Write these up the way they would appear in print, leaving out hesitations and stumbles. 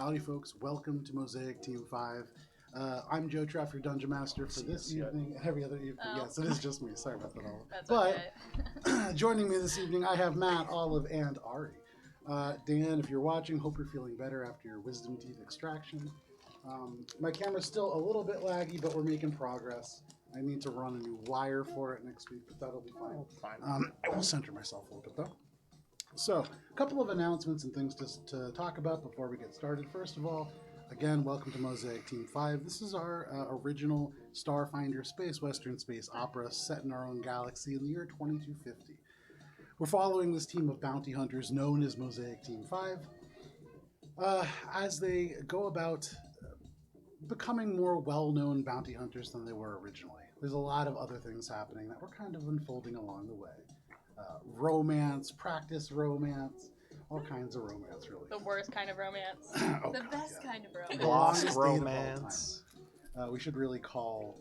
Howdy, folks. Welcome to Mosaic Team 5. I'm Joe Treff, your Dungeon Master for this evening and every other evening. Oh. Yes, it is just me. Sorry about that, Olive. That's But okay. joining me this evening, I have Matt, Olive, and Ari. Dan, if you're watching, hope you're feeling better after your wisdom teeth extraction. My camera's still a little bit laggy, but we're making progress. I need to run a new wire for it next week, but that'll be fine. I will center myself a little bit, though. So, a couple of announcements and things to talk about before we get started. First of all, again, welcome to Mosaic Team 5. This is our original Starfinder space western space opera set in our own galaxy in the year 2250. We're following this team of bounty hunters known as Mosaic Team 5 as they go about becoming more well-known bounty hunters than they were originally. There's a lot of other things happening that were kind of unfolding along the way. Romance, practice romance, all kinds of romance, really. The worst kind of romance. The best kind of romance. The longest Lost date of all romance. time. We should really call,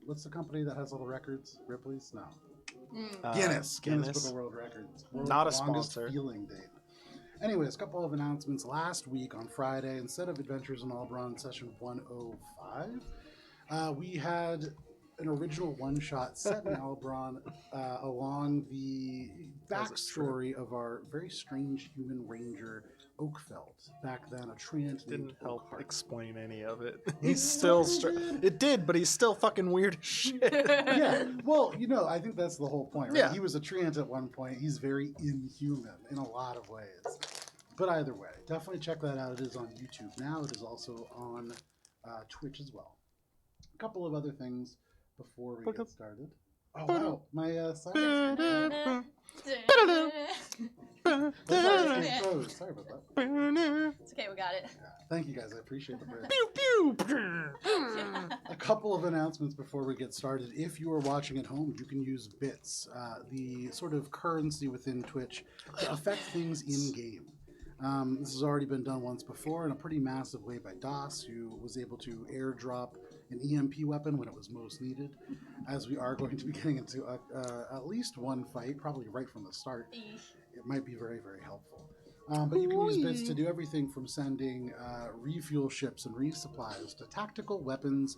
what's the company that has all the records? Ripley's? No. Mm. Guinness Book of World Records. Not a longest sponsor. feeling date. Anyways, a couple of announcements. Last week on Friday, instead of Adventures in Alderon session 105, we had an original one-shot set in Alderon along the backstory of our very strange human ranger, Oakfelt. Back then, a treant Didn't named help Oakhart. explain any of it. He's still it did, but he's still fucking weird as shit. Yeah, well, you know, I think that's the whole point, right? Yeah. He was a treant at one point. He's very inhuman in a lot of ways. But either way, definitely check that out. It is on YouTube now. It is also on Twitch as well. A couple of other things before we get started. Oh, wow. My silence. Sorry about that. It's okay, we got it. Yeah, thank you, guys. I appreciate the prayer. Pew pew. A couple of announcements before we get started. If you are watching at home, you can use bits, the sort of currency within Twitch, to affect things in-game. This has already been done once before in a pretty massive way by DOS, who was able to airdrop an EMP weapon when it was most needed, as we are going to be getting into at least one fight, probably right from the start. It might be very, very helpful. But you can use bits to do everything from sending refuel ships and resupplies to tactical weapons,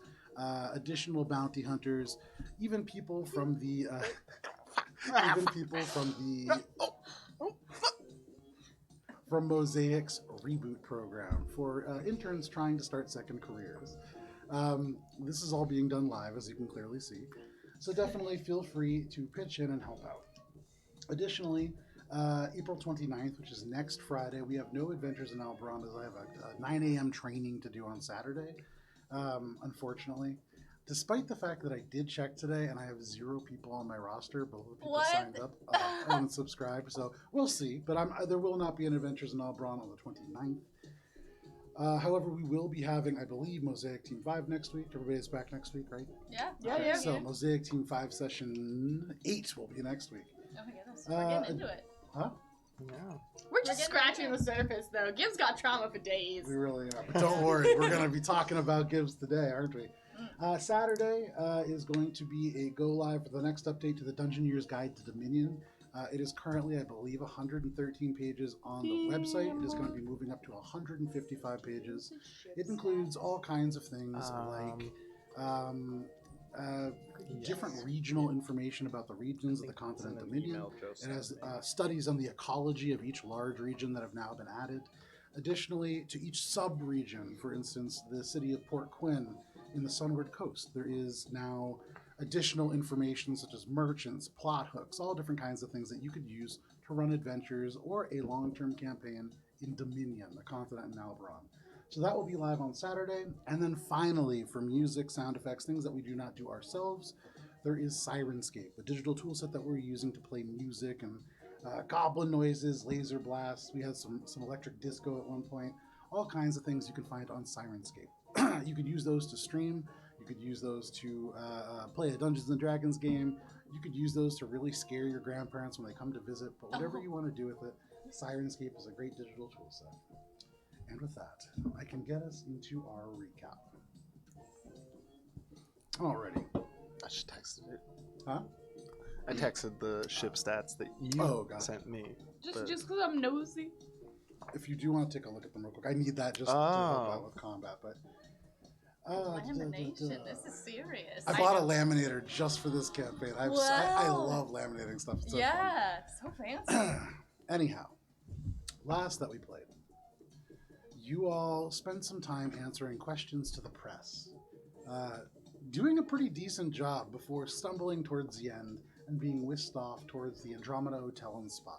additional bounty hunters, even people from the from Mosaic's reboot program for interns trying to start second careers. This is all being done live, as you can clearly see. So definitely feel free to pitch in and help out. Additionally, April 29th, which is next Friday, we have no Adventures in Alderon, as I have a 9 a.m. training to do on Saturday, unfortunately. Despite the fact that I did check today and I have 0 people on my roster, both of the people signed up and subscribed, so we'll see. But there will not be an Adventures in Alderon on the 29th. However, we will be having, I believe, Mosaic Team 5 next week. Everybody's back next week, right? Yeah. Okay, Yeah. so Mosaic Team 5 session 8 will be next week. Oh my goodness, we're getting into it. Huh? Yeah. We're just scratching the surface, though. Gibbs got trauma for days. We really are. But don't worry, we're going to be talking about Gibbs today, aren't we? Saturday is going to be a go live for the next update to the Dungeoneer's Guide to Dominion. It is currently, I believe, 113 pages on the website. It is going to be moving up to 155 pages. It includes all kinds of things like different regional information about the regions of the continent Dominion. It has studies on the ecology of each large region that have now been added. Additionally, to each sub-region, for instance, the city of Port Quinn in the Sunward Coast, there is now additional information such as merchants, plot hooks, all different kinds of things that you could use to run adventures or a long-term campaign in Dominion, the continent in Alderon. So that will be live on Saturday. And then finally, for music, sound effects, things that we do not do ourselves, there is Sirenscape, a digital toolset that we're using to play music and goblin noises, laser blasts. We had some electric disco at one point. All kinds of things you can find on Sirenscape. You could use those to stream. You could use those to play a Dungeons & Dragons game. You could use those to really scare your grandparents when they come to visit. But whatever you want to do with it, Sirenscape is a great digital tool set. And with that, I can get us into our recap. Alrighty. I just texted it. Huh? I texted the ship stats that you sent me. Just because I'm nosy. if you do want to take a look at them real quick, I need that just to help out with combat. But Lamination. This is serious. I bought a laminator just for this campaign. I love laminating stuff. It's so yeah, so fancy. fun. Anyhow, last that we played, you all spent some time answering questions to the press, doing a pretty decent job before stumbling towards the end and being whisked off towards the Andromeda Hotel and Spa.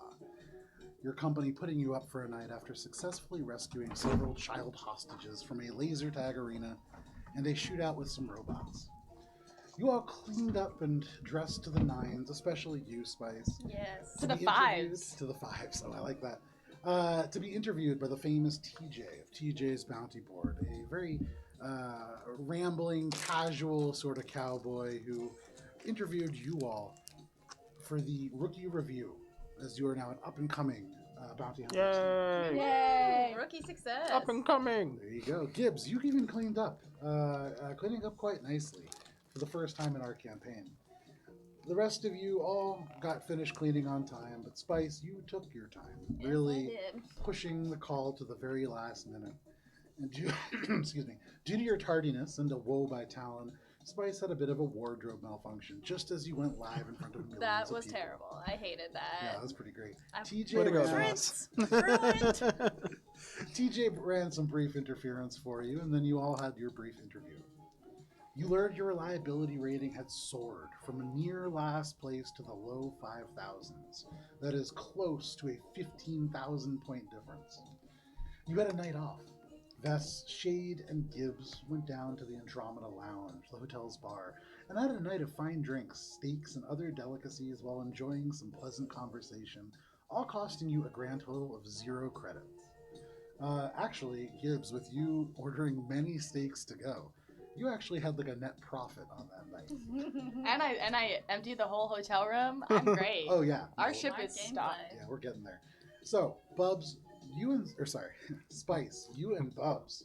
Your company putting you up for a night after successfully rescuing several child hostages from a laser tag arena and a shootout with some robots. You all cleaned up and dressed to the nines, especially you, Spice. Yes. To the be fives. interviewed- To the fives, oh, I like that. To be interviewed by the famous TJ of TJ's Bounty Board, a very rambling, casual sort of cowboy who interviewed you all for the rookie review, as you are now an up-and-coming bounty hunter. Yay! Yay! Rookie success. Up and coming. There you go. Gibbs, you even cleaned up. Cleaning up quite nicely for the first time in our campaign. The rest of you all got finished cleaning on time, but Spice, you took your time, Yes, really I did. pushing the call to the very last minute. And due, excuse me, due to your tardiness and a woe by Talon, Spice had a bit of a wardrobe malfunction just as you went live in front of millions That of was people. terrible. I hated that. Yeah, that was pretty great. I'm- TJ Way to go, ran, Ross. Brilliant. TJ ran some brief interference for you, and then you all had your brief interview. You learned your reliability rating had soared from a near last place to the low 5,000s. That is close to a 15,000 point difference. You had a night off. Vess, Shade, and Gibbs went down to the Andromeda Lounge, the hotel's bar, and had a night of fine drinks, steaks, and other delicacies while enjoying some pleasant conversation, all costing you a grand total of 0 credits. Actually, Gibbs, with you ordering many steaks to go, you actually had like a net profit on that night. And I emptied the whole hotel room. I'm great. Oh yeah. Our No, ship Smart is gameplay. stocked. Yeah, we're getting there. So, Bubs, Spice, you and Bubs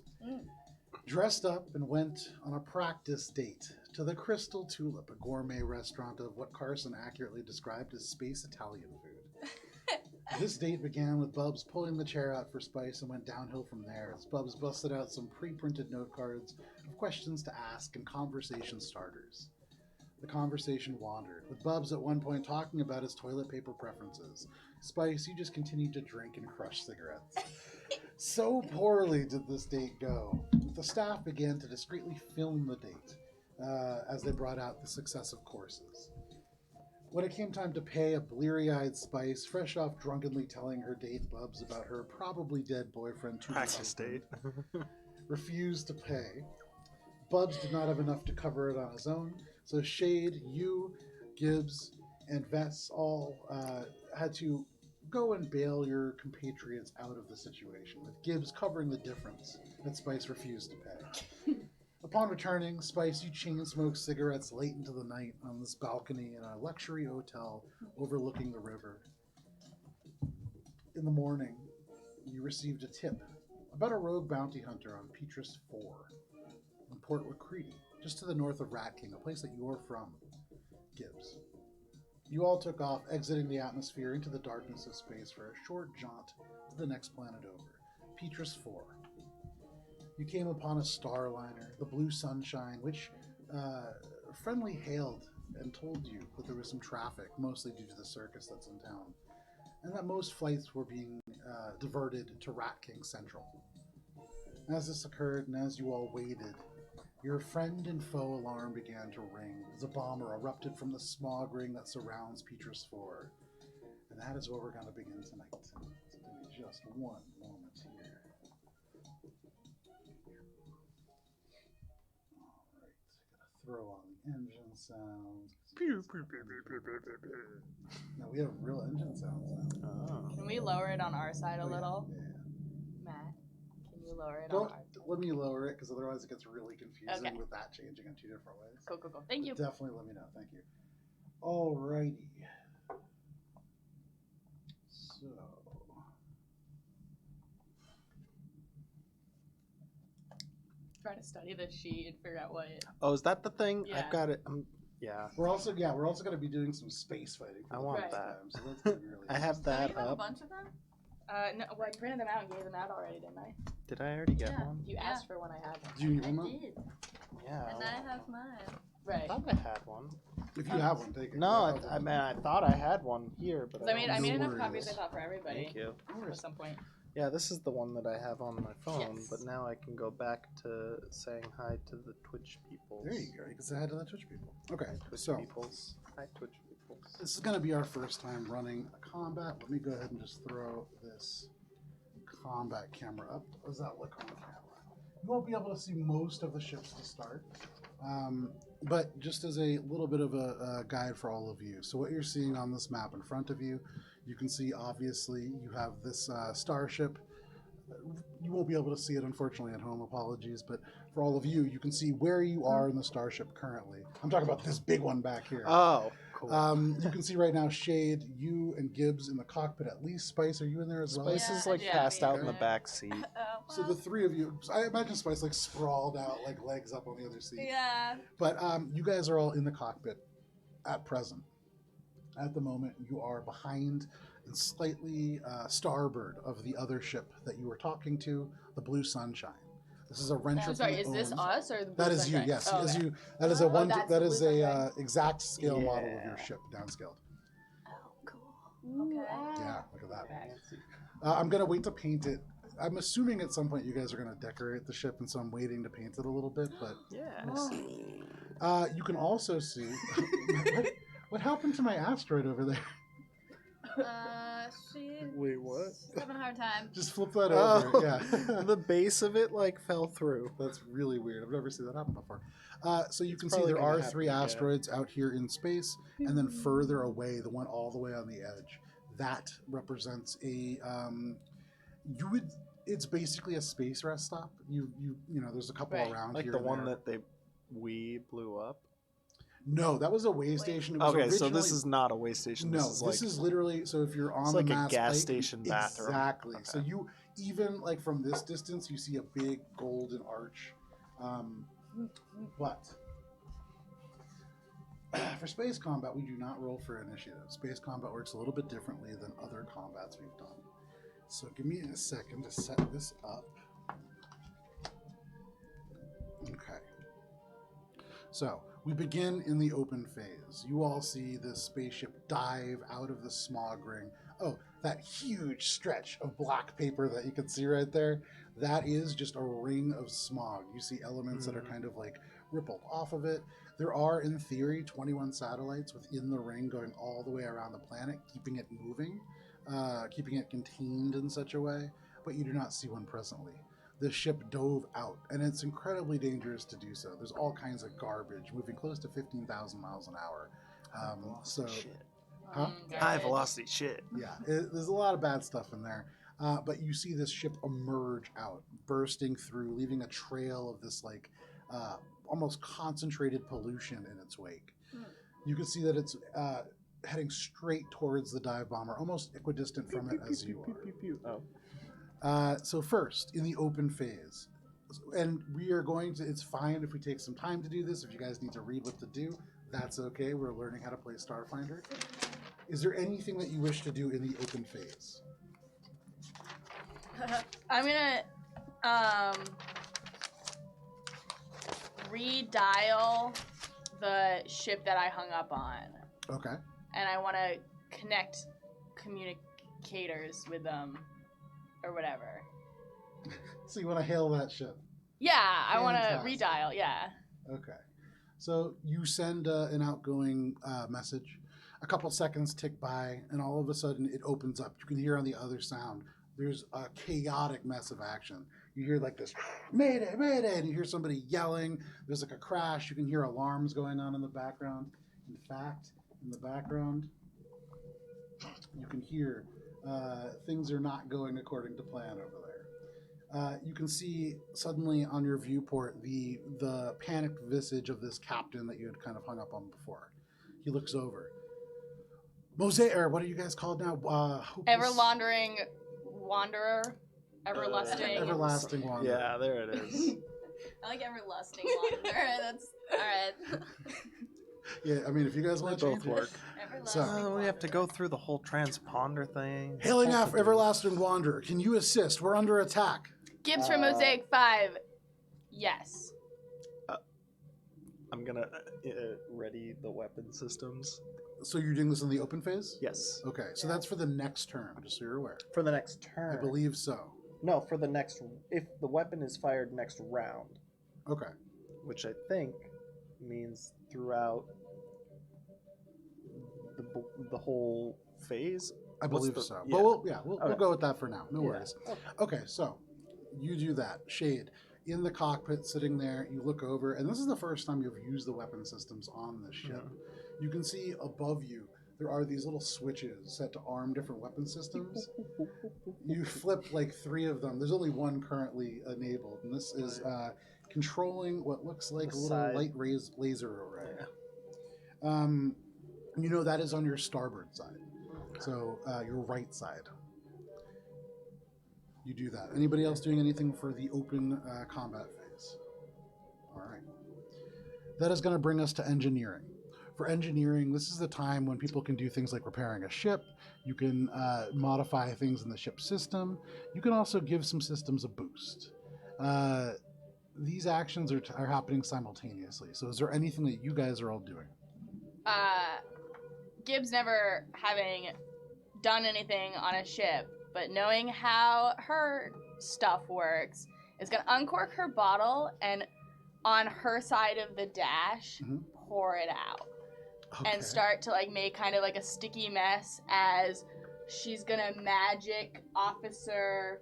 dressed up and went on a practice date to the Crystal Tulip, a gourmet restaurant of what Carson accurately described as space Italian food. This date began with Bubs pulling the chair out for Spice and went downhill from there as Bubs busted out some pre-printed note cards of questions to ask and conversation starters. The conversation wandered, with Bubs at one point talking about his toilet paper preferences. Spice, you just continued to drink and crush cigarettes. So poorly did this date go. The staff began to discreetly film the date as they brought out the successive courses. When it came time to pay, a bleary-eyed Spice, fresh off drunkenly telling her date Bubs about her probably dead boyfriend, Practice date. refused to pay. Bubs did not have enough to cover it on his own, so Shade, you, Gibbs, and Vess all had to go and bail your compatriots out of the situation, with Gibbs covering the difference that Spice refused to pay. Upon returning, Spice, you chain-smoked cigarettes late into the night on this balcony in a luxury hotel overlooking the river. In the morning, you received a tip about a rogue bounty hunter on Petrus 4 in Port Recruity, just to the north of Rat King, a place that you're from, Gibbs. You all took off, exiting the atmosphere into the darkness of space for a short jaunt to the next planet over, Petrus 4. You came upon a starliner, the Blue Sunshine, which friendly hailed and told you that there was some traffic, mostly due to the circus that's in town, and that most flights were being diverted to Rat King Central. As this occurred, and as you all waited, your friend and foe alarm began to ring as a bomber erupted from the smog ring that surrounds Petrus 4. And that is where we're going to begin tonight. So give me just one moment here. Alright, gotta throw on the engine sounds. No, we have real engine sounds now. Oh. Can we lower it on our side a Oh, yeah, little? yeah. Matt, can you lower it Don't on our let me lower it, because otherwise it gets really confusing Okay. with that changing in 2 different ways. Go, go, go. Thank you. Definitely let me know. Thank you. Alrighty. So. Try to study the sheet and figure out what it... Oh, is that the thing? Yeah. I've got it. Yeah. We're also going to be doing some space fighting. For I the want first that. time, so that's gonna be really I have Do that you have a up. bunch of them? No, well, I printed them out and gave them out already, didn't I? Did I already get Yeah. one? You asked for one, I had one. Do you need I one? Now? did. Yeah. And I have mine. I Right. thought I had one. If you have one, take it. No, I mean I thought I had one here, but I made No enough worries. copies, I thought, for everybody. Thank you. At some point. Yeah, this is the one that I have on my phone, Yes. but now I can go back to saying hi to the Twitch people. There you go. You can say hi to the Twitch people. Okay, Twitch so peoples. Hi, Twitch peoples. this is going to be our first time running a combat. Let me go ahead and just throw this combat camera up. How does that look on the camera? You won't be able to see most of the ships to start, but just as a little bit of a guide for all of you. So what you're seeing on this map in front of you, you can see obviously you have this starship. You won't be able to see it, unfortunately, at home. Apologies, but for all of you, you can see where you are in the starship currently. I'm talking about this big one back here. Oh, cool. You can see right now, Shade, you and Gibbs in the cockpit. At least Spice, are you in there as well? Spice Yeah, is like yeah, passed out in the okay. back seat. So the three of you, I imagine Spice like sprawled out, like legs up on the other seat. Yeah. But you guys are all in the cockpit at present. At the moment, you are behind and slightly starboard of the other ship that you were talking to, the Blue Sunshine. This is a Rentropy. I'm sorry, is this owned- us or the Blue That is you, Sunshine? yes. Oh, As okay. you, that is a one. that's That the is Blue a Sunshine. exact scale model of Yeah. your ship, downscaled. Oh, cool. Okay. Yeah, look at that. I'm gonna wait to paint it. I'm assuming at some point you guys are gonna decorate the ship, and so I'm waiting to paint it a little bit. But Yes. you can also see what happened to my asteroid over there. She Wait, what? having a hard time. Just flip that Oh, over. Yeah, the base of it like fell through. that's really weird. I've never seen that happen before. So you can see probably there gonna are happen 3 again. asteroids out here in space, and then further away, the one all the way on the edge, that represents a you would. It's basically a space rest stop. You know, there's a couple Right. around Like here. the and one there. that we blew up. No, that was a way station. It was Okay, so this originally- is not a way station. No, This is like literally, so if you're on it's the like a mass gas plate, station bathroom. Exactly. So Okay. you even like from this distance, you see a big golden arch. But for space combat, we do not roll for initiative. Space combat works a little bit differently than other combats we've done. So give me a second to set this up. Okay. So we begin in the open phase. You all see this spaceship dive out of the smog ring. Oh, that huge stretch of black paper that you can see right there, that is just a ring of smog. You see elements that are kind of like rippled off of it. There are, in theory, 21 satellites within the ring going all the way around the planet, keeping it moving, keeping it contained in such a way, but you do not see one presently. The ship dove out, and it's incredibly dangerous to do so. There's all kinds of garbage moving close to 15,000 miles an hour. So, shit. huh? High velocity shit. Yeah, there's a lot of bad stuff in there. But you see this ship emerge out, bursting through, leaving a trail of this like almost concentrated pollution in its wake. You can see that it's heading straight towards the dive bomber, almost equidistant from it as you are. Oh. So first, in the open phase, and we are going to, it's fine if we take some time to do this. If you guys need to read what to do, that's okay. We're learning how to play Starfinder. Is there anything that you wish to do in the open phase? I'm gonna redial the ship that I hung up on, Okay. and I want to connect communicators with them, or whatever. So you want to hail that ship? Yeah, I want to Fantastic. redial. Yeah. Okay. So you send an outgoing message. A couple seconds tick by, and all of a sudden it opens up. You can hear on the other sound, there's a chaotic mess of action. You hear like this, Mayday, Mayday, and you hear somebody yelling. There's like a crash. You can hear alarms going on in the background. In fact, in the background, you can hear things are not going according to plan over there. You can see suddenly on your viewport the panicked visage of this captain that you had kind of hung up on before. He looks over. Mosaic, or what are you guys called now? Ever-laundering wanderer. Everlasting. Everlasting one. Yeah, there it is. I like everlasting wanderer. That's all right. Yeah, I mean, if you guys They want to both change it. work. Everlasting we have to go Wanderer. through the whole transponder thing. Hailing Whole after Everlasting Wanderer, can you assist? We're under attack. Gibbs from Mosaic 5. Yes. I'm gonna ready the weapon systems. So you're doing this in the open phase? Yes. Okay, so that's for the next turn, just so you're aware. For the next turn. I believe so. No, for the next. If the weapon is fired next round, Okay. which I think means throughout the whole phase. I What's believe the- so. yeah. But we'll Okay. go with that for now. No Yeah. worries. Okay, so you do that. Shade. In the cockpit, sitting there, you look over, and this is the first time you've used the weapon systems on the ship. You can see above you, there are these little switches set to arm different weapon systems. You flip like 3 of them. There's only one currently enabled, and this is controlling what looks like The a little side. light laser array. You know that is on your starboard side, so your right side. You do that. Anybody else doing anything for the open combat phase? All right. That is going to bring us to engineering. For engineering, this is the time when people can do things like repairing a ship. You can modify things in the ship system. You can also give some systems a boost. These actions are happening simultaneously. So is there anything that you guys are all doing? Gibbs never having done anything on a ship, but knowing how her stuff works, is going to uncork her bottle and on her side of the dash, Mhm. pour it out. Okay. And start to like make kind of like a sticky mess as she's going to magic Officer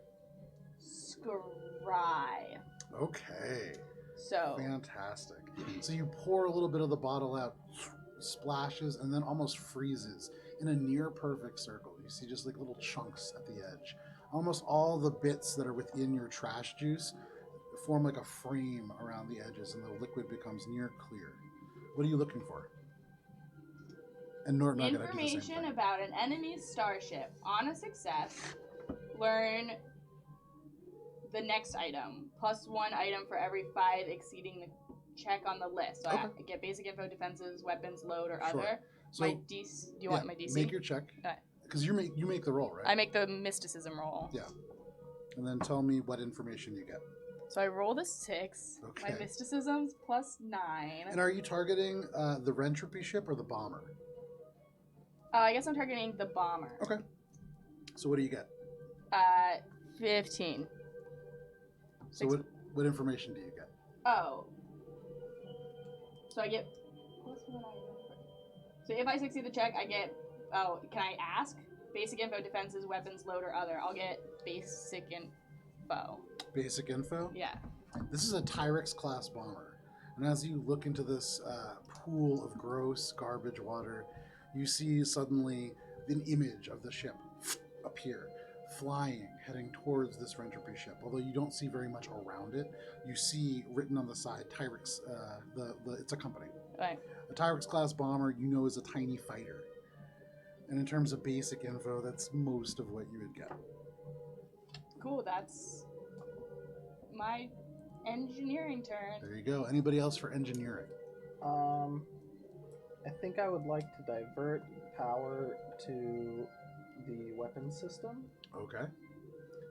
Scry. Okay. So, Fantastic. So you pour a little bit of the bottle out, splashes, and then almost freezes in a near perfect circle. You see just like little chunks at the edge. Almost all the bits that are within your trash juice form like a frame around the edges, and the liquid becomes near clear. What are you looking for? And Norton, not going to do the same information thing. about an enemy's starship. On a success, learn the next item. +1 item for every 5 exceeding the check on the list. So I Okay. get basic info, defenses, weapons, load, or Sure. other. So, My DC. Do you want my DC? Make your check. Okay. Because you make the roll, right? I make the mysticism roll. Yeah. And then tell me what information you get. So I roll the 6. Okay. My mysticism's +9. And are you targeting the Rentropy ship or the bomber? I guess I'm targeting the bomber. Okay. So what do you get? 15. So what information do you get? Oh. So I get +1 item. So if I succeed the check, I get. Oh, can I ask? Basic info, defenses, weapons, load, or other. I'll get basic info. Basic info? Yeah. This is a Tyrex class bomber. And as you look into this pool of gross garbage water, you see suddenly an image of the ship appear, flying, heading towards this Rentropy ship. Although you don't see very much around it, you see written on the side, Tyrex, it's a company. Right. A Tyrex class bomber, you know, is a tiny fighter. And in terms of basic info, that's most of what you would get. Cool. That's my engineering turn. There you go. Anybody else for engineering? I think I would like to divert power to the weapon system. Okay.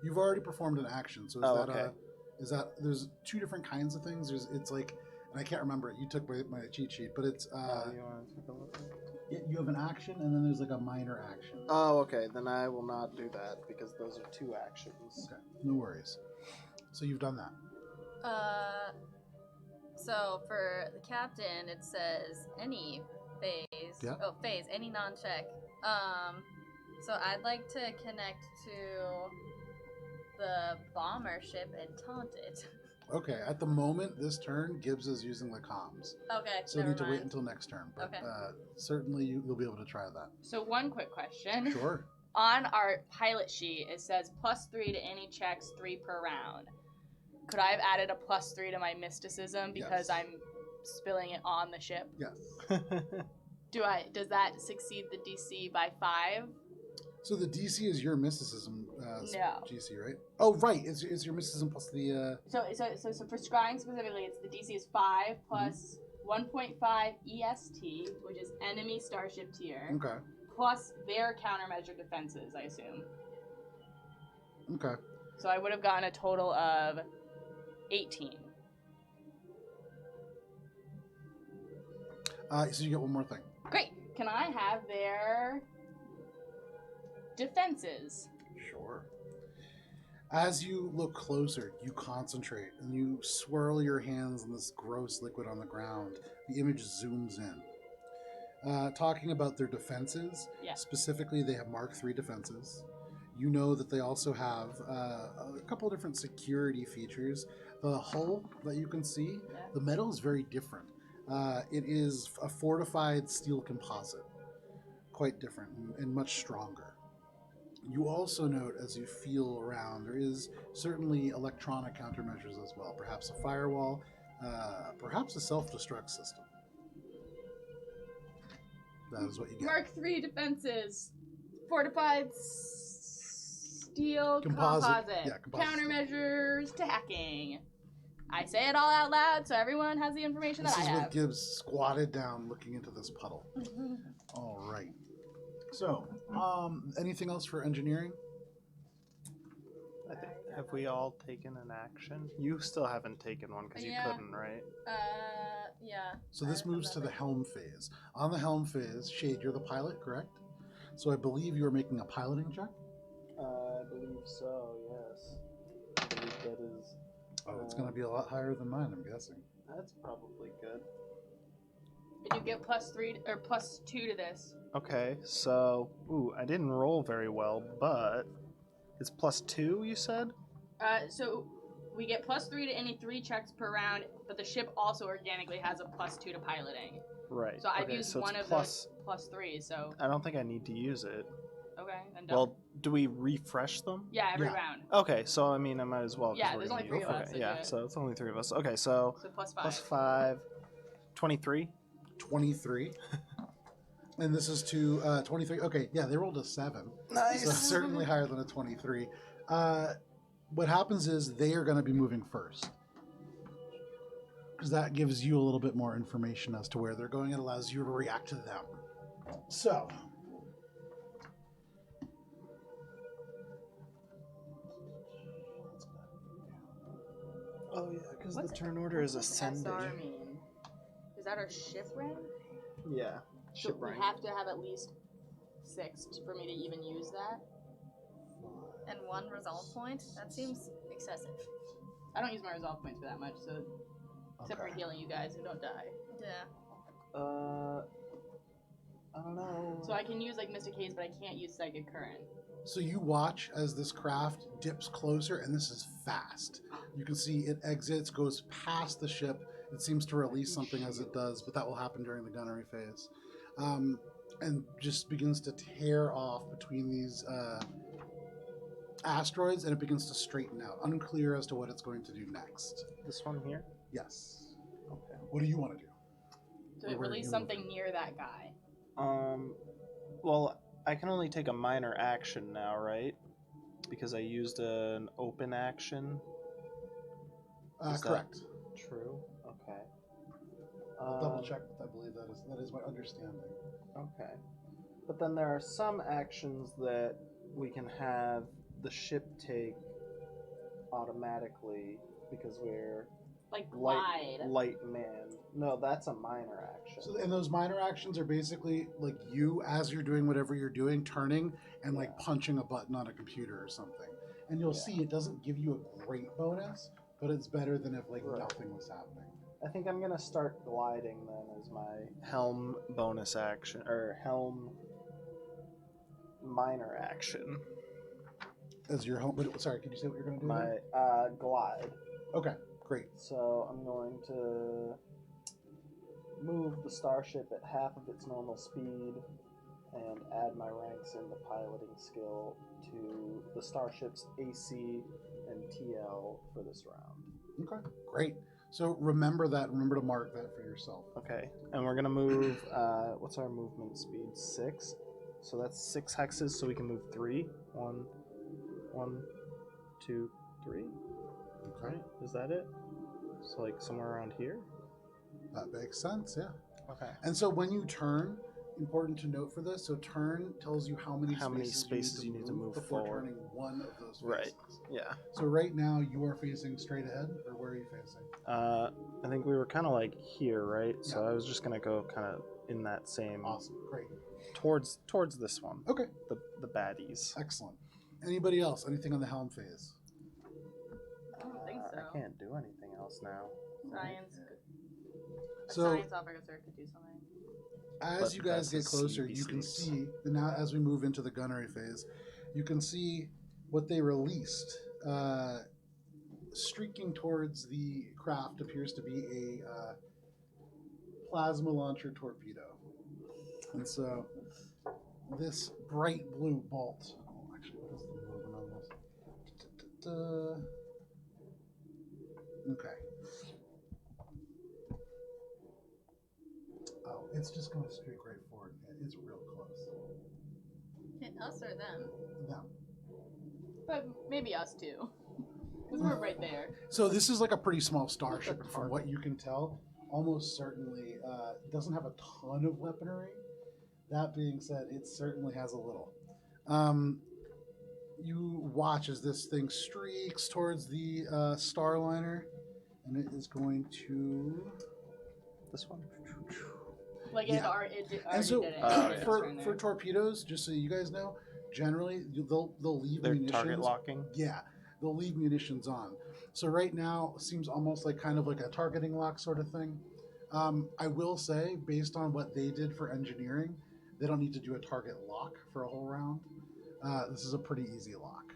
You've already performed an action, so is that there's 2 different kinds of things. It's like, and I can't remember it. You took my cheat sheet, but it's You want to take a look? you have an action and then there's like a minor action. Oh, okay. Then I will not do that because those are 2 actions. Okay, no worries. So you've done that. So for the captain, it says any phase. Yeah. Oh, phase, any non-check. So I'd like to connect to the bomber ship and taunt it. Okay, at the moment, this turn, Gibbs is using the comms. Okay, So you never need to wait mind. until next turn. But Okay. certainly you'll be able to try that. So one quick question. Sure. On our pilot sheet, it says +3 to any checks, 3 per round. Could I have added a +3 to my mysticism because Yes. I'm spilling it on the ship? Yes. Does that succeed the DC by 5? So the DC is your mysticism No. GC, right? Oh, right. It's your mysticism plus the... So for scrying specifically, it's the DC is 5 plus 1.5 EST, which is enemy starship tier, Okay. plus their countermeasure defenses, I assume. Okay. So I would have gotten a total of 18. So you get one more thing. Great. Can I have their defenses? Sure. As you look closer, you concentrate and you swirl your hands in this gross liquid on the ground. The image zooms in. Talking about their defenses, Yeah. specifically, they have Mark III defenses. You know that they also have a couple different security features. The hull that you can see, Yeah. the metal is very different. It is a fortified steel composite, quite different and much stronger. You also note as you feel around, there is certainly electronic countermeasures as well. Perhaps a firewall, perhaps a self-destruct system. That is what you get. Mark III defenses. Fortified steel Composite. composite. Yeah, composite. Countermeasures to hacking. I say it all out loud so everyone has the information This that I is have. what Gibbs squatted down looking into this puddle. All right. So, anything else for engineering? I think, have we all taken an action? You still haven't taken one because you Yeah. couldn't, right? Yeah. So this I moves to the remember. helm phase. On the helm phase, Shade, you're the pilot, correct? So I believe you are making a piloting check. I believe so, yes. I believe that is... Oh, it's going to be a lot higher than mine, I'm guessing. That's probably good. And you get +3 or +2 to this. Okay, so... Ooh, I didn't roll very well, but... It's +2, you said? So we get +3 to any 3 checks per round, but the ship also organically has a +2 to piloting. Right. So I've okay, used so one it's of plus... those +3, so I don't think I need to use it. okay, then done. Well, do we refresh them? Yeah, every Yeah. round. Okay, so I mean, I might as well. 'cause Yeah, we're there's gonna only 3 use- of us, Okay, so yeah, do it. so it's only 3 of us. Okay, so So +5. +5, 23. 23. And this is to 23. Okay, yeah, they rolled a 7. Nice. So certainly higher than a 23. What happens is they are going to be moving first. Because that gives you a little bit more information as to where they're going. It allows you to react to them. So. Oh yeah, because the What's- turn order is What's ascending. SR mean? Is that our ship rank? Yeah, So ship we rank. have to have at least 6 for me to even use that. And 1 resolve point? That seems excessive. I don't use my resolve points for that much, so except for Okay. healing you guys who don't die. Yeah. I don't know. So I can use like Mystic Haze, but I can't use Psychic Current. So you watch as this craft dips closer, and this is fast. You can see it exits, goes past the ship. It seems to release something as it does, but that will happen during the gunnery phase. And just begins to tear off between these asteroids, and it begins to straighten out. Unclear as to what it's going to do next. This one here. Yes. Okay. What do you want to do? So it Where are release you something moving? near that guy. Well, I can only take a minor action now, right? Because I used an open action. Is that- Correct. True. Okay. I'll double check, but I believe that is my understanding. Okay. But then there are some actions that we can have the ship take automatically because we're Like glide. light man. No, that's a minor action. So, and those minor actions are basically like you, as you're doing whatever you're doing, turning and like Yeah. punching a button on a computer or something. And you'll Yeah. see it doesn't give you a great bonus, but it's better than if like Right. nothing was happening. I think I'm gonna start gliding then as my helm bonus action or helm minor action. As your home, sorry, could you say what you're going to do? My glide. Okay, great. So I'm going to move the starship at half of its normal speed and add my ranks in the piloting skill to the starship's AC and TL for this round. Okay, great. So remember that. Remember to mark that for yourself. Okay, and we're gonna move. What's our movement speed? 6. So that's 6 hexes. So we can move 3. 1, 2, 3. Okay. Right? Is that it? So like somewhere around here. That makes sense, yeah. Okay. And so when you turn, important to note for this, so turn tells you how many spaces you need to move before forward. turning one of those Right. faces. Yeah. So right now you are facing straight ahead, or where are you facing? I think we were kind of like here, right? So Yeah. I was just gonna go kind of in that same Awesome, great. towards this one. Okay, The baddies. excellent. Anybody else? Anything on the helm phase? I don't think so. I can't do anything else now. Science. A So science officer could do something. as But you guys that's get a closer, sleepy you can sleeps. see that now as we move into the gunnery phase, you can see what they released. Streaking towards the craft appears to be a plasma launcher torpedo. And so this bright blue bolt. Oh, actually, what is the movement on this? Okay. Oh, it's just going to streak right forward. It's real close. Hit us or them? Now, But maybe us too. Because we're right there. so this is like a pretty small starship, and from what you can tell, almost certainly doesn't have a ton of weaponry. That being said, it certainly has a little. You watch as this thing streaks towards the Starliner, and it is going to. This one. Like Yeah. it already And so did it. yeah. for torpedoes, just so you guys know, generally they'll leave They're munitions. target locking. Yeah, they'll leave munitions on. So right now seems almost like kind of like a targeting lock sort of thing. I will say, based on what they did for engineering, they don't need to do a target lock for a whole round. This is a pretty easy lock.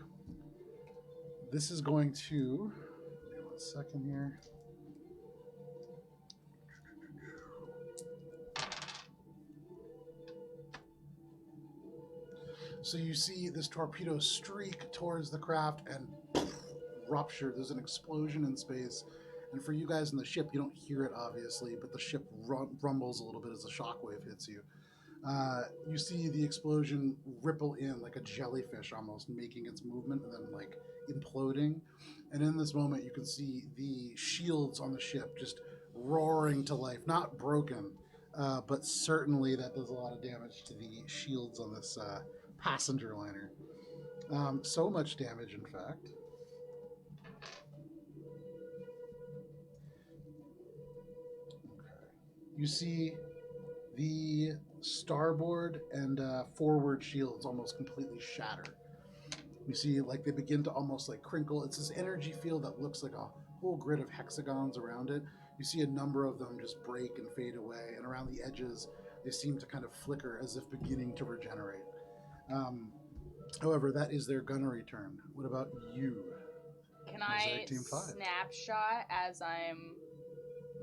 This is going to. Give me 1 second here. So you see this torpedo streak towards the craft and rupture. There's an explosion in space. And for you guys in the ship, you don't hear it, obviously, but the ship rumbles a little bit as the shockwave hits you. You see the explosion ripple in like a jellyfish almost, making its movement and then like imploding. And in this moment, you can see the shields on the ship just roaring to life. Not broken, but certainly that does a lot of damage to the shields on this passenger liner. So much damage, in fact. Okay. You see the starboard and forward shields almost completely shatter. You see, like, they begin to almost like crinkle. It's this energy field that looks like a whole grid of hexagons around it. You see a number of them just break and fade away, and around the edges, they seem to kind of flicker as if beginning to regenerate. However, that is their gunnery turn. What about you? Can Mosaic I Team 5. snapshot as I'm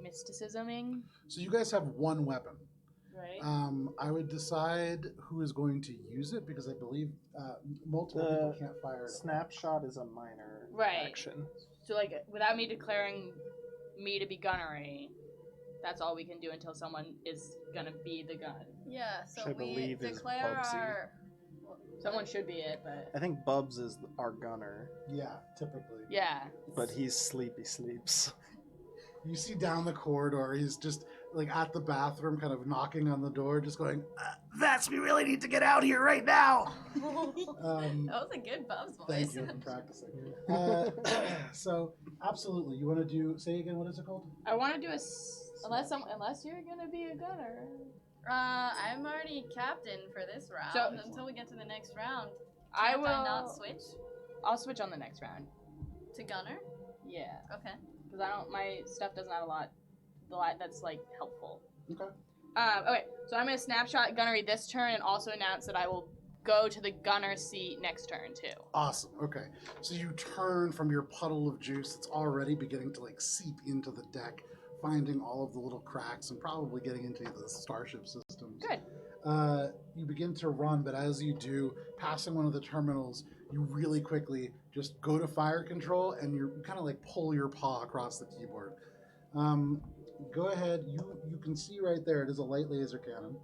mysticisming? So you guys have one weapon. Right. I would decide who is going to use it because I believe multiple people can't fire it. Snapshot is a minor Right. action. So like without me declaring me to be gunnery, that's all we can do until someone is gonna be the gun. Yeah, so Which I we believe is declare Bubsy. our. Someone should be it, but I think Bubs is our gunner, Yeah, typically. yeah. but he's sleepy sleeps. You see down the corridor, he's just like at the bathroom, kind of knocking on the door, just going, "That's, we really need to get out here right now." That was a good Bubs voice. Thank you, I've been practicing. So, absolutely, you want to do? Say again, what is it called? I want to do unless you're gonna be a gunner. I'm already captain for this round. So- Until we get to the next round, I can't will I not switch I'll switch on the next round. to gunner? Yeah, Okay. because my stuff doesn't have a lot that's like helpful. Okay. Okay, so I'm gonna snapshot gunnery this turn and also announce that I will go to the gunner seat next turn too. Awesome. Okay. So you turn from your puddle of juice that's already beginning to like seep into the deck, finding all of the little cracks and probably getting into the starship systems. Good. You begin to run, but as you do, passing one of the terminals, you really quickly just go to fire control and you kind of like pull your paw across the keyboard. Go ahead. You can see right there, it is a light laser cannon.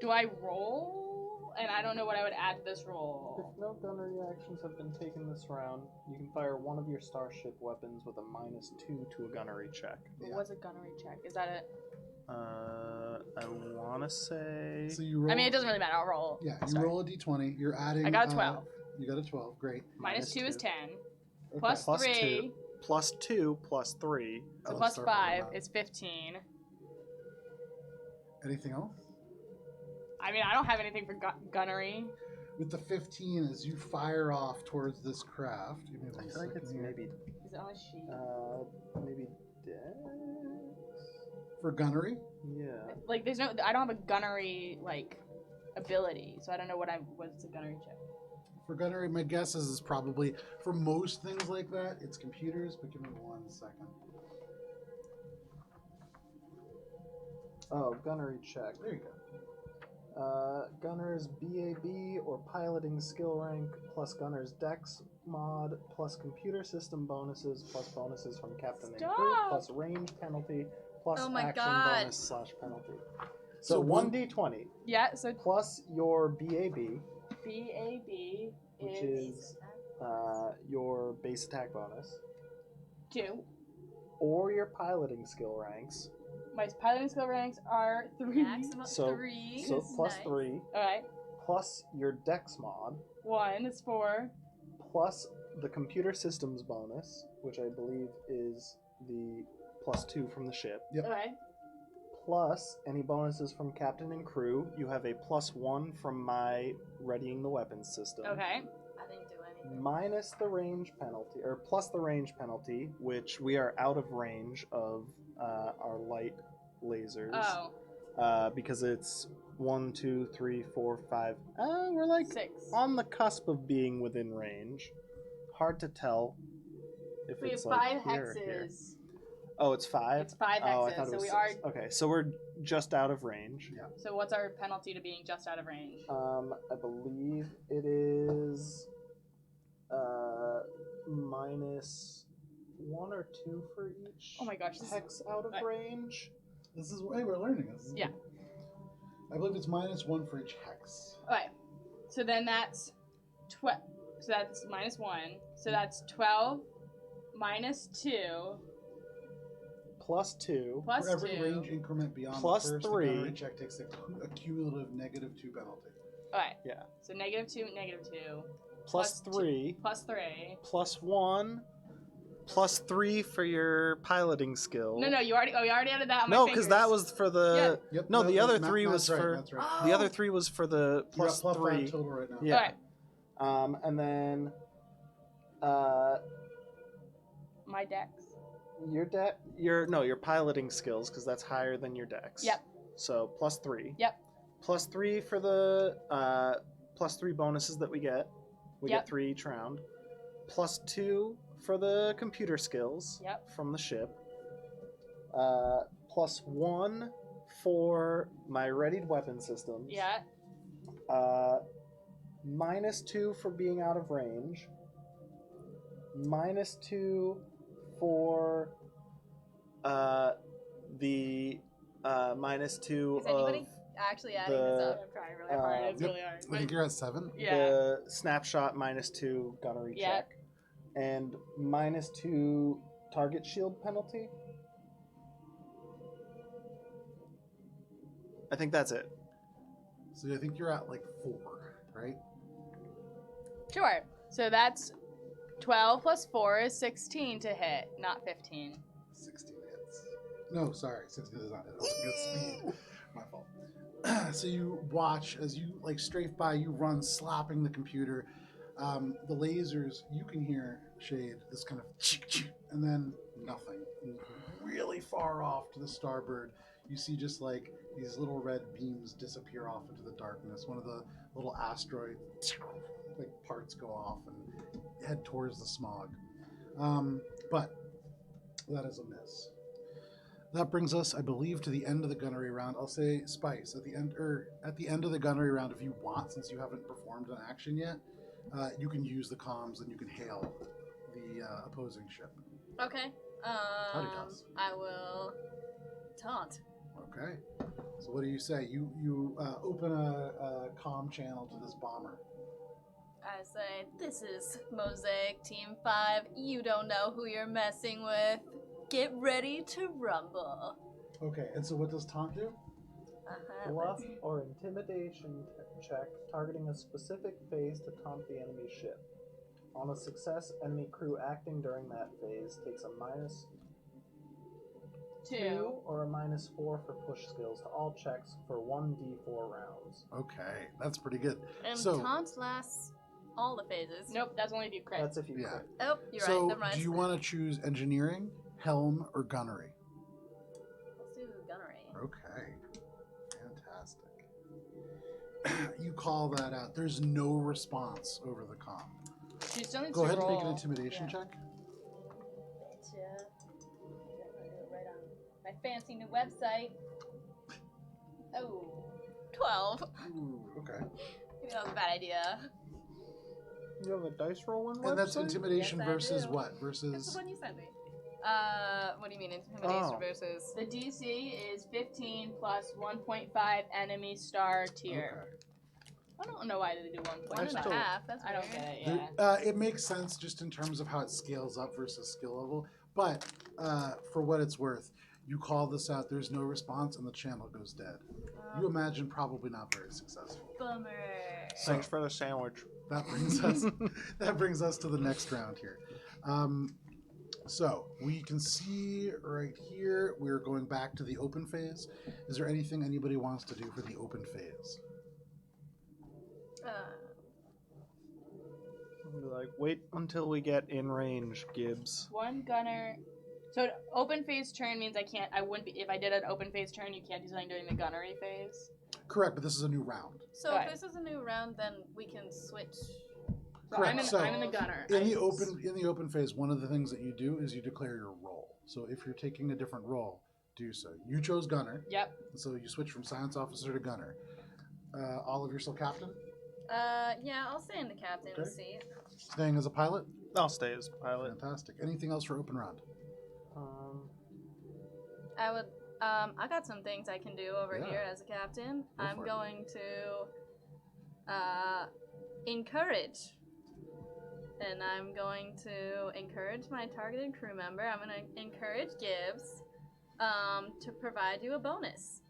Do I roll and I don't know what I would add to this If roll. no gunnery actions have been taken this round, you can fire one of your starship weapons with a -2 to a gunnery check. Yeah. What's a gunnery check? Is that it? I want to say... So you roll. I mean, it doesn't really matter. I'll roll. Yeah, you Sorry. roll a d20. You're adding. I got a 12. You got a 12. Great. -2 is 10. Okay. Plus Plus 3. +2 plus 3. So Oh, plus Starfinder 5 now. is 15. Anything else? I mean, I don't have anything for gunnery. With the 15, as you fire off towards this craft, give me I one feel like second it's here. maybe Is it on a sheet? maybe dex. For gunnery. Yeah. Like, there's no. I don't have a gunnery like ability, so I don't know what's a gunnery check. For gunnery, my guess is probably for most things like that, it's computers. But give me 1 second. Oh, gunnery check. There you go. Gunner's BAB or piloting skill rank plus Gunner's Dex mod plus computer system bonuses plus bonuses from Captain and Crew Stop! plus range penalty plus Oh my action God. bonus / penalty. So So one- 1d20 Yeah. So plus your BAB, BAB which is is your base attack bonus, 2. or your piloting skill ranks. My piloting skill ranks are 3. Maximum So- 3. So plus Nice. 3 Alright. plus your Dex mod 1 is 4. plus the computer systems bonus, which I believe is the +2 from the ship, Yep. Alright. plus any bonuses from captain and crew. You have a +1 from my readying the weapons system. Okay. I didn't do anything. Minus the range penalty, or plus the range penalty, which we are out of range of our light lasers. Oh. Because it's 1, 2, 3, 4, 5. We're like 6. on the cusp of being within range. Hard to tell if We have it's 5 like here or here. hexes. Oh, it's 5? It's 5 Oh, I hexes, thought it so was we 6. are. Okay, so we're just out of range. So what's our penalty to being just out of range? I believe it is minus 1 or 2 for each Oh my gosh, this is- hex out of I- range. This is hey, we're learning. This is Yeah. good. I believe it's -1 for each hex. Okay. So then that's 12. So that's -1. So that's 12 minus 2 +2. plus For every 2. range increment beyond Plus the first, 3. the gunnery check takes a cumulative -2 penalty. Alright. Yeah. So -2, -2. Plus Plus 3. Plus 3. Plus 1. Plus 3 for your piloting skill. No, you already. Oh, you already added that on my No, fingers. because that was for the. Yep. No, the other Matt- 3 Matt's was right, for. That's right. Oh. The other 3 was for the You're at plus +5 3. total right now. Yeah. Alright. And then My dex. your piloting skills, because that's higher than your dex. Yep. So plus 3. Yep. Plus 3 for the plus 3 bonuses that we get. We Yep. get 3 each round. Plus 2 for the computer skills. Yep. From the ship. Plus 1 for my readied weapon systems. Yeah. -2 for being out of range. -2 for the -2 Is anybody of actually adding this up? I'm trying really hard. It's Yep. really hard. I think you're at 7. Yeah. the snapshot -2 gunnery Yeah. check. And -2 target shield penalty. I think that's it. So I think you're at like 4, right? Sure. So that's 12 plus 4 is 16 to hit, not 15. 16 hits. No, sorry, 16 is not hit. That's a good speed. My fault. So you watch as you like strafe by. You run, slapping the computer. The lasers. You can hear Shade. This kind of and then nothing. And really far off to the starboard, you see just like these little red beams disappear off into the darkness. One of the little asteroids, like parts go off and head towards the smog. But that is a miss. That brings us, I believe, to the end of the gunnery round. I'll say Spice at the end of the gunnery round, if you want, since you haven't performed an action yet, you can use the comms and you can hail the opposing ship. Okay. Howdy does. I will taunt. Okay. So what do you say? You open a comm channel to this bomber. I say, this is Mosaic Team 5. You don't know who you're messing with. Get ready to rumble. Okay, and so what does Taunt do? Bluff or intimidation check targeting a specific phase to taunt the enemy ship. On a success, enemy crew acting during that phase takes a -2 or a -4 for push skills to all checks for 1d4 rounds. Okay, that's pretty good. And So- taunt lasts all the phases. Nope, that's only if you crit. That's if you Yeah. crit. Oh, you're So right. Never mind. do you want to choose engineering, helm, or gunnery? Let's do gunnery. Okay, fantastic. You call that out. There's no response over the comm. She still needs Go to ahead and roll. make an intimidation Yeah. check. Betcha. I'm gonna do it right on my fancy new website. Oh, 12. Ooh, okay. Maybe that was a bad idea. You have a dice roll one And that's website? intimidation Yes, I versus do. what? That's Versus the one you sent me. What do you mean intimidation Oh. versus? The DC is 15 plus 1.5 enemy star tier. Okay. I don't know why they do 1.5. One and a still- half. That's I don't weird. get it, There- yeah. it makes sense just in terms of how it scales up versus skill level. But for what it's worth, you call this out, there's no response, and the channel goes dead. You imagine probably not very successful. Bummer. Thanks for the sandwich. That brings us to the next round here. So we can see right here we're going back to the open phase. Is there anything anybody wants to do for the open phase? Like, wait until we get in range, Gibbs. One gunner. So an open phase turn means I wouldn't be, if I did an open phase turn, you can't do something during the gunnery phase. Correct, but this is a new round. So Right. if this is a new round, then we can switch. So Correct. I'm in the gunner. In the open phase, one of the things that you do is you declare your role. So if you're taking a different role, do so. You chose gunner, Yep. so you switch from science officer to gunner. Olive, you're still captain. Yeah, I'll stay in the captain's Okay. seat. Staying as a pilot. I'll stay as pilot. Fantastic. Anything else for open round? I would. I got some things I can do over Yeah. here as a captain. Go I'm for it. going to encourage, and I'm going to encourage my targeted crew member. I'm going to encourage Gibbs to provide you a bonus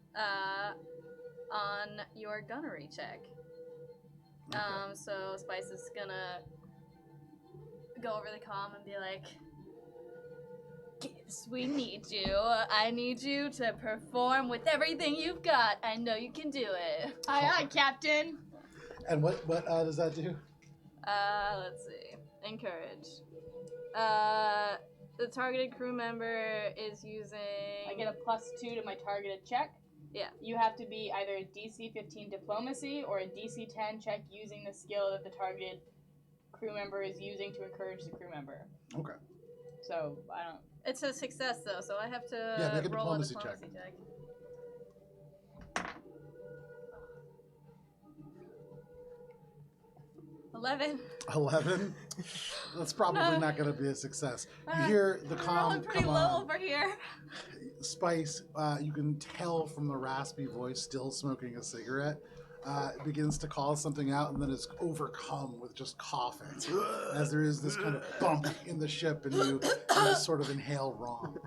on your gunnery check. Okay. So Spice is gonna go over the comm and be like, Gibbs, we need you. I need you to perform with everything you've got. I know you can do it. Aye, Captain. And what does that do? Let's see. Encourage. The targeted crew member is using. I get a +2 to my targeted check. Yeah. You have to be either a DC 15 diplomacy or a DC 10 check using the skill that the targeted crew member is using to encourage the crew member. Okay. So I don't. It's a success though, so I have to Yeah, make a roll diplomacy a check. diplomacy check. 11. 11. That's probably not going to be a success. You hear the I'm rolling comm pretty come low on. over here. Spice, you can tell from the raspy voice, still smoking a cigarette, begins to call something out and then is overcome with just coughing as there is this kind of bump in the ship and you sort of inhale wrong.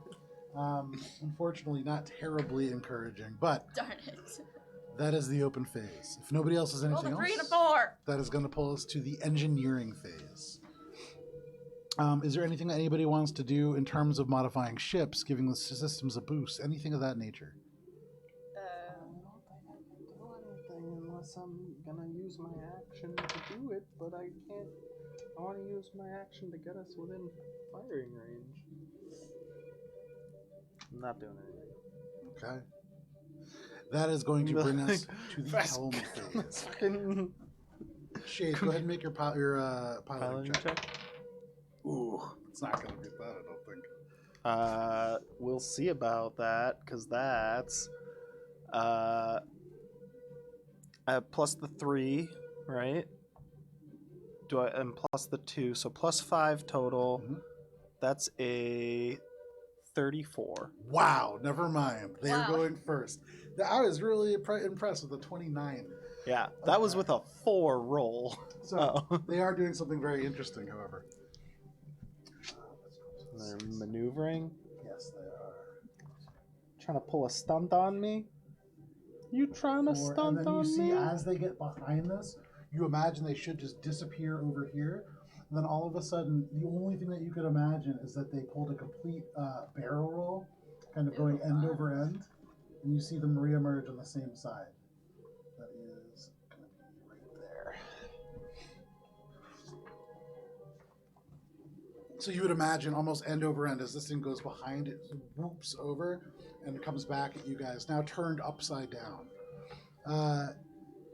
Unfortunately, not terribly encouraging, but Darn it. that is the open phase. If nobody else has Rolled anything a 3 and a else, 4. that is going to pull us to the engineering phase. Is there anything that anybody wants to do in terms of modifying ships, giving the systems a boost, anything of that nature? I don't know if I can do anything unless I'm gonna use my action to do it, but I can't. I want to use my action to get us within firing range. I'm not doing anything. Okay. That is going to bring us to the Fast. helm phase. Fucking Shade, go ahead and make your piloting piloting check. check. Ooh, it's not going to beat that, I don't think. We'll see about that, because that's plus the 3, right? And plus the 2, so plus 5 total. Mhm. That's a 34. Wow, never mind. They're Wow. going first. I was really impressed with the 29. Yeah, that was Okay. with a 4 roll. So Oh. they are doing something very interesting, however. They're maneuvering, Yes, they are. trying to pull a stunt on me. You trying to And stunt then you on see me? as they get behind this, you imagine they should just disappear over here. And then all of a sudden, the only thing that you could imagine is that they pulled a complete barrel roll, kind of going end over end, and you see them reemerge on the same side. That is going to be right there. So you would imagine almost end over end as this thing goes behind it, whoops over, and comes back at you guys, now turned upside down.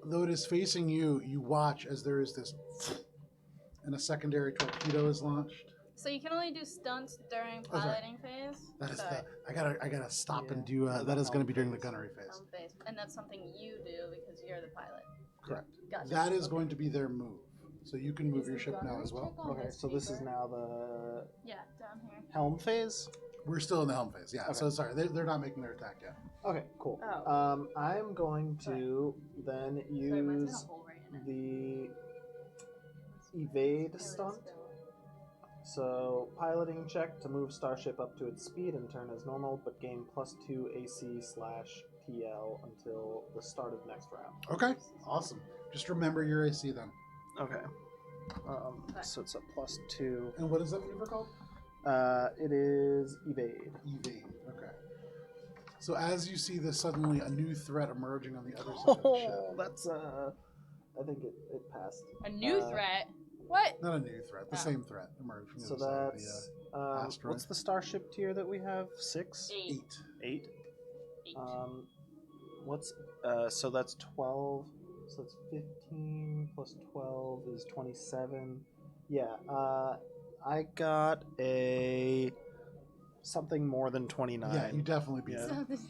Though it is facing you, you watch as there is this, and a secondary torpedo is launched. So you can only do stunts during Oh, sorry. piloting phase? That is Sorry. I gotta stop Yeah. and do. The That is going to be during the phase. gunnery phase. Home phase. And that's something you do because you're the pilot. Correct. Gotcha. That is going to be their move. So you can move your ship now as well. Okay, so this is now the Yeah, down here. helm phase. We're still in the helm phase. Yeah. Okay. So sorry, they're not making their attack yet. Okay, cool. Oh. I'm going to then Sorry, mine's got use a hole right in it. the evade stunt. So, piloting check to move starship up to its speed and turn as normal, but gain +2 AC/TL until the start of next round. Okay. Awesome. Just remember your AC then. Okay. So it's a +2. And what is that maneuver called? It is evade. Evade. Okay. So as you see this, suddenly a new threat emerging on the other side of the ship. Oh, that's I think it passed. A new threat? What? Not a new threat. The Oh. same threat emerged from the So other side of that's asteroid. what's the starship tier that we have? 6, 8. 8. 8. What's so that's 12. So that's 15 plus 12 is 27. Yeah. I got a something more than 29. Yeah, you definitely beat Yeah. it. So this,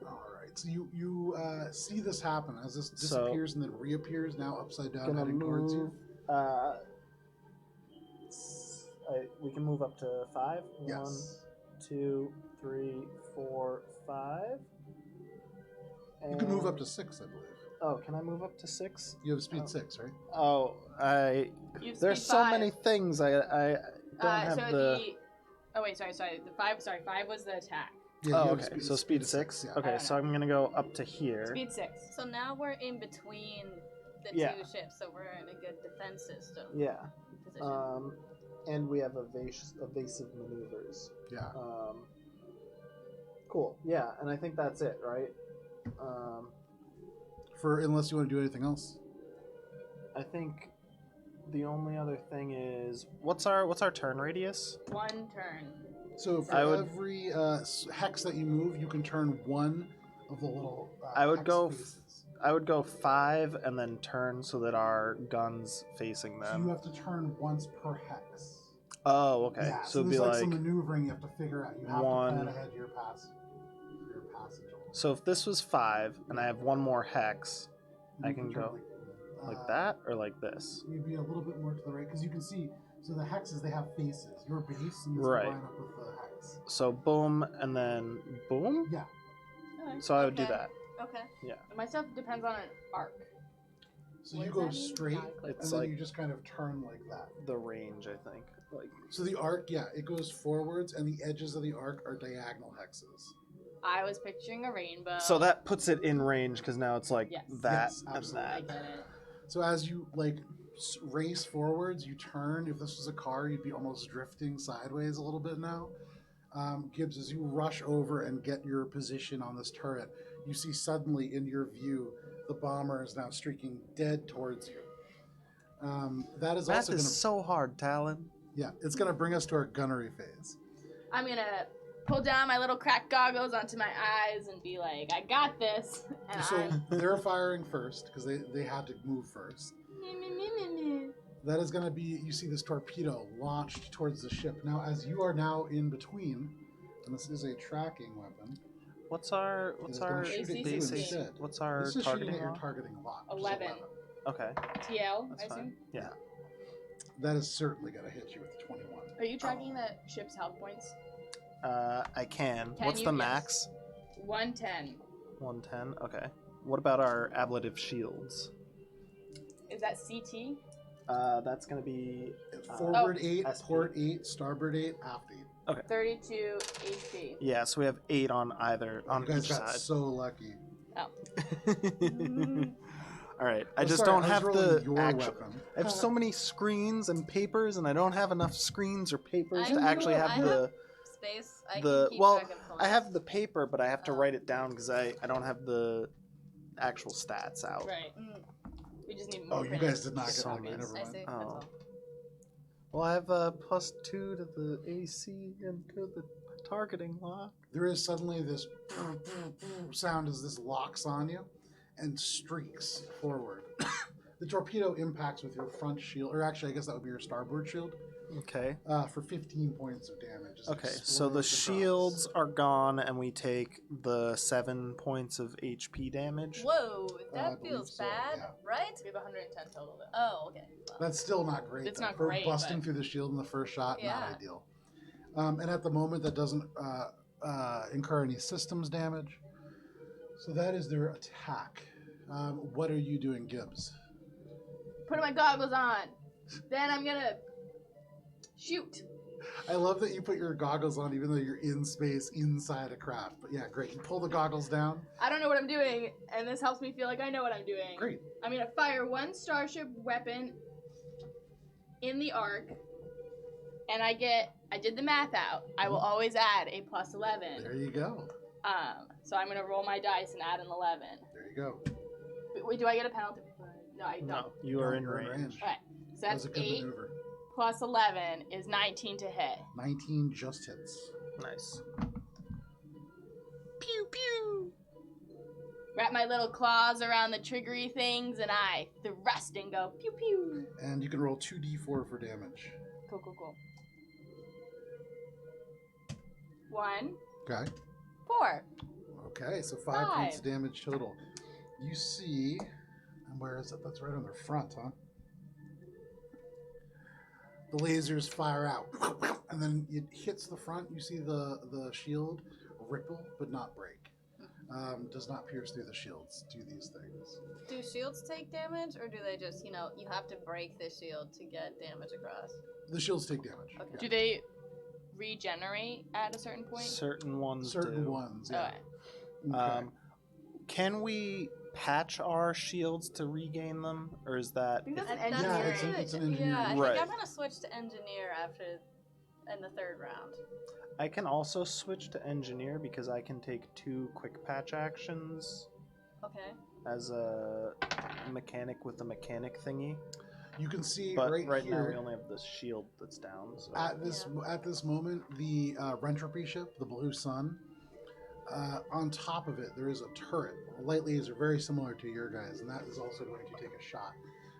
All right. So you see this happen as this So- disappears and then reappears now upside down, Gonna heading towards you. move. We can move up to 5. Yes. 1, 2, 3, 4, 5. You can move up And- to 6, I believe. Oh, can I move up to 6? You have speed Oh. 6, right? Oh, You have there's speed so 5. many things I don't have so the. Oh wait, sorry. The 5. Sorry, 5 was the attack. Yeah, you Oh, have okay. So speed 6. Yeah. Okay, so I'm gonna go up to here. Speed 6. so now we're in between the Yeah. two ships, so we're in a good defense system Yeah. position. And we have evasive maneuvers. Yeah. Cool. Yeah, and I think that's it, right? For unless you want to do anything else. I think the only other thing is what's our turn radius? 1 turn. So for I would- every hex that you move, you can turn one of the little. I would hex go faces. I would go 5 and then turn so that our guns facing So you them. have to turn once per hex. Oh, okay. Yeah, so it'd there's be like some like maneuvering you have to figure out. You have one- to plan ahead your passage. so if this was 5 and I have one more hex, I You can turn go like that or like this. You'd be a little bit more to the right because you can see. So the hexes they have faces. Your base needs to Right. line up with the hex. So boom and then boom. Yeah. Alright. So I would do Okay. that. Okay. My stuff depends on an arc. So What you does go that mean? straight, Not clear. and It's then like- you just kind of turn like that. The range, I think. Like So the arc, yeah, it goes forwards, and the edges of the arc are diagonal hexes. I was picturing a rainbow. so that puts it in range because now it's like Yes. that Yes, and absolutely. I that. get it. So as you like race forwards, you turn. If this was a car, you'd be almost drifting sideways a little bit now. Gibbs, as you rush over and get your position on this turret, you see suddenly in your view the bomber is now streaking dead towards you. That is Math also is going to so hard, Talon. yeah, it's going to bring us to our gunnery phase. I'm gonna pull down my little crack goggles onto my eyes and be like, I got this. And So they're firing first because they had to move first. That is going to be, you see this torpedo launched towards the ship. Now, as you are now in between, and this is a tracking weapon, What's our it's gonna shoot at you base instead. What's our This is shooting targeting? at your lock? targeting lock. which is 11. Okay, TL, that's I assume. fine. Yeah. That is certainly going to hit you with 21. Are you tracking the ship's health points? I can. Can What's you? the Yes. max? 110. 110. Okay. What about our ablative shields? Is that CT? That's gonna be Forward 8, SP. port 8, starboard 8, aft 8. 32 HP. Yeah, so we have 8 on either on You guys each got side. so lucky. All right, I Oh, just sorry, don't I was have rolling the your actual. weapon. I have so many screens and papers, and I don't have enough screens or papers I to actually know, have I the Space. I the. can keep Well, track of points. I have the paper, but I have to Oh. write it down because I don't have the actual stats out. Right. Mm, We just need more Oh, you printed guys did not get So lucky. many. Never I mind. see. Oh. That's all. Well, I have +2 to the AC and to the targeting lock. There is suddenly this sound as this locks on you and streaks forward. The torpedo impacts with your front shield, or actually, I guess that would be your starboard shield, Okay. for 15 points of damage. as it Okay, so the explodes across. shields are gone, and we take the 7 points of HP damage. Whoa, I that believe feels so, bad, yeah. right? We have 110 total though. Oh, okay. Well, That's still not great. It's though. not For great, busting but- through the shield in the first shot, Yeah. not ideal. And at the moment, that doesn't incur any systems damage. So that is their attack. What are you doing, Gibbs? Putting my goggles on. Then I'm gonna shoot. I love that you put your goggles on even though you're in space inside a craft. But yeah, great. You pull the goggles down. I don't know what I'm doing, and this helps me feel like I know what I'm doing. Great. I'm gonna fire one starship weapon in the arc, and I did the math out. I will always add a +11. There you go. So I'm gonna roll my dice and add an 11. There you go. Wait, do I get a penalty? No, I don't. No, you are No, in you're range. Alright, so That was that's a good 8 maneuver. plus 11 is 19 to hit. 19 just hits. Nice. Pew pew! Wrap my little claws around the triggery things, and I thrust and go pew pew. And you can roll 2d4 for damage. Cool, cool, cool. 1, Okay. 4. Okay, so 5 points of 5. damage total. You see, and where is it? That's right on their front, huh? The lasers fire out, and then it hits the front. You see the shield ripple, but not break. Does not pierce through the shields. Do these things. do shields take damage, or do they just, you have to break the shield to get damage across? The shields take damage. Okay. Yeah. Do they regenerate at a certain point? Certain ones Certain do. ones, yeah. Okay. Okay. Can we patch our shields to regain them, or is that? I think that's an That's Yeah, engineering. it's an engineering. Yeah, I Right. think I'm gonna switch to engineer in the third round. I can also switch to engineer because I can take 2 quick patch actions Okay. as a mechanic with the mechanic thingy. You can see But right now here we only have the shield that's down. So. at this moment, the Rentropy ship, the Blue Sun, on top of it there is a turret, a light laser very similar to your guys, and that is also going to take a shot.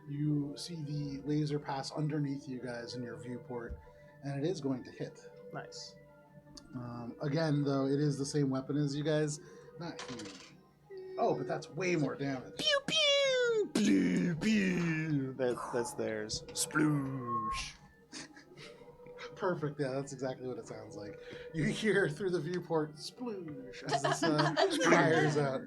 You see the laser pass underneath you guys in your viewport, and it is going to hit. Nice. Again, though, it is the same weapon as you guys. Not huge. Oh, but that's way more damage. Pew pew pew pew. That's theirs. Sploosh. Perfect. Yeah, that's exactly what it sounds like. You hear through the viewport sploosh as this fires out.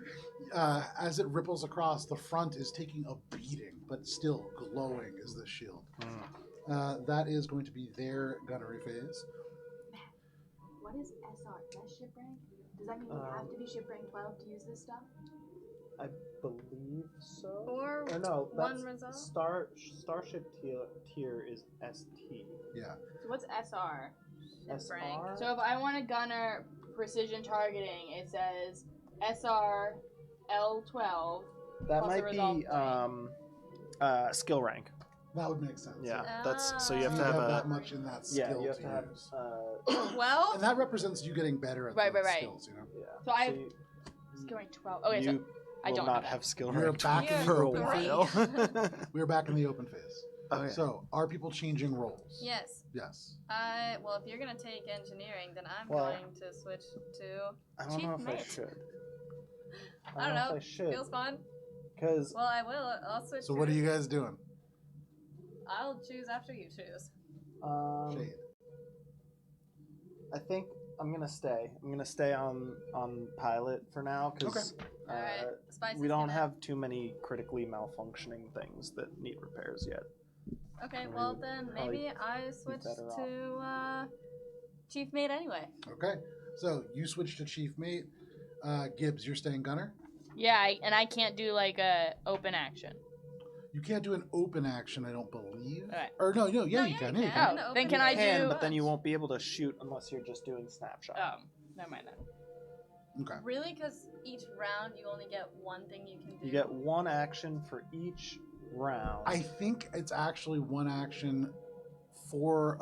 As it ripples across, the front is taking a beating, but still glowing as the shield. That is going to be their gunnery phase. What is SR? That's ship rank? Does that mean you have to be ship rank 12 to use this stuff? I believe so. Or no, one that's result? Starship tier is ST. Yeah. So what's SR? SR. So if I want a gunner precision targeting, it says SR L12. That plus a might result be point. skill rank. That would make sense. Yeah, that's so you You have to have that a much in that skill you have to to have use. Well, And that represents you getting better at Right, those right, right. skills, you know? yeah. So I have you, skill rank 12. Okay, you so I will don't not have have that. skill You're rank back in the for a open while. We're back in the open phase. Okay. So, are people changing roles? yes. Yes. Well, if you're gonna take engineering, then I'm Well, going to switch to. I don't Chief know if I mate. should. I don't know. if I should. Feels fun. Because Well, I will. I'll switch. So, to what are you guys doing? I'll choose after you choose. Shade. I think I'm gonna stay. I'm gonna stay on pilot for now because Alright, Spicy's we don't gonna- have too many critically malfunctioning things that need repairs yet. Okay, we well would then probably maybe I switch better off. to Chief Mate anyway. Okay, so you switch to Chief Mate. Gibbs, you're staying Gunner. Yeah, and I can't do like a open action. You can't do an open action, I don't believe. Alright. Or no, you can. Yeah, you can. Oh, then can I do? But then you won't be able to shoot unless you're just doing snapshot. Never mind that. Okay. Really? Because each round you only get one thing you can do. You get one action for each round. I think it's actually one action for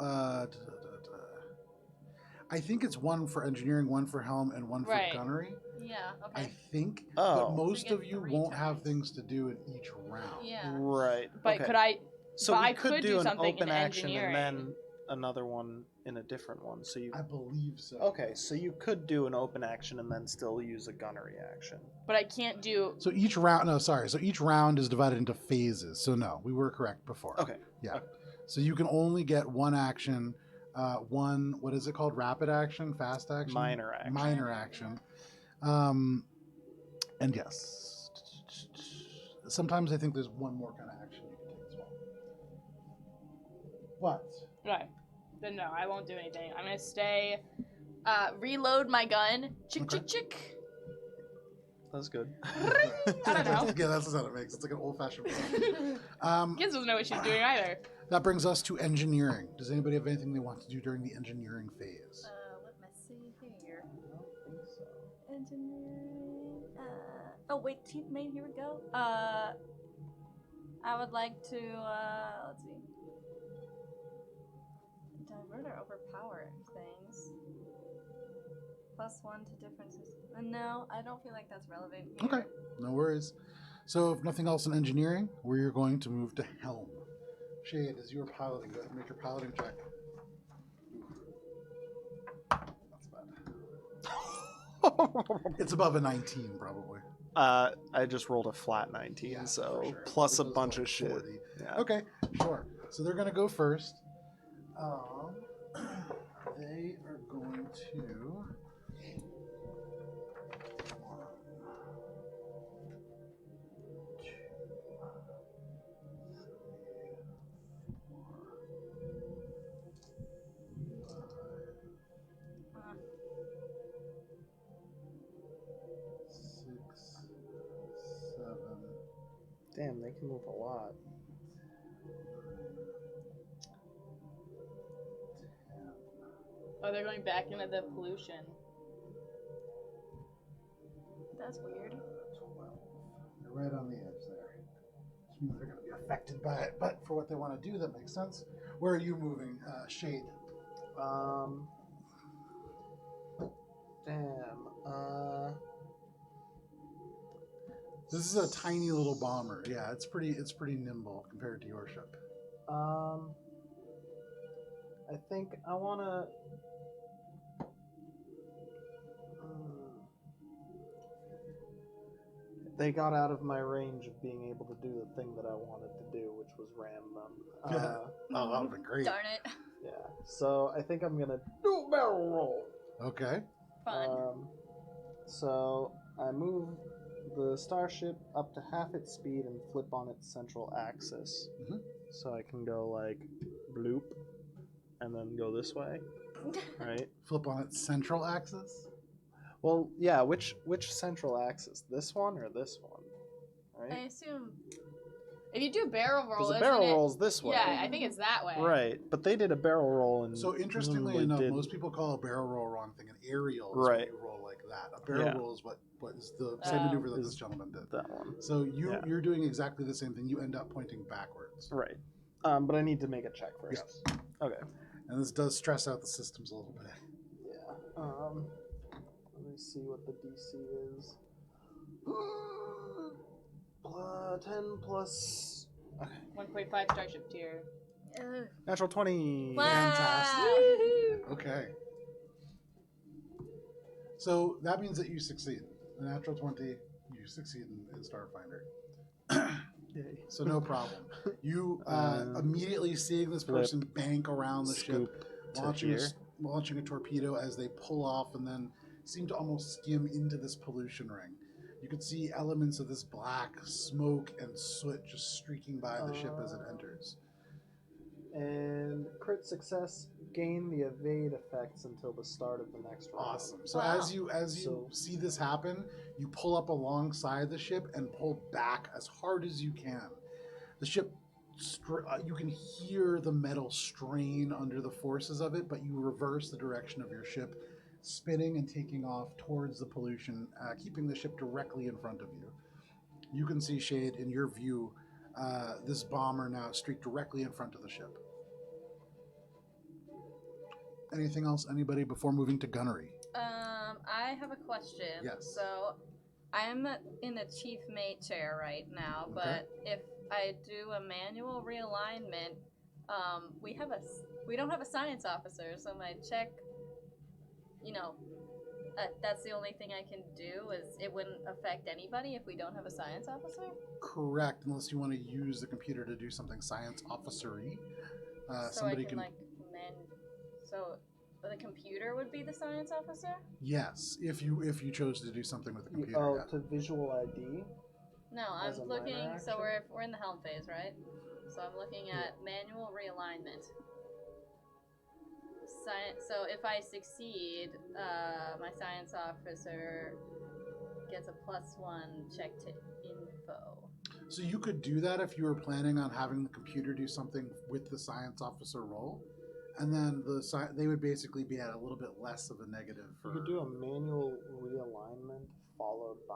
I think it's one for engineering, one for helm, and one for Right. gunnery. Yeah. I Okay. think, Oh. but most So you of get you 3 won't have turns. things to do in each round. Yeah. Right. But okay. could I? So but we I could could do do an something open in action and engineering. then another one in a different one. So you. I believe so. Okay, so you could do an open action and then still use a gunnery action. But I can't do. So each round, no, sorry. So each round is divided into phases. So no, we were correct before. Okay. Yeah. Okay. So you can only get one action, one, what is it called? Rapid action, fast action? Minor action. Minor action. And yes, sometimes I think there's one more kind of action you can take as well. But Right. Then no, I won't do anything. I'm gonna stay. Reload my gun. Chick Okay. chick chick. That's good. I don't know. Yeah, that's the sound it makes. It's like an old-fashioned. Kids doesn't know what she's doing either. That brings us to engineering. Does anybody have anything they want to do during the engineering phase? Let me see here. I don't think so. Engineering. Oh wait, Chief Mate. Here we go. I would like to. Let's see. Divert or overpower things. +1 to differences. No, I don't feel like that's relevant here. Okay, no worries. So if nothing else in engineering, we're going to move to helm. Shade, as you are piloting, go ahead and make your piloting check. That's bad. It's above a 19, probably. I just rolled a flat 19, Yeah, so for sure. plus This a was bunch like of shit. 40. Yeah. Okay, sure. So they're going to go first. They are going to. Damn, they can move a lot. Oh, they're going back into the pollution. That's weird. 12. They're right on the edge there. Which means they're going to be affected by it. But for what they want to do, that makes sense. Where are you moving, Shade? Damn. This is a tiny little bomber. Yeah, it's pretty nimble compared to your ship. I think I wanna. They got out of my range of being able to do the thing that I wanted to do, which was ram them. Oh, that would have been great. Darn it. Yeah. So I think I'm gonna do a barrel roll. Okay. Fun. So I move the starship up to half its speed and flip on its central axis. Mhm. So I can go like bloop and then go this way, right? Flip on its central axis. Well, yeah, which central axis? This one or this one? I Right? assume. If you do barrel roll, Because the isn't barrel it? roll's this way. Yeah, I think it's that way. Right, but they did a barrel roll and So interestingly presumably enough, didn't. most people call a barrel roll wrong thing. An aerial is Right. when you roll like that. A barrel Yeah. roll is what is the same Oh. maneuver that Is this gentleman did. that one. So Yeah. you're doing exactly the same thing. You end up pointing backwards. Right. But I need to make a check first. Yes. Okay. And this does stress out the systems a little bit. Yeah. Let me see what the DC is. 10 plus. Okay. 1.5 starship tier. Natural 20. Fantastic. Okay. So that means that you succeed. A natural 20, you succeed in Starfinder. Yay. So no problem. You immediately seeing this Flip. person bank around the ship, Scoop to launching here. launching a torpedo as they pull off and then seem to almost skim into this pollution ring. You can see elements of this black smoke and soot just streaking by the ship as it enters. And crit success, gain the evade effects until the start of the next round. Awesome. So Wow. as you see this happen, you pull up alongside the ship and pull back as hard as you can. The ship, you can hear the metal strain under the forces of it, but you reverse the direction of your ship, spinning and taking off towards the pollution, keeping the ship directly in front of you. You can see, Shade, in your view, this bomber now streak directly in front of the ship. Anything else, anybody, before moving to gunnery? I have a question. Yes. So, I'm in the chief mate chair right now, Okay. but if I do a manual realignment, we don't have a science officer, so my check, that's the only thing I can do. Is it wouldn't affect anybody if we don't have a science officer? Correct, unless you want to use the computer to do something science officery. So Somebody I can So the computer would be the science officer? Yes, if you chose to do something with the computer. Oh, yeah. to visual ID? No, I'm As a minor looking. So action? we're in the helm phase, right? So I'm looking at manual realignment. So if I succeed, my science officer gets a +1 check to info. So you could do that if you were planning on having the computer do something with the science officer role, and then they would basically be at a little bit less of a negative. You could do a manual realignment followed by...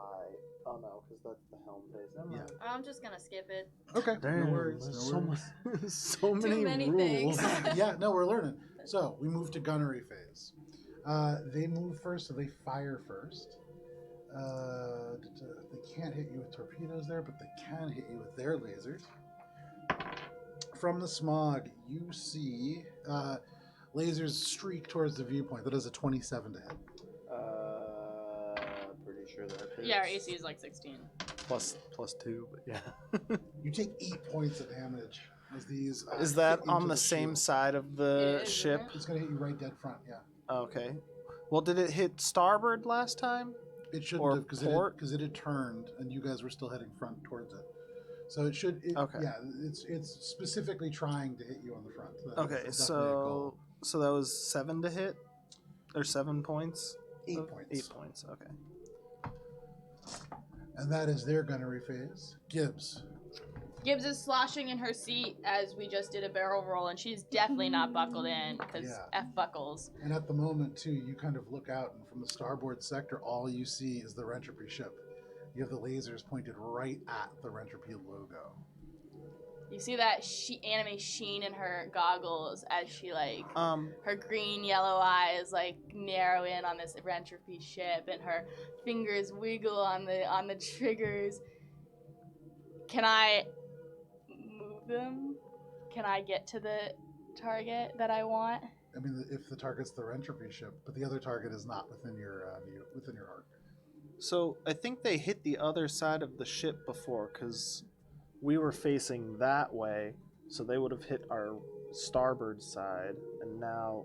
Oh no, because that's the helm phase. Never mind. I'm just gonna skip it. Okay, Damn, no worries. there's No worries. so Too many many rules. things. Yeah, no, we're learning. So we move to gunnery phase. They move first, so they fire first. They can't hit you with torpedoes there, but they can hit you with their lasers. From the smog, you see lasers streak towards the viewpoint. That is a 27 to hit. Pretty sure that hits. Yeah, our AC is like 16. Plus 2, but yeah. You take 8 points of damage as these. Is that hit on into the same shield. side of the It is, ship? isn't It's going to hit you right dead front, yeah. Okay. Well, did it hit starboard last time? It shouldn't Or have port? because it had turned and you guys were still heading front towards it. So it should. Okay. Yeah, it's specifically trying to hit you on the front. Okay, That's definitely a goal. so that was 7 to hit, or 7 points. 8 of- points. 8 points. Okay. And that is their gunnery phase. Gibbs. Gibbs is sloshing in her seat as we just did a barrel roll, and she's definitely not buckled in because Yeah. F buckles. And at the moment too, you kind of look out, and from the starboard sector, all you see is the Rentropy ship. You have the lasers pointed right at the Rentropy logo. You see that anime sheen in her goggles as she her green yellow eyes narrow in on this Rentropy ship, and her fingers wiggle on the triggers. Can I move them? Can I get to the target that I want? I mean, if the target's the Rentropy ship, but the other target is not within your view, within your arc. So I think they hit the other side of the ship before, because we were facing that way, so they would have hit our starboard side, and now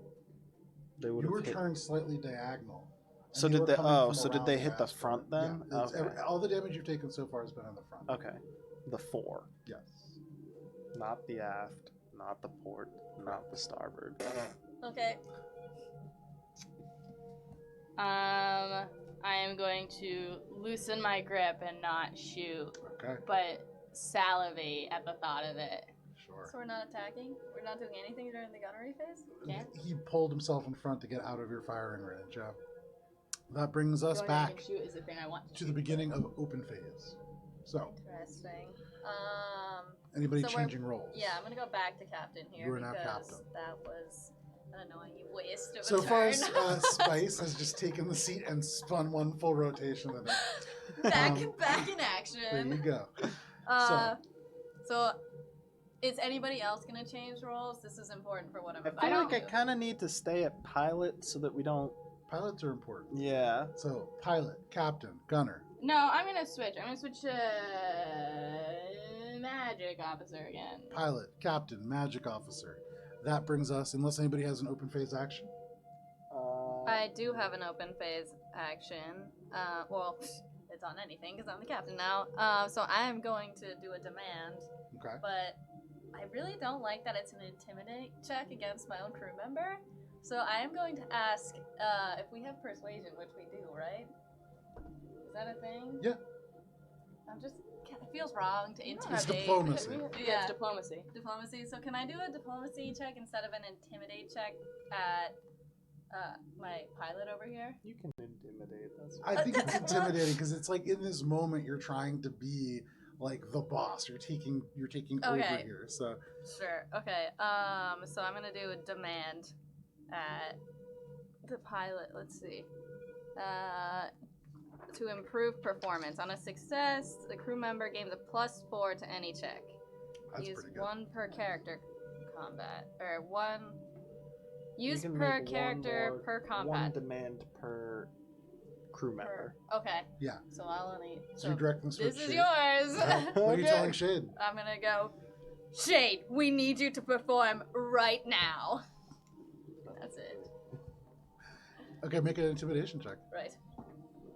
they would You have were hit. turned slightly diagonal. and So they did were they? coming Oh, from so did around they the hit the asteroid. front then? Yeah, it's Okay. all the damage you've taken so far has been on the front. Okay, the 4, Yes. not the aft, not the port, not the starboard. Okay. I am going to loosen my grip and not shoot, Okay. but salivate at the thought of it. Sure. So we're not attacking? We're not doing anything during the gunnery phase? Yeah. He pulled himself in front to get out of your firing range. Yeah. That brings us The only thing I back can shoot is the thing I want to the beginning of open phase. So, Interesting. anybody So we're- changing roles? Yeah, I'm gonna go back to captain here You are now because captain. that was an annoying waste of So a far, turn. Spice has just taken the seat and spun one full rotation in it. back in There action. you go. So, is anybody else gonna change roles? This is important for what I'm I about feel to like I do. kind of need to stay at pilot so that we don't. Pilots are important. Yeah. So, pilot, captain, gunner. No, I'm gonna switch. I'm gonna switch to magic officer again. Pilot, captain, magic officer. That brings us, unless anybody has an open phase action. I do have an open phase action. Well, it's on anything because I'm the captain now. So I am going to do a demand, Okay. but I really don't like that it's an intimidate check against my own crew member. So I am going to ask if we have persuasion, which we do, right? Is that a thing? Yeah. It feels wrong to intimidate. It's diplomacy. Yeah, it's diplomacy. Diplomacy. So can I do a diplomacy check instead of an intimidate check at my pilot over here? You can intimidate. That's I think it's intimidating because it's like in this moment you're trying to be like the boss. You're taking over Okay. here. So Sure. Okay. So I'm gonna do a demand at the pilot. Let's see. To improve performance. On a success, the crew member gains a +4 to any check. that's Use pretty good. 1 per character combat, or 1. You Use can per make character one per One combat. demand per crew member. Okay. Yeah. So I'll only. So you're directing switch. This is Shade. yours. What are you telling Shade? I'm gonna go. Shade, we need you to perform right now. That's it. Okay, make an intimidation check. Right.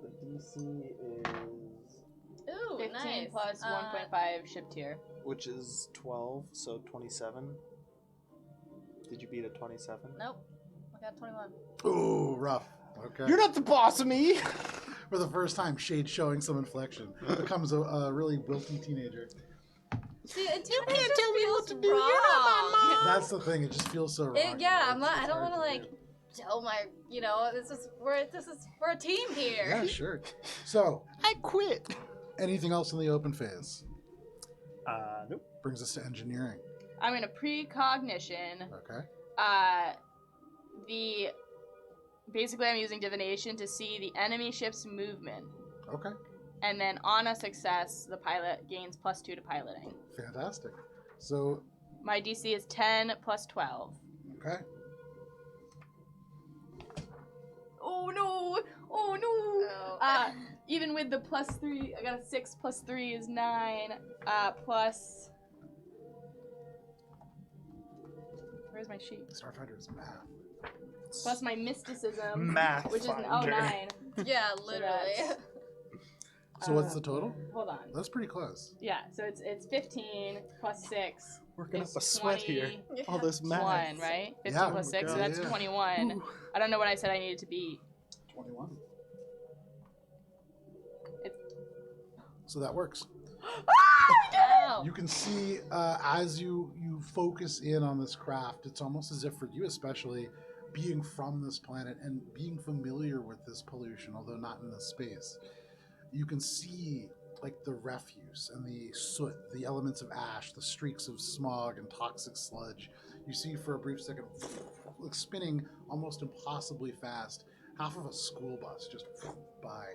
The DC is, Ooh, 15 nice. plus 1.5 ship tier. which is 12, so 27. Did you beat a 27? Nope. I got 21. Ooh, rough. Okay. You're not the boss of me! For the first time, Shade showing some inflection. Becomes a really wilty teenager. See, it You can't tell me what to do. You're not my mom! That's the thing. It just feels so wrong. Yeah, I'm It's- not. it's I don't hard want to do. like tell my. We're a team here. Yeah, sure. So, I quit! anything else in the open phase? Nope. Brings us to engineering. I'm in a precognition. Okay. Basically I'm using divination to see the enemy ship's movement. Okay. And then on a success, the pilot gains +2 to piloting. Fantastic. So, My DC is 10 plus 12. okay. Oh no! Oh no! Oh. Even with the +3, I got a 6 plus 3 is 9. Plus. Where's my sheet? Starfinder is math. Plus my mysticism, Math which is finder. 9. Yeah, literally. that's- So, what's the total? Hold on. That's pretty close. Yeah, so it's 15 plus 6. Working up It's a sweat here. 20. All this math. 1, right? 15 Yeah. plus 6, so Yeah, that's yeah. 21. I don't know what I said I needed to beat. 21. It's... So that works. Oh. You can see as you focus in on this craft, it's almost as if for you especially, being from this planet and being familiar with this pollution, although not in this space, you can see like the refuse and the soot, the elements of ash, the streaks of smog and toxic sludge. You see for a brief second, like spinning almost impossibly fast, half of a school bus just by.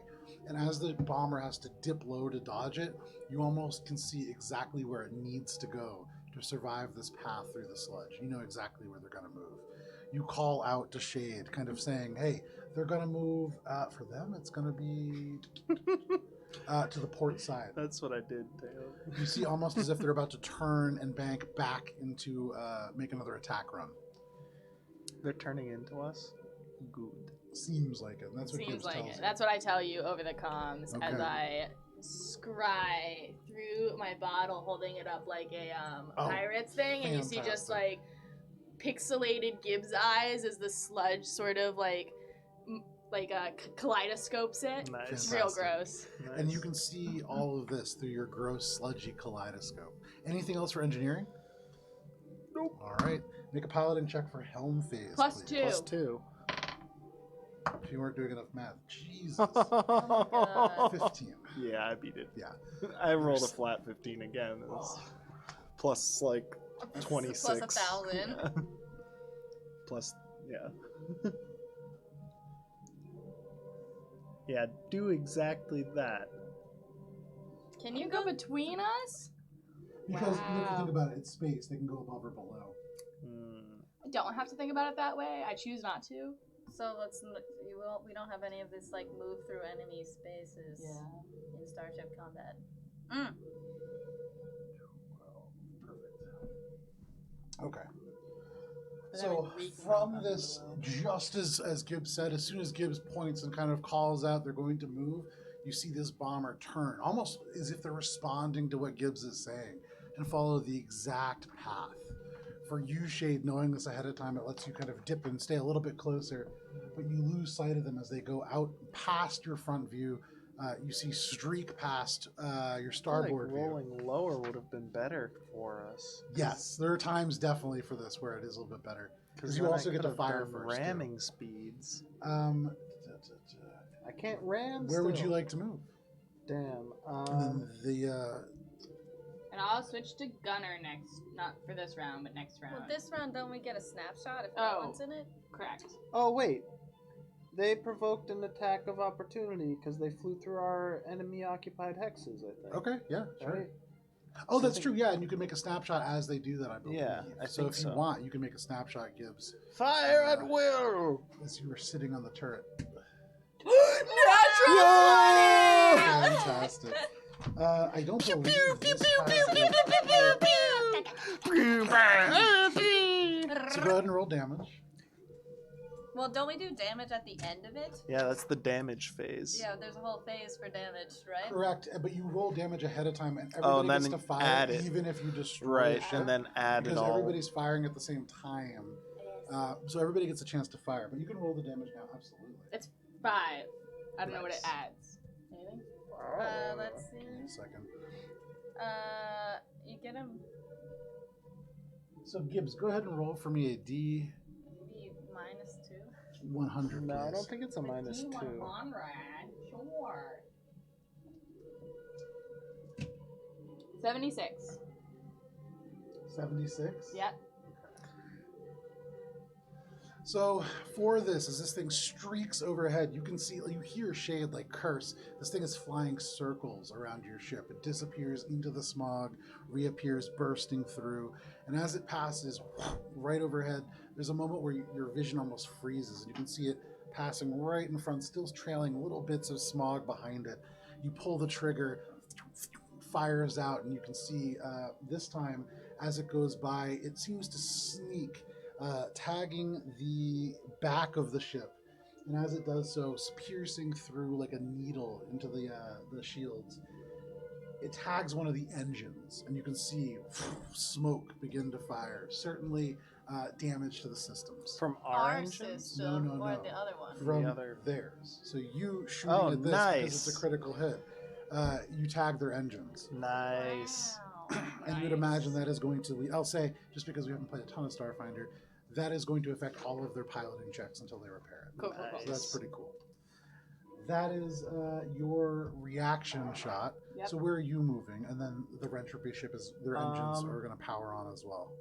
And as the bomber has to dip low to dodge it, you almost can see exactly where it needs to go to survive this path through the sludge. You know exactly where they're going to move. You call out to Shade, kind of saying, hey, they're going to move, for them, it's going to be to the port side. That's what I did, Dale. You see almost as if they're about to turn and bank back into, make another attack run. They're turning into us? Good. Seems like it. And that's what Seems Gibbs like tells it. you. That's what I tell you over the comms as Okay. I scry through my bottle, holding it up like a Oh, pirate's thing, and you see just like pixelated Gibbs eyes as the sludge sort of like kaleidoscopes it. Nice. It's real Fantastic. gross. Nice. And you can see all of this through your gross, sludgy kaleidoscope. Anything else for engineering? Nope. All right. Make a piloting check for helm phase. Plus please. 2. Plus 2. If you weren't doing enough math. Jesus. God. 15. Yeah, I beat it. Yeah. I rolled a flat 15 again. It was plus like 26. Plus 1,000. Yeah. Plus, yeah. Yeah, do exactly that. Can you go between us? Because you have to Wow. think about it, it's space. They can go above or below. I don't have to think about it that way. I choose not to. So we don't have any of this like move through enemy spaces in Starship combat. Well, perfect. Okay. But So then we from this just as Gibbs said, as soon as Gibbs points and kind of calls out they're going to move, you see this bomber turn, almost as if they're responding to what Gibbs is saying, and follow the exact path. For you, Shade, knowing this ahead of time, it lets you kind of dip and stay a little bit closer, but you lose sight of them as they go out past your front view. You see streak past your starboard view. Rolling lower would have been better for us. Yes, there are times definitely for this where it is a little bit better. Because you then also I get to could have fire done first. ramming speeds. I can't ram. Where would still. you like to move? Damn. And then the And I'll switch to Gunner next, not for this round, but next round. Well, this round, don't we get a snapshot if Oh. no one's in it? Correct. Oh wait, they provoked an attack of opportunity because they flew through our enemy-occupied hexes. I think. okay, yeah, sure. Right? Oh, that's Something- true. Yeah, and you can make a snapshot as they do that. I believe. Yeah, I so think if you so. want, you can make a snapshot, Gibbs, Fire at will! as you were sitting on the turret. Natural Fantastic. I don't believe this has so go ahead and roll damage. Well, don't we do damage at the end of it? Yeah, that's the damage phase. Yeah, there's a whole phase for damage, right? Correct, but you roll damage ahead of time, and Oh, everybody and gets then to fire, add it. even if you destroy Right, a ship, and then add it because all. everybody's firing at the same time. So everybody gets a chance to fire, but you can roll the damage now, absolutely. It's 5. I don't know what it Nice. adds. Anything? Let's see. Give me a second. You get him So Gibbs, go ahead and roll for me a D100, maybe -2. No, I please. don't think it's a -2. Conrad. Sure. 76. 76? Yep. So for this, as this thing streaks overhead, you can see, you hear Shade like curse. This thing is flying circles around your ship. It disappears into the smog, reappears bursting through, and as it passes right overhead, there's a moment where your vision almost freezes, and you can see it passing right in front, still trailing little bits of smog behind it. You pull the trigger, fires out, and you can see this time as it goes by, it seems to sneak, tagging the back of the ship, and as it does so, piercing through like a needle into the shields. It tags one of the engines, and you can see smoke begin to fire. Certainly damage to the systems From Our our engines? system No, or no. the other one? from The other- theirs. So you shooting Oh, at this nice. because it's a critical hit. You tag their engines. Nice. Wow. And you would imagine that is going to, I'll say, just because we haven't played a ton of Starfinder, that is going to affect all of their piloting checks until they repair it. Cool, cool, cool. So that's pretty cool. That is your reaction shot. Yep. So where are you moving? And then the Rentropy ship is, their engines Um, are going to power on as well.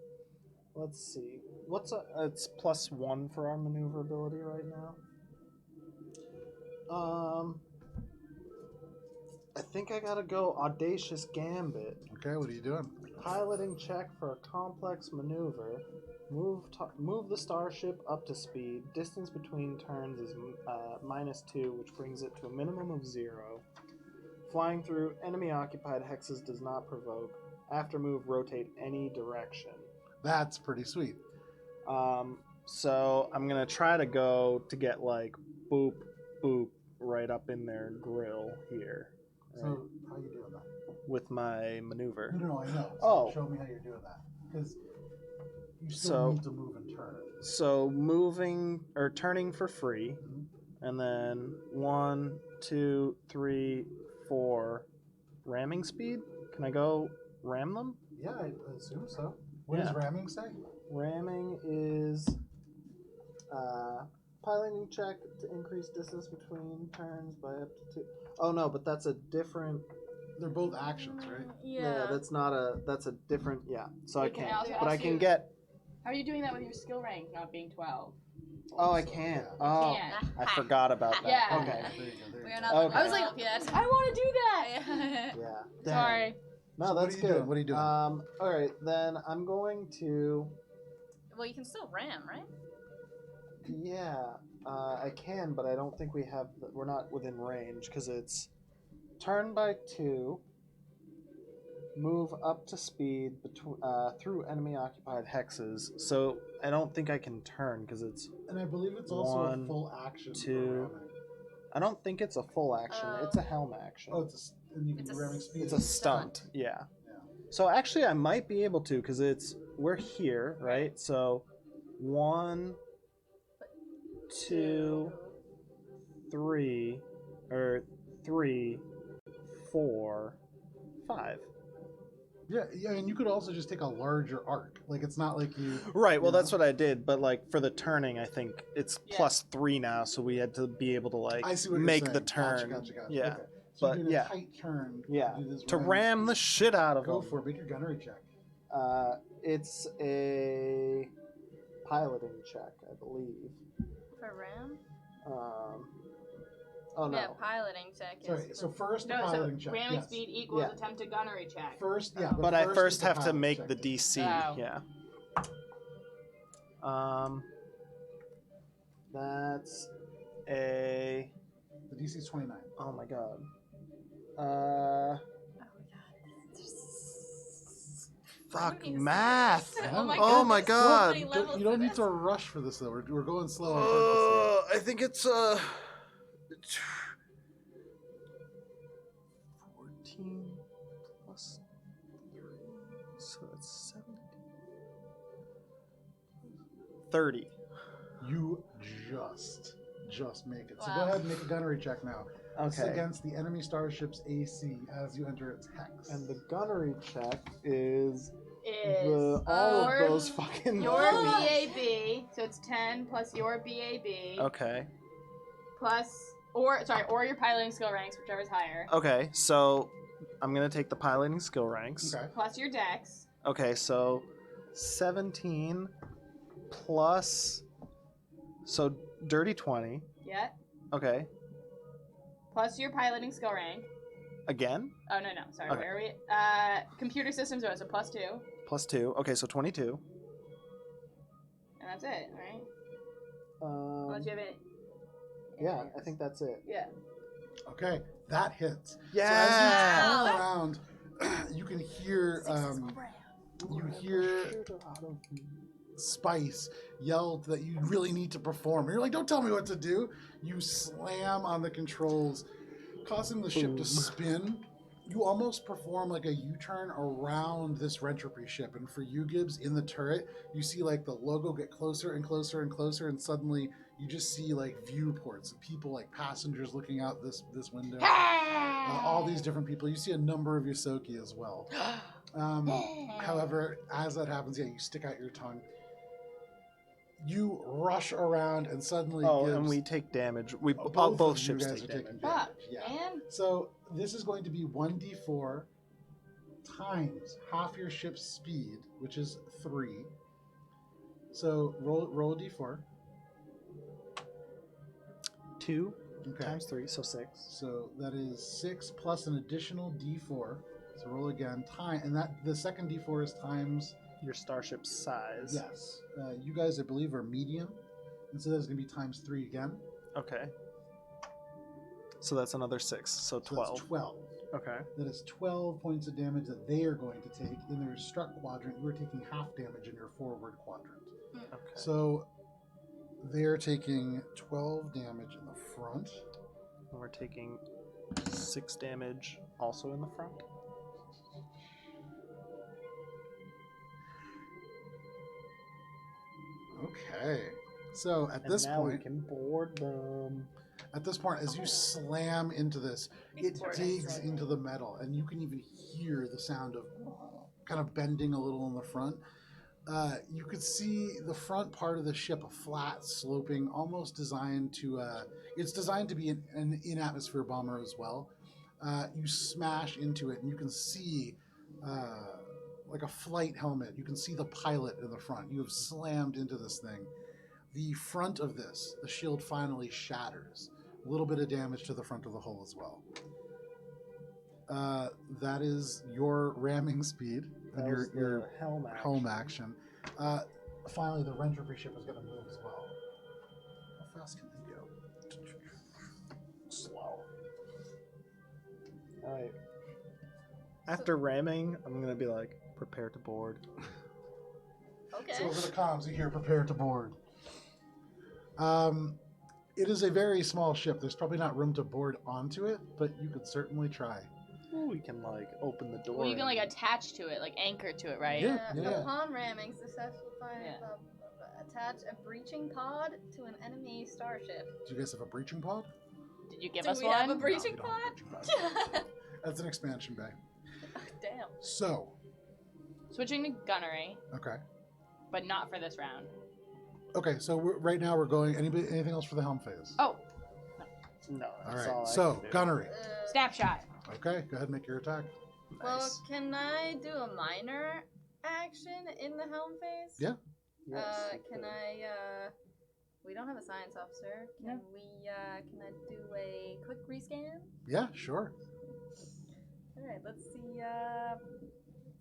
Let's see. It's +1 for our maneuverability right now. I think I gotta go Audacious Gambit. Okay, what are you doing? Piloting check for a complex maneuver. Move the starship up to speed. Distance between turns is -2, which brings it to a minimum of 0. Flying through enemy-occupied hexes does not provoke. After move, rotate any direction. That's pretty sweet. So I'm gonna try to go to get like boop, boop right up in their grill here. Right? So how are you doing that? With my maneuver. No, I know. So Oh. show me how you're doing that. Because you still So- need to move and turn. So moving or turning for free, Mhm. and then 1, 2, 3, 4 ramming speed. Can I go ram them? Yeah, I assume so. What does Yeah. ramming say? Ramming is piloting check to increase distance between turns by up to 2. Oh no, but that's a different. They're both actions, right? Yeah. That's not a. That's a different. Yeah. So I Wait, can I can't. also But I ask can you- get. How are you doing that with your skill rank not being 12? Oh, I So, can't. yeah. Oh, Can't. I forgot about that. Yeah. Okay. There you go. There We you are go. not Okay. level I was like, 12 yet. I want to do that! yeah. Damn. Sorry. No, So what that's are you good. doing? What are you doing? All right, then I'm going to. Well, you can still ram, right? Yeah, I can, but I don't think we have. We're not within range because it's turn by 2. move up to speed through enemy-occupied hexes. So I don't think I can turn because it's. And I believe it's also One, a full action. for two. ramming. I don't think it's a full action. Oh. It's a helm action. Oh, and you can It's do a ramming speed. It's a stunt. Yeah. Yeah. So actually, I might be able to because we're here, right? So 1, 2, 3, or 3, 4, 5. Yeah, and you could also just take a larger arc. Like it's not like you. Right. Well, you know? that's what I did. But like for the turning, I think it's Yeah. +3 now, so we had to be able to like I see what make you're the saying. turn. Gotcha. Yeah. Okay. So But, you're doing yeah. a tight turn. Yeah. Do this To ramming ram the speed. shit out of Go them. for it. Make your gunnery check. It's a piloting check, I believe. For ram? Oh no. Yeah, piloting check. Sorry. Is So first the No, so piloting check. ramming yes. speed equals Yeah. attempted gunnery check. First, yeah. But I first is the have to piloting make check the to- DC. Oh. Yeah. That's a. The DC is 29. Oh my god. Oh my god. Fuck Use math. this. Oh my Oh my there's so god. many You levels don't to need this. to rush for this though. We're going slow on purpose I think it's 14 plus 3, so that's 70. 30. here. You just make it. So Wow. go ahead and make a gunnery check now. It's Okay. against the enemy starship's AC as you enter its hex. And the gunnery check is Is all your- of those fucking. your things. BAB, so it's 10 plus your BAB Okay. plus or your piloting skill ranks, whichever's higher, Okay, so I'm gonna take the piloting skill ranks. Okay. plus your dex. Okay, so 17 plus. So dirty 20. Yeah. Okay. Plus your piloting skill rank. Again? Oh no, sorry, Okay. where are we? Computer systems so plus 2. Plus 2. Okay, so 22. And that's it, right? Unless you have it. Yeah, I think that's it. Yeah. Okay. That hits. Yeah! So as you Wow. turn around, you can hear you hear Spice yelled that you really need to perform. You're like, don't tell me what to do. You slam on the controls, causing the ship to spin. You almost perform like a U-turn around this Rentropy ship. And for you, Gibbs, in the turret, you see like the logo get closer and closer and closer, and suddenly you just see like viewports of people, like passengers looking out this window. All these different people. You see a number of Yosoki as well. However, as that happens, yeah, you stick out your tongue. You rush around and suddenly Oh, Gibbs, and we take damage. We both both of you ships guys take are taking damage. Fuck, Yeah. man. So this is going to be 1d4 times half your ship's speed, which is 3. So roll a d4. 2 Okay. times 3, so 6. So that is 6 plus an additional d4. So roll again. And that the second d4 is times. Your starship's size. Yes. You guys, I believe, are medium, and so that's going to be times 3 again. Okay. So that's another 6, so So that's 12. 12. Okay. That is 12 points of damage that they are going to take. In their struck quadrant, you are taking half damage in your forward quadrant. Okay. So they're taking 12 damage in the front. And we're taking 6 damage also in the front. Okay. So at And this now we point, can board them. as you slam into this, it digs into the metal, and you can even hear the sound of kind of bending a little in the front. You could see the front part of the ship, a flat, sloping, almost designed to. It's designed to be an in-atmosphere bomber as well. You smash into it, and you can see like a flight helmet. You can see the pilot in the front. You have slammed into this thing. The front of this, the shield finally shatters. A little bit of damage to the front of the hull as well. That is your ramming speed and That was your the helm action. home action. Finally, the Rentropy ship is going to move as well. How fast can they go? Slow. Alright. After ramming, I'm gonna be like, prepare to board. Okay. So over the comms, you hear prepare to board. It is a very small ship. There's probably not room to board onto it, but you could certainly try. Ooh, we can like open the door. Well, you can like and- attach to it, like anchor to it, right? Yeah. Upon ramming, successful Yeah. attach a breaching pod to an enemy starship. Do you guys have a breaching pod? Did you give Do us we one? have a breaching No, we don't have a breaching pod. That's an expansion bay. Damn. So, Switching to gunnery, okay. but not for this round. Okay, so right now we're going. Anything else for the helm phase? Oh, No, All that's right. all I So can do. gunnery. snapshot. Okay, go ahead and make your attack. Well, Nice. can I do a minor action in the helm phase? Yeah. Yes, you Can could. I, we don't have a science officer. Can can I do a quick rescan? Yeah, sure. Alright, let's see,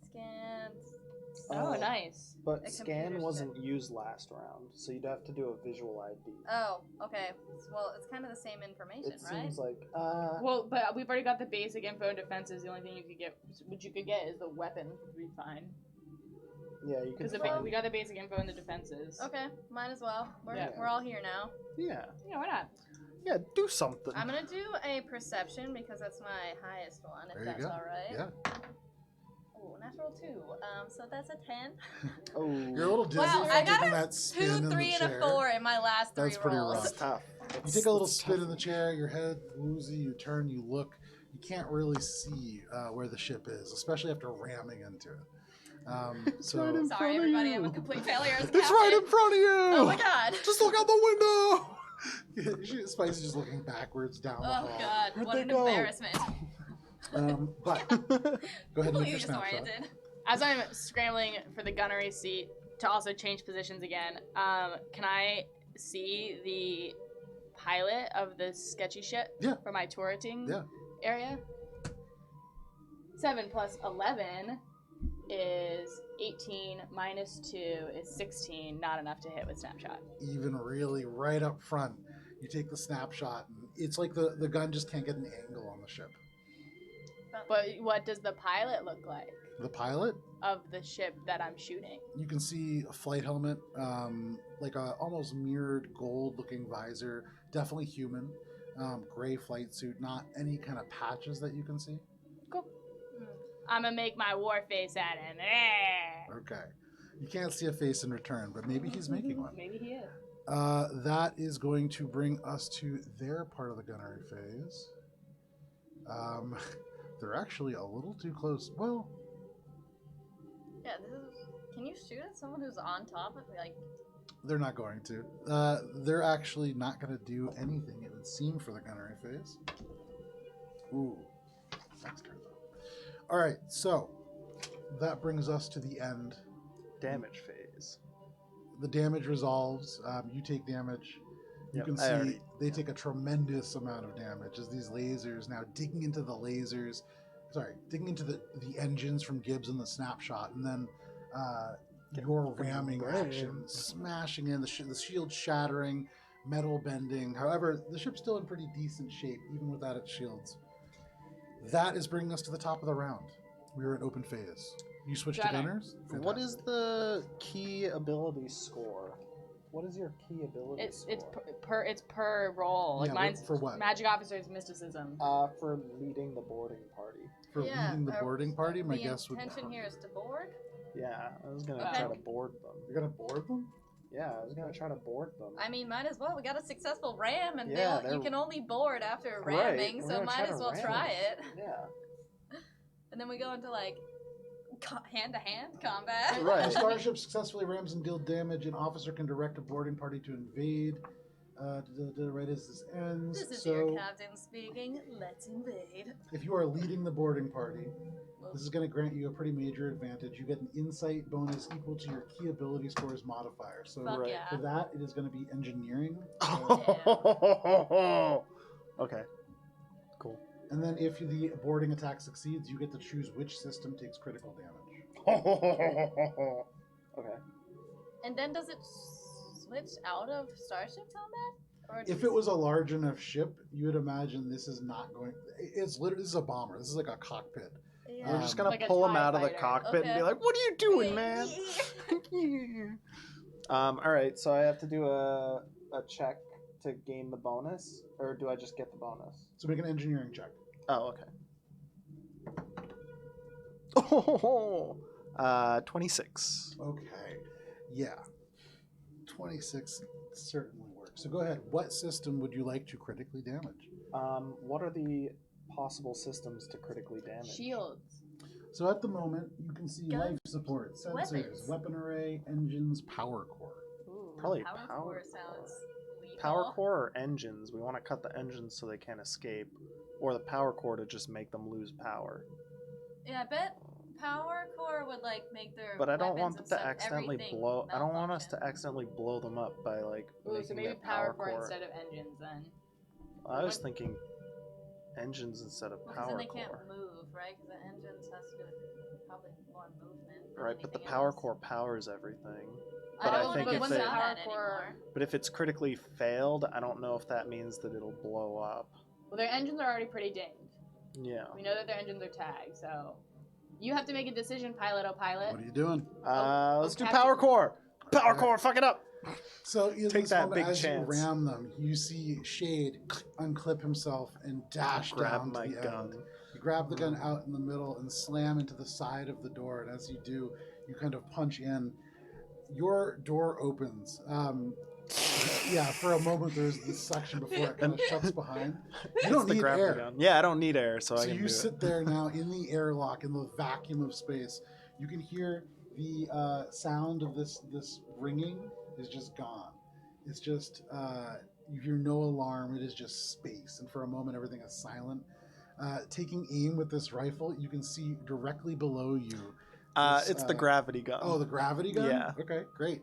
scan. Oh, Uh, nice. But a scan computer wasn't used last round, so you'd have to do a visual ID. Oh, okay. Well, it's kind of the same information, It right? seems like Well, but we've already got the basic info and defenses. The only thing you could get, what you could get, is the weapon. Would be fine. yeah, you could Because find. we got the basic info and the defenses. Okay, might as well. Yeah. We're all here now. Yeah, Yeah, why not? yeah, do something. I'm gonna do a perception because that's my highest one, if There you that's go. alright. Yeah. Ooh, natural 2. So that's a 10. Oh, You're a little dizzy Wow, from I got taking a that spin 2, in 3, the and chair. a 4 in my last 3 That's pretty rolls. rough. That's tough. You take a little spin in the chair, your head woozy, you turn, you look. You can't really see where the ship is, especially after ramming into it. So right in Sorry, front of everybody, you. I'm a complete failure as a it's right in captain. front of you. Oh my god. Just look out the window. Spicy's just looking backwards down the Oh hall. god, Where'd what they an go? embarrassment. But go ahead and make Completely your snapshot. disoriented. As I'm scrambling for the gunnery seat to also change positions again, can I see the pilot of the sketchy ship Yeah. for my turreting Yeah. area? 7 plus 11 is 18, minus 2 is 16, not enough to hit with snapshot. Even really right up front, you take the snapshot, and it's like the gun just can't get an angle on the ship. But what does the pilot look like The pilot, of the ship that I'm shooting? you can see a flight helmet, like a almost mirrored gold-looking visor, definitely human, gray flight suit, not any kind of patches that you can see. Cool. I'm gonna make my war face at him. Eh. Okay, you can't see a face in return, but maybe he's making one. Maybe he is. That is going to bring us to their part of the gunnery phase. They're actually a little too close. Well, Yeah, this is. Can you shoot at someone who's on top of like? they're not going to. They're actually not going to do anything, it would seem, for the gunnery phase. Ooh. Next turn, though. All right, so that brings us to the end. Damage phase. The damage resolves. You take damage. You Yep, can I see already- they take a tremendous amount of damage as these lasers now digging into the lasers. Sorry, digging into the engines from Gibbs and the snapshot, and then your ramming brain. action, smashing in the shield shattering, metal bending. However, the ship's still in pretty decent shape, even without its shields. That is bringing us to the top of the round. We are at open phase. You switch to Gunner. gunners. What is Fantastic. the key ability score? What is your key ability It's score? it's per roll. Like Yeah, mine's for what? magic officer's mysticism. For leading the boarding party. For Yeah, leading the our- boarding party? My the guess would. intention here is to board. Yeah, I was gonna Okay. try to board them. You're gonna board them? Yeah, I was gonna try to board them. I mean, might as well. We got a successful ram, and Yeah, you they're- can only board after Right, ramming, we're so gonna might try as to well ram try it. it. Yeah. And then we go into like hand-to-hand combat. Right. The starship successfully rams and deal damage. An officer can direct a boarding party to invade. Right as this ends. This is so, your captain speaking. Let's invade. if you are leading the boarding party, this is going to grant you a pretty major advantage. You get an insight bonus equal to your key ability scores modifier. So Fuck Right. yeah. for that, it is going to be engineering. Okay. Cool. And then if the boarding attack succeeds, you get to choose which system takes critical damage. Okay. And then does it switch out of starship combat? Or If it was a large enough ship, you would imagine this is not going. It's literally, this is a bomber. This is like a cockpit. We're just gonna Like a pull him TIE out of the fighter. cockpit and be Okay. like, "What are you doing, man?" All right, so I have to do a check to gain the bonus, or do I just get the bonus? So make an engineering check. Oh, okay. 26. Okay. Yeah. 26 certainly works. So go ahead. What system would you like to critically damage? What are the possible systems to critically damage? Shields. So at the moment, you can see Gun- life support, sensors, weapons. weapon array, engines, power core. Ooh. Probably Power power core sounds lethal. Power core or engines? We want to cut the engines so they can't escape, or the power core to just make them lose power. Yeah, I bet power core would like make their. But I don't weapons want and them to stuff, accidentally everything blow. I don't want us malfunction. to accidentally blow them up by like Ooh, making so maybe their power core core. instead of engines then. I was What- thinking engines instead of Well, 'cause power then they can't core. move, right? Because the engines has to do with probably more movement. than Right, but the anything power else. core powers everything. I but I don't think know if if they- it's power that core, anymore. But if it's critically failed, I don't know if that means that it'll blow up. well, their engines are already pretty dinged. Yeah. We know that their engines are tagged, so you have to make a decision, pilot. Oh, pilot. What are you doing? Let's do Captain. power core. Power Okay. core, fuck it up. So in Take this that moment, big as chance. you ram them, you see Shade unclip himself and dash Grab down my to the gun. end. You grab the gun out in the middle and slam into the side of the door. And as you do, you kind of punch in. Your door opens. Yeah, for a moment there's this section before it kind of shuts behind. You don't It's the need gravity air. gun. Yeah, I don't need air, so I So can you do sit it. there now in the airlock, in the vacuum of space. You can hear the sound of this ringing is just gone. It's just you hear no alarm. It is just space, and for a moment everything is silent. Taking aim with this rifle, you can see directly below you. It's the gravity gun. Oh, the gravity gun. Yeah. Okay, great.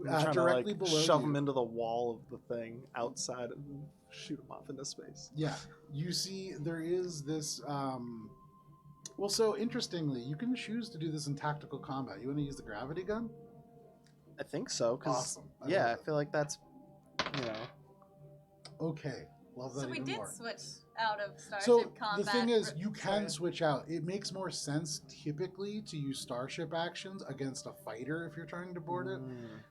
I'm trying to Directly like below shove you. them into the wall of the thing outside and shoot them off into space. Yeah, you see there is this. Well, so interestingly, you can choose to do this in tactical combat. You want to use the gravity gun? I think so, because Awesome. I yeah, I love it. feel like that's, you know, Okay, love that So we even did more. switch out of Starship So combat. the thing is, for- you can for- switch out. It makes more sense typically to use Starship actions against a fighter if you're trying to board it,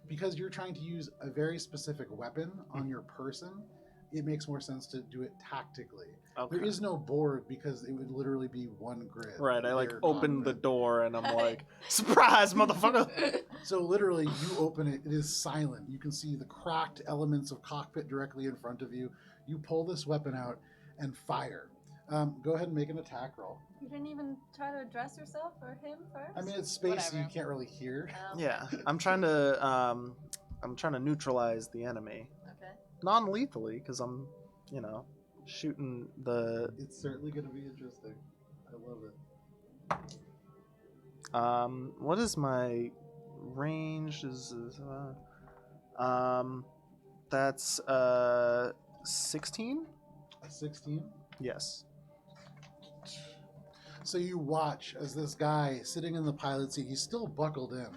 because you're trying to use a very specific weapon on your person. It makes more sense to do it tactically. Okay. There is no board because it would literally be one grid. Right, I like Your open the cockpit. door and I'm like, surprise, motherfucker! So literally, you open it, it is silent. You can see the cracked elements of cockpit directly in front of you. You pull this weapon out and fire. Go ahead and make an attack roll. You didn't even try to address yourself or him first. I mean, it's space, so you Whatever. can't really hear. Yeah, I'm trying to neutralize the enemy. Okay. Non-lethally, because I'm, you know, shooting the... It's certainly going to be interesting. I love it. What is my range? That's 16? A 16. Yes. So you watch as this guy sitting in the pilot seat, he's still buckled in,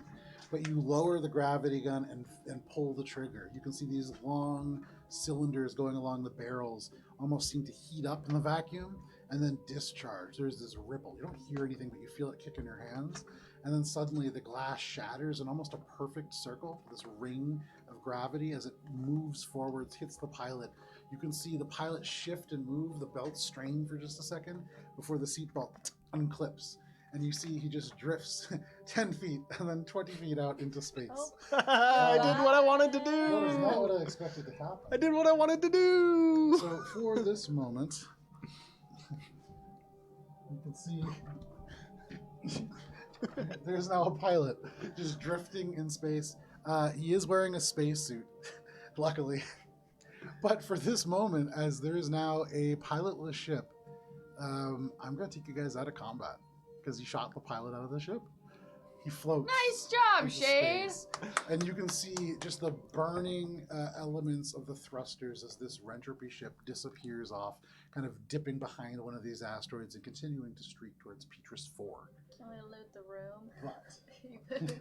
but you lower the gravity gun and pull the trigger. You can see these long cylinders going along the barrels almost seem to heat up in the vacuum and then discharge. There's this ripple. You don't hear anything, but you feel it kick in your hands. And then suddenly the glass shatters in almost a perfect circle, this ring of gravity as it moves forwards, hits the pilot. You can see the pilot shift and move, the belt strain for just a second before the seatbelt unclips. And you see he just drifts 10 feet and then 20 feet out into space. Oh. I did what I wanted to That is not do! what I expected to happen. I did what I wanted to do! So for this moment, you can see there's now a pilot just drifting in space. He is wearing a spacesuit, luckily. But for this moment, as there is now a pilotless ship, I'm going to take you guys out of combat because he shot the pilot out of the ship. He floats. Nice job, into Shade. space. And you can see just the burning elements of the thrusters as this Rentropy ship disappears off, kind of dipping behind one of these asteroids and continuing to streak towards Petrus 4. Can we loot the room?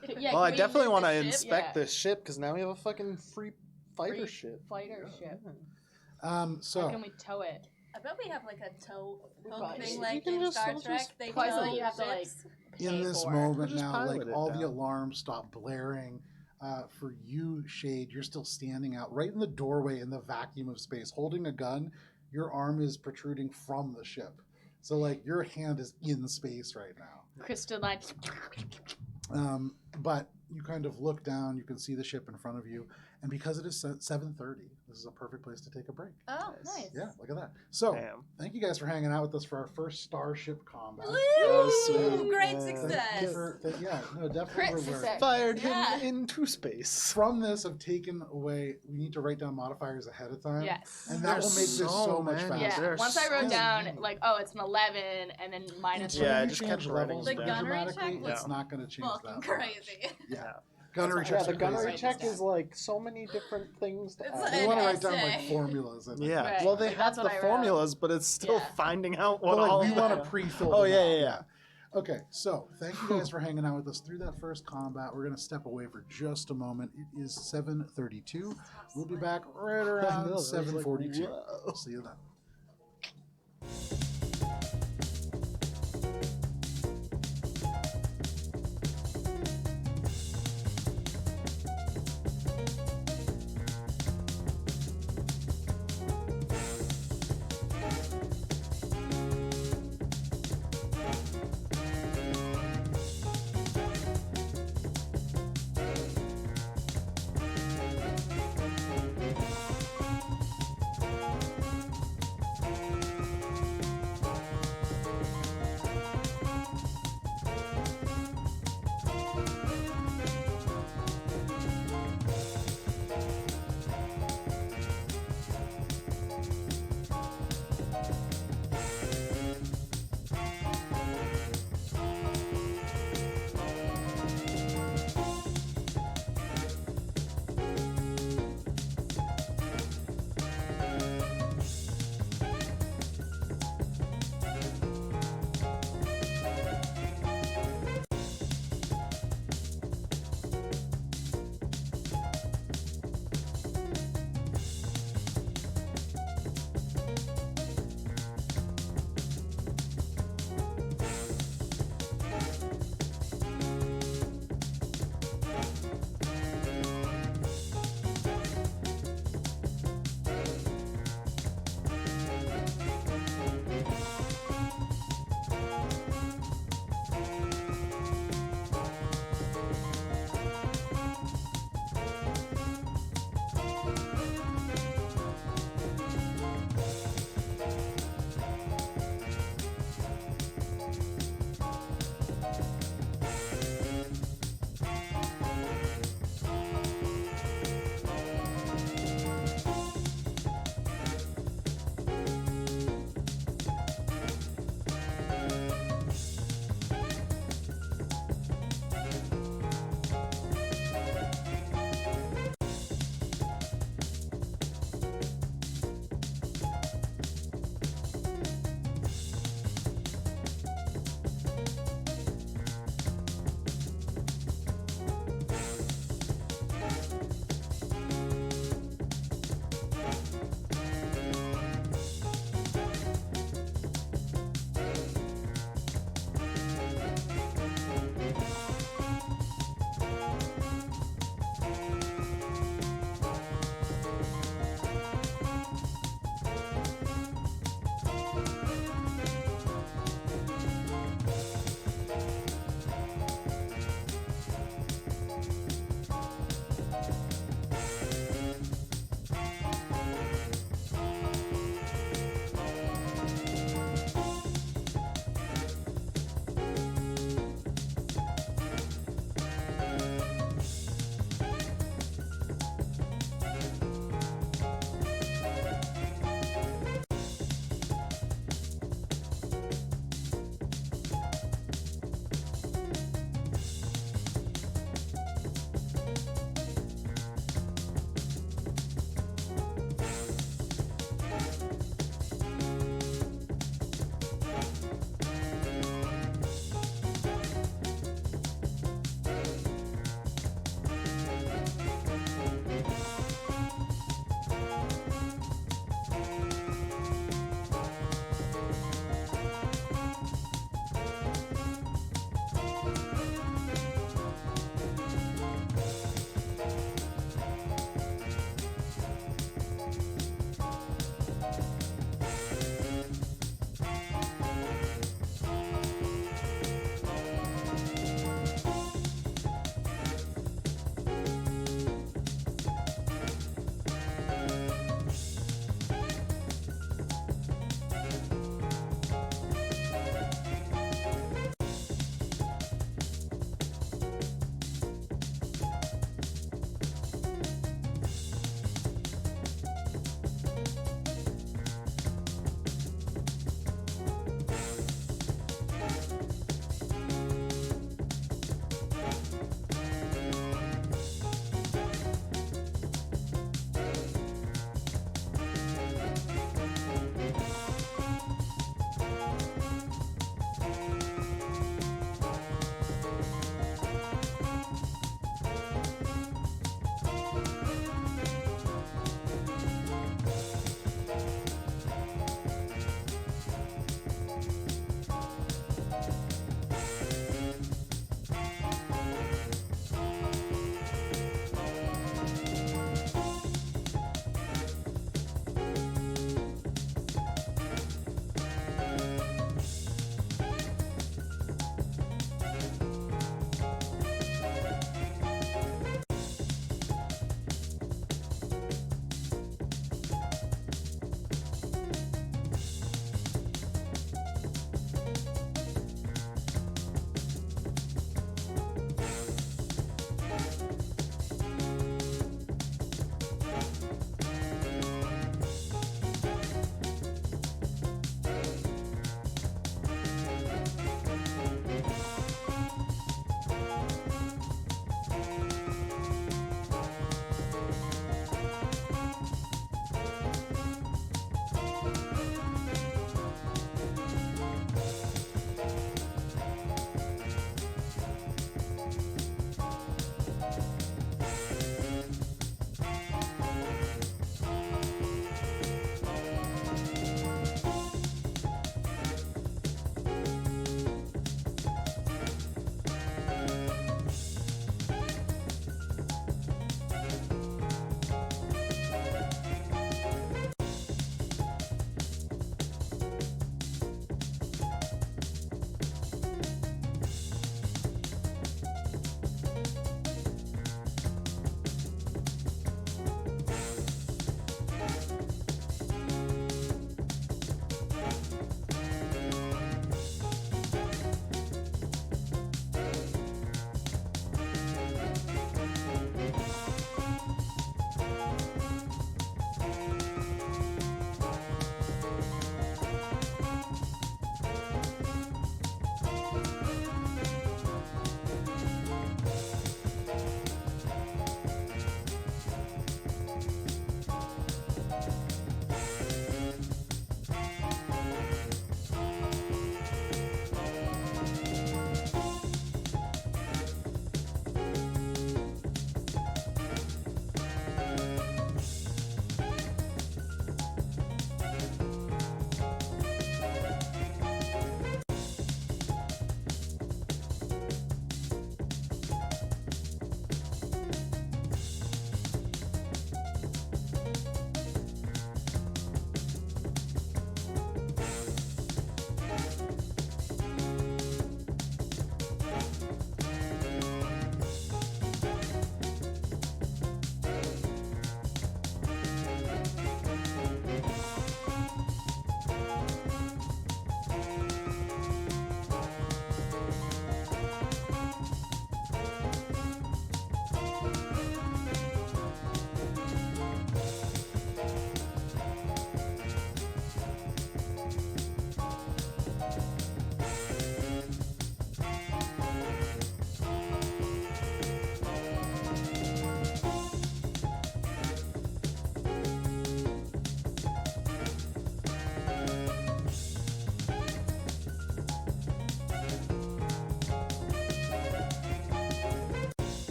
But Yeah, Well, I can we definitely loot want to the ship? inspect Yeah. this ship because now we have a fucking free fighter Free ship. Fighter ship. so How can we tow it? I bet we have like a tow hook probably thing should. like You can in just- Star we'll Trek. just They Probably tow something you have to, like, ships. In pay this for. moment We'll just now, pilot like it all the down. alarms stop blaring. For you, Shade, you're still standing out right in the doorway in the vacuum of space, holding a gun. Your arm is protruding from the ship, so like your hand is in space right now. Crystalline. But you kind of look down. You can see the ship in front of you, and because it is 7:30, this is a perfect place to take a break. Oh, nice. Yeah, look at that. So, Damn. thank you guys for hanging out with us for our first Starship combat. Woo! sweet. Great Yeah. Thank you success. for, no, definitely. Crit we're success. Fired Yeah. him into space. From this, I've taken away. We need to write down modifiers ahead of time. Yes. And that will make this so much many. faster. Yeah. There's Once I wrote so down many. like, oh, it's an 11, and then minus. Until Yeah, you just change kept writing levels them down. The Gunnery dramatically, Check was it's not going to change Fucking that. crazy. Yeah. Gunnery That's Check. Yeah, the gunnery Right. check is like so many different things to It's add. like- You an want to write down like essay. formulas. And Yeah. Right. Well, they Like, have that's what the I wrote. formulas, but it's still Yeah. finding out But what all. like, we want the- to pre-fill. Oh them yeah, out. yeah, yeah. Okay, so thank you guys for hanging out with us through that first combat. We're going to step away for just a moment. It is 7:32. We'll be back right I around know, I was like, 7:42. whoa. See you then.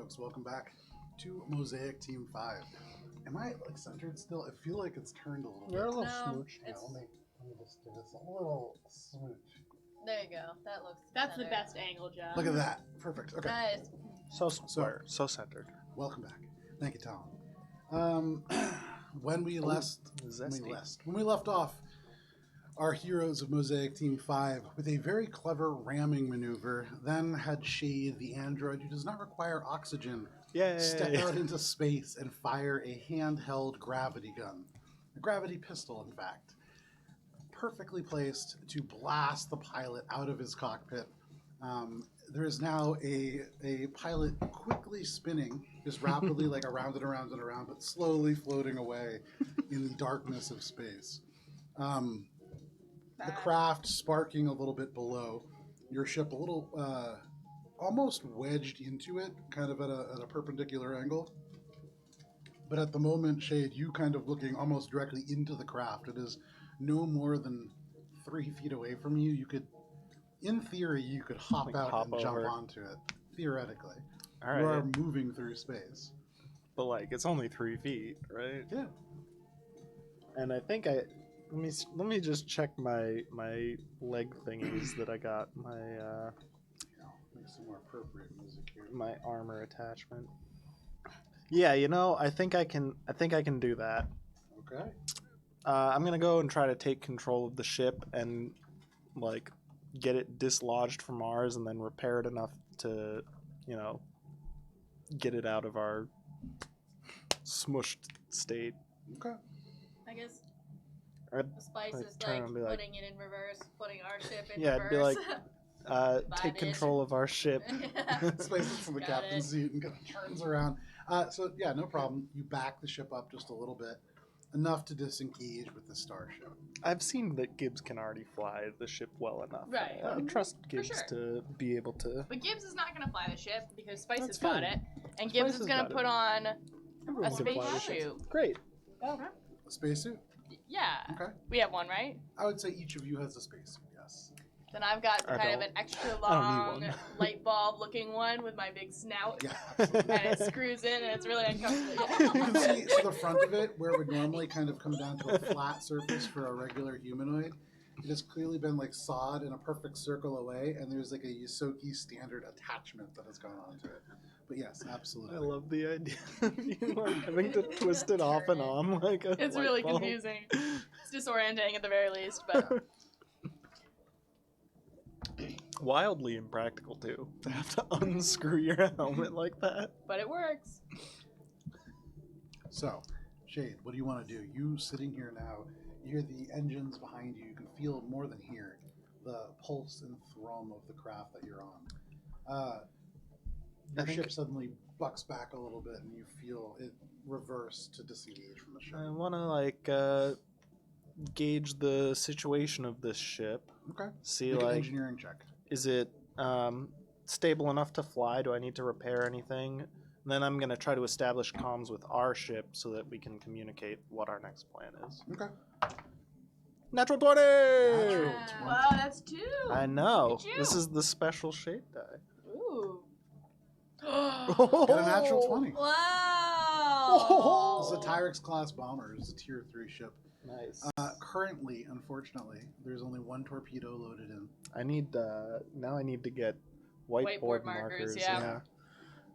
folks. Welcome back to Mosaic Team 5. Am I like centered still? I feel like it's turned a little bit. You're a little No, smooch. Yeah, it's- let me just do this a little smooch. There you go. That looks. That's the better. best angle, John. Look at that. Perfect. Okay. Nice. So square, so centered. Welcome back. Thank you, Talon. When we left off, our heroes of Mosaic Team 5, with a very clever ramming maneuver, then had Shade, the android who does not require oxygen, Yay! step out into space and fire a handheld gravity gun. A gravity pistol, in fact. Perfectly placed to blast the pilot out of his cockpit. There is now a pilot quickly spinning, just rapidly, like around and around and around, but slowly floating away in the darkness of space. The craft sparking a little bit below, your ship a little almost wedged into it, kind of at a perpendicular angle. But at the moment, Shade, you kind of looking almost directly into the craft. It is no more than 3 feet away from you. You could, in theory, you could hop Like out hop and jump over. onto it. Theoretically, All right. you are moving through space. But like, it's only 3 feet, right? Yeah. And I think let me just check my leg thingies that I got Make some more appropriate music here. my armor attachment. Yeah, I think I can do that. Okay. I'm gonna go and try to take control of the ship and like get it dislodged from ours, and then repair it enough to, get it out of our smushed state. Okay. I guess I'd the spice I'd is turn like and be like- putting it in reverse, putting our ship in Yeah, it'd be reverse. take Bye, bitch. control of our ship. Spaces to the Got captain's it. seat and kind of turns around. So yeah, no problem. You back the ship up just a little bit, enough to disengage with the starship. I've seen that Gibbs can already fly the ship well enough. Right. I trust Gibbs sure. to be able to. But Gibbs is not going to fly the ship because Spice That's has got fine. it. And Gibbs Spice is has going got to it. put on Everyone a can fly the space ship. suit. Great. A spacesuit? Yeah. Okay. We have one, right? I would say each of you has a spacesuit, yes. Then I've got I kind of don't. an extra I don't long need one. light bulb looking one with my big snout. Yeah, absolutely. And it screws in and it's really uncomfortable. You can see so the front of it, where it would normally kind of come down to a flat surface for a regular humanoid, it has clearly been like sawed in a perfect circle away, and there's like a Yosoki standard attachment that has gone onto it. But yes, absolutely. I love the idea of you like having to twist it off and on like a It's light really bulb. confusing. It's disorienting at the very least, but Wildly impractical too. To have to unscrew your helmet like that. it works. So, Shade, what do you want to do? You sitting here now, you hear the engines behind you. You can feel more than hear the pulse and thrum of the craft that you're on. Your ship suddenly bucks back a little bit, and you feel it reverse to disengage from the ship. I want to gauge the situation of this ship. Okay. See Make an engineering check. is it stable enough to fly? Do I need to repair anything? And then I'm going to try to establish comms with our ship so that we can communicate what our next plan is. Okay. Natural 20! Natural Wow, that's 2. I know. Look at you. This is the special shade die. Ooh. Get a natural 20. Wow. This is a Tyrix class bomber. It's a tier 3 ship. Nice. Currently, unfortunately, there's only 1 torpedo loaded in. I need to get whiteboard Whiteboard markers. markers, yeah.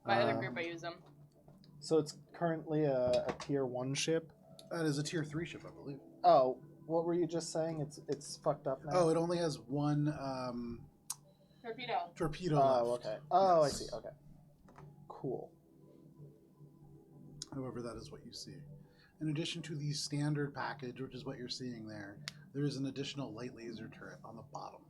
My other group, I use them. So it's currently a tier 1 ship. That is a tier 3 ship, I believe. Oh, what were you just saying? It's fucked up now. Oh, it only has 1 Torpedo. torpedo Oh, left. okay. Oh, Yes. I see. Okay. Cool. However, that is what you see. In addition to the standard package, which is what you're seeing there, there is an additional light laser turret on the bottom.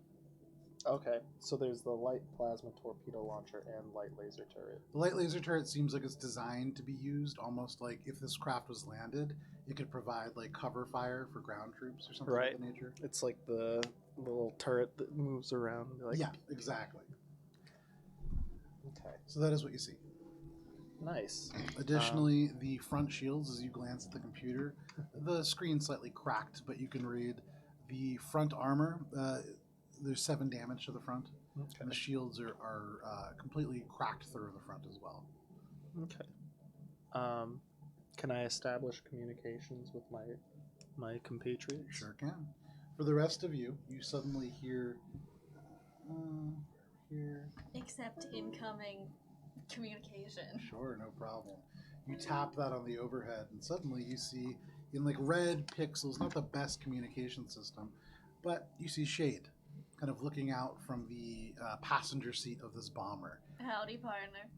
Okay. So there's the light plasma torpedo launcher and light laser turret. The light laser turret seems like it's designed to be used almost like if this craft was landed, it could provide like cover fire for ground troops or something Right. of that nature. It's like the little turret that moves around. Like, Yeah, exactly. Okay. So that is what you see. Nice. Additionally, the front shields, as you glance at the computer, the screen's slightly cracked, but you can read the front armor. There's 7 damage to the front, and the Okay. shields are completely cracked through the front as well. Okay. Can I establish communications with my compatriots? Sure can. For the rest of you, you suddenly hear here. Except incoming communication. Sure, no problem. You tap that on the overhead, and suddenly you see in like red pixels, not the best communication system, but you see Shade kind of looking out from the passenger seat of this bomber. Howdy, partner.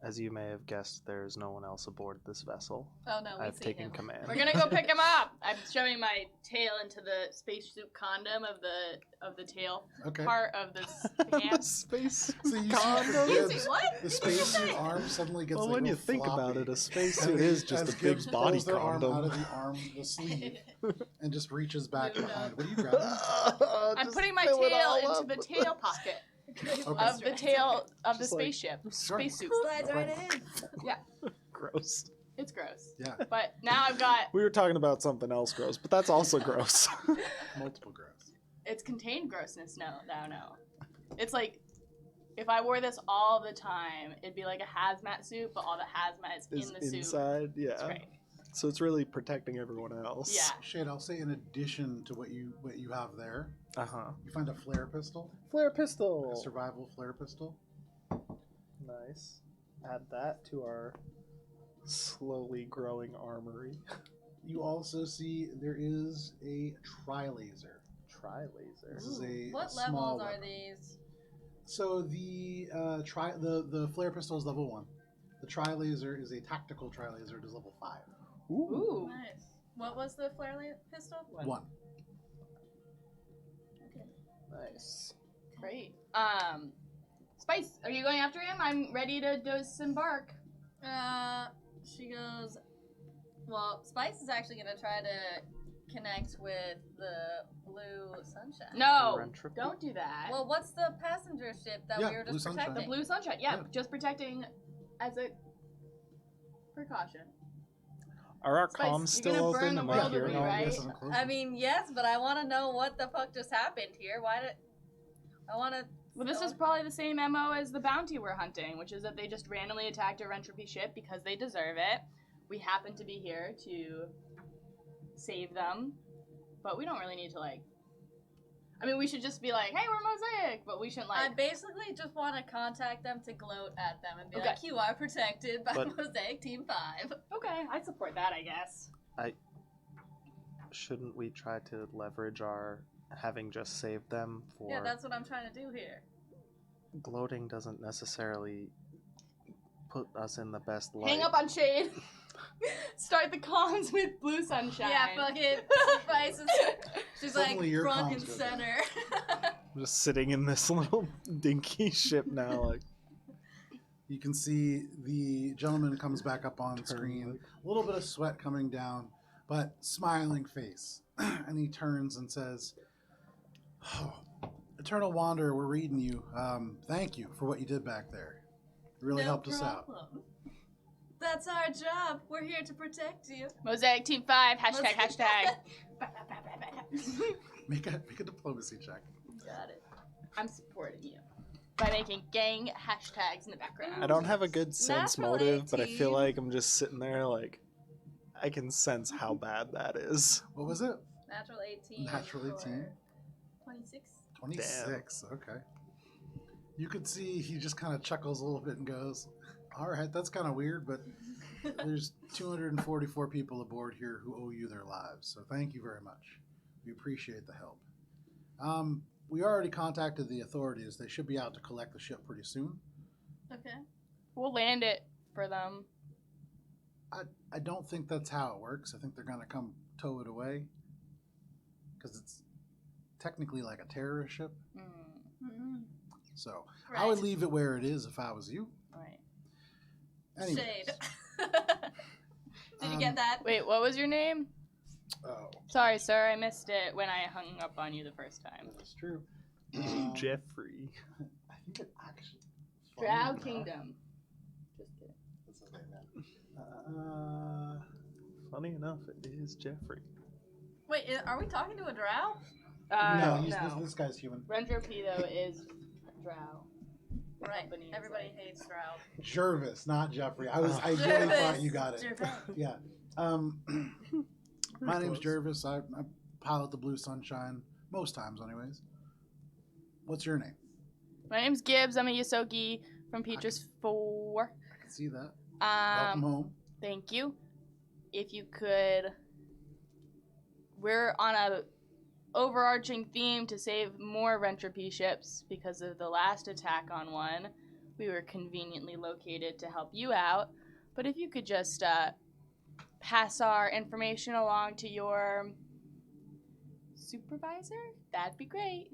As you may have guessed, there's no one else aboard this vessel. Oh no, I've taken command. We're gonna go pick him up. I'm shoving my tail into the spacesuit condom of the tail Okay. part of this hand. Space. So you Condom? see You see what? the spacesuit arm suddenly gets Well, like when you real think about floppy. it, a And spacesuit is just as a big Gibbs body pulls their arm out condom. of the sleeve, and just reaches back behind. What are you grabbing? I'm putting my tail into the tail pocket Okay. of the tail of the Just like- spaceship. Sure. Spacesuit. Slides right in. Gross. It's gross. Yeah, But now I've got We were talking about something else gross, but that's also gross. multiple gross. it's contained grossness now. It's like if I wore this all the time, it'd be like a hazmat suit, but all the hazmat is Is in the suit. inside, yeah. That's right. So it's really protecting everyone else. Yeah. Shade, I'll say in addition to what you have there, Uh huh. you find a flare pistol, Flare a pistol. survival flare pistol. Nice. Add that to our slowly growing armory. You also see there is a tri-laser. Tri-laser. This is a What small levels are weapon. these? So the the flare pistol is level 1. The tri-laser is a tactical tri-laser. It is level 5. Ooh. Nice. What was the flare pistol? 1. Nice. Great. Spice, are you going after him? I'm ready to disembark. She goes. Well, Spice is actually gonna try to connect with the blue sunshine. No, Entropy? don't do that. Well, what's the passenger ship that Yeah, we were Blue just Sunshine. the protecting? blue sunshine. Yeah, Yeah. just protecting as a precaution. Are our Spice, comms you're still gonna burn open? the Am world I with hearing me, all right? this? I mean, yes, but I want to know what the fuck just happened here. Why did I want to? Well, this is probably the same MO as the bounty we're hunting, which is that they just randomly attacked a entropy ship because they deserve it. We happen to be here to save them, but we don't really need to like. I mean, we should just be like, "Hey, we're Mosaic," but we shouldn't I like. basically just want to contact them to gloat at them and be Okay. like, "You are protected by But- Mosaic Team 5." Okay, I support that, I guess. Shouldn't we try to leverage our having just saved them for Yeah, that's what I'm trying to do here. gloating doesn't necessarily put us in the best light. Hang up on Shade. Start the comms with blue sunshine. Yeah, fuck it. Spice is, she's Suddenly like your front comms and go center. I'm just sitting in this little dinky ship now, like You can see the gentleman comes back up on screen. A little bit of sweat coming down, but smiling face. And he turns and says, oh, Eternal Wanderer, we're reading you. Thank you for what you did back there. It really helped us out. problem. That's our job. We're here to protect you. Mosaic Team 5, hashtag. Make a diplomacy check. Got it. I'm supporting you by making gang hashtags in the background. I don't have a good sense Natural motive, but I feel 18. like I'm just sitting there like I can sense how bad that is. What was it? Natural 18. Natural 18? for 26. 26. Okay. You could see he just kind of chuckles a little bit and goes, all right, that's kind of weird, but there's 244 people aboard here who owe you their lives. So thank you very much. We appreciate the help. We already contacted the authorities. They should be out to collect the ship pretty soon. Okay. We'll land it for them. I don't think that's how it works. I think they're going to come tow it away because it's technically like a terrorist ship. Mm-hmm. So Right. I would leave it where it is if I was you. Right. Anyways, Shade. Did you get that? Wait, what was your name? Oh, Sorry, sir, I missed it when I hung up on you the first time. that's true. Jeffrey. I think it actually. Drow Kingdom. Just kidding. That's what they meant. Funny enough, it is Jeffrey. Wait, are we talking to a drow? No, No. this guy's human. Rentropedo is Drow. Right. company is Everybody like. hates Stroud. Jervis, not Jeffrey. I really Jervis. thought you got it. Jervis. Yeah. My name's Jervis. I pilot the Blue Sunshine most times, anyways. What's your name? My name's Gibbs. I'm a Yosoki from Petrus 4. I can see that. Welcome home. Thank you. If you could, we're on a overarching theme to save more Rentropy ships because of the last attack on one. We were conveniently located to help you out, but if you could just pass our information along to your supervisor, that'd be great.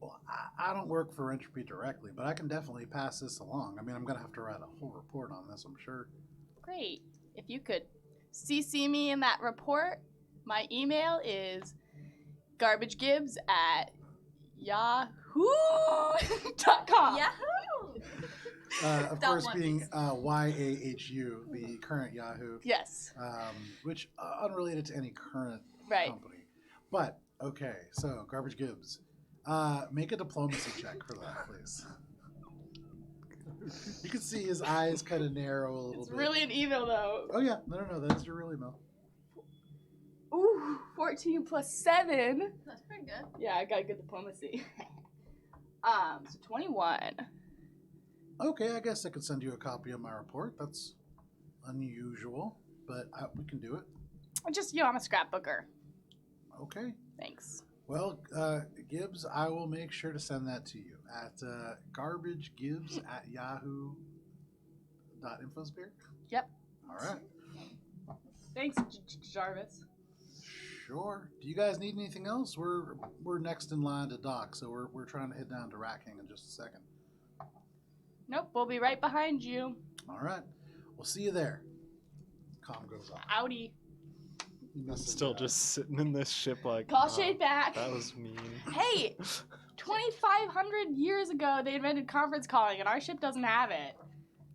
Well, I don't work for Entropy directly, but I can definitely pass this along. I mean, I'm going to have to write a whole report on this, I'm sure. Great. If you could CC me in that report, my email is garbagegibbs@yahoo.com. Yahoo! Of Dot course, one, being please. YAHU, the current Yahoo, Yes. which unrelated to any current Right. company. But, okay, so Garbage Gibbs, make a diplomacy check for that, please. You can see his eyes kind of narrow a little It's bit. really an email though. Oh yeah, no, that's your real email. Ooh, 14 plus 7. That's pretty good. Yeah, I got good diplomacy. So 21. Okay, I guess I could send you a copy of my report. That's unusual, but we can do it. Just, I'm a scrapbooker. Okay. Thanks. Well, Gibbs, I will make sure to send that to you at garbagegibbs@yahoo.infosphere. Yep. All right. Thanks, Jarvis. Sure. Do you guys need anything else? We're next in line to dock, so we're trying to head down to Rat King in just a second. Nope, we'll be right behind you. All right. We'll see you there. Comm goes off. Howdy. Still just sitting in this ship like, Call oh, Shade back. that was mean. Hey, 2,500 years ago they invented conference calling, and our ship doesn't have it.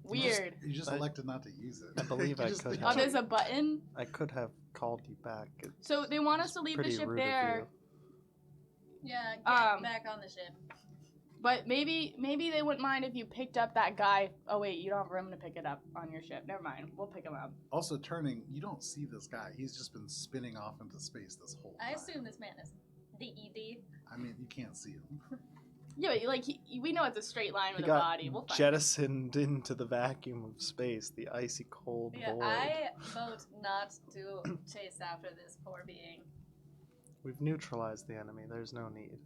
Weird. You just elected not to use it. I believe You I just could think- Oh, there's a button. I could have called you back. So they want us to leave the Pretty ship rude of there, Yeah, get back on the ship. but maybe they wouldn't mind if you picked up that guy. Oh wait, you don't have room to pick it up on your ship. Never mind, we'll pick him up. Also, turning, you don't see this guy. He's just been spinning off into space this whole time. I assume this man is DED. I mean, you can't see him. Yeah, but like we know it's a straight line He with a got body. We'll find him. jettisoned into the vacuum of space, the icy cold Yeah, void. I vote not to chase after this poor being. We've neutralized the enemy. There's no need.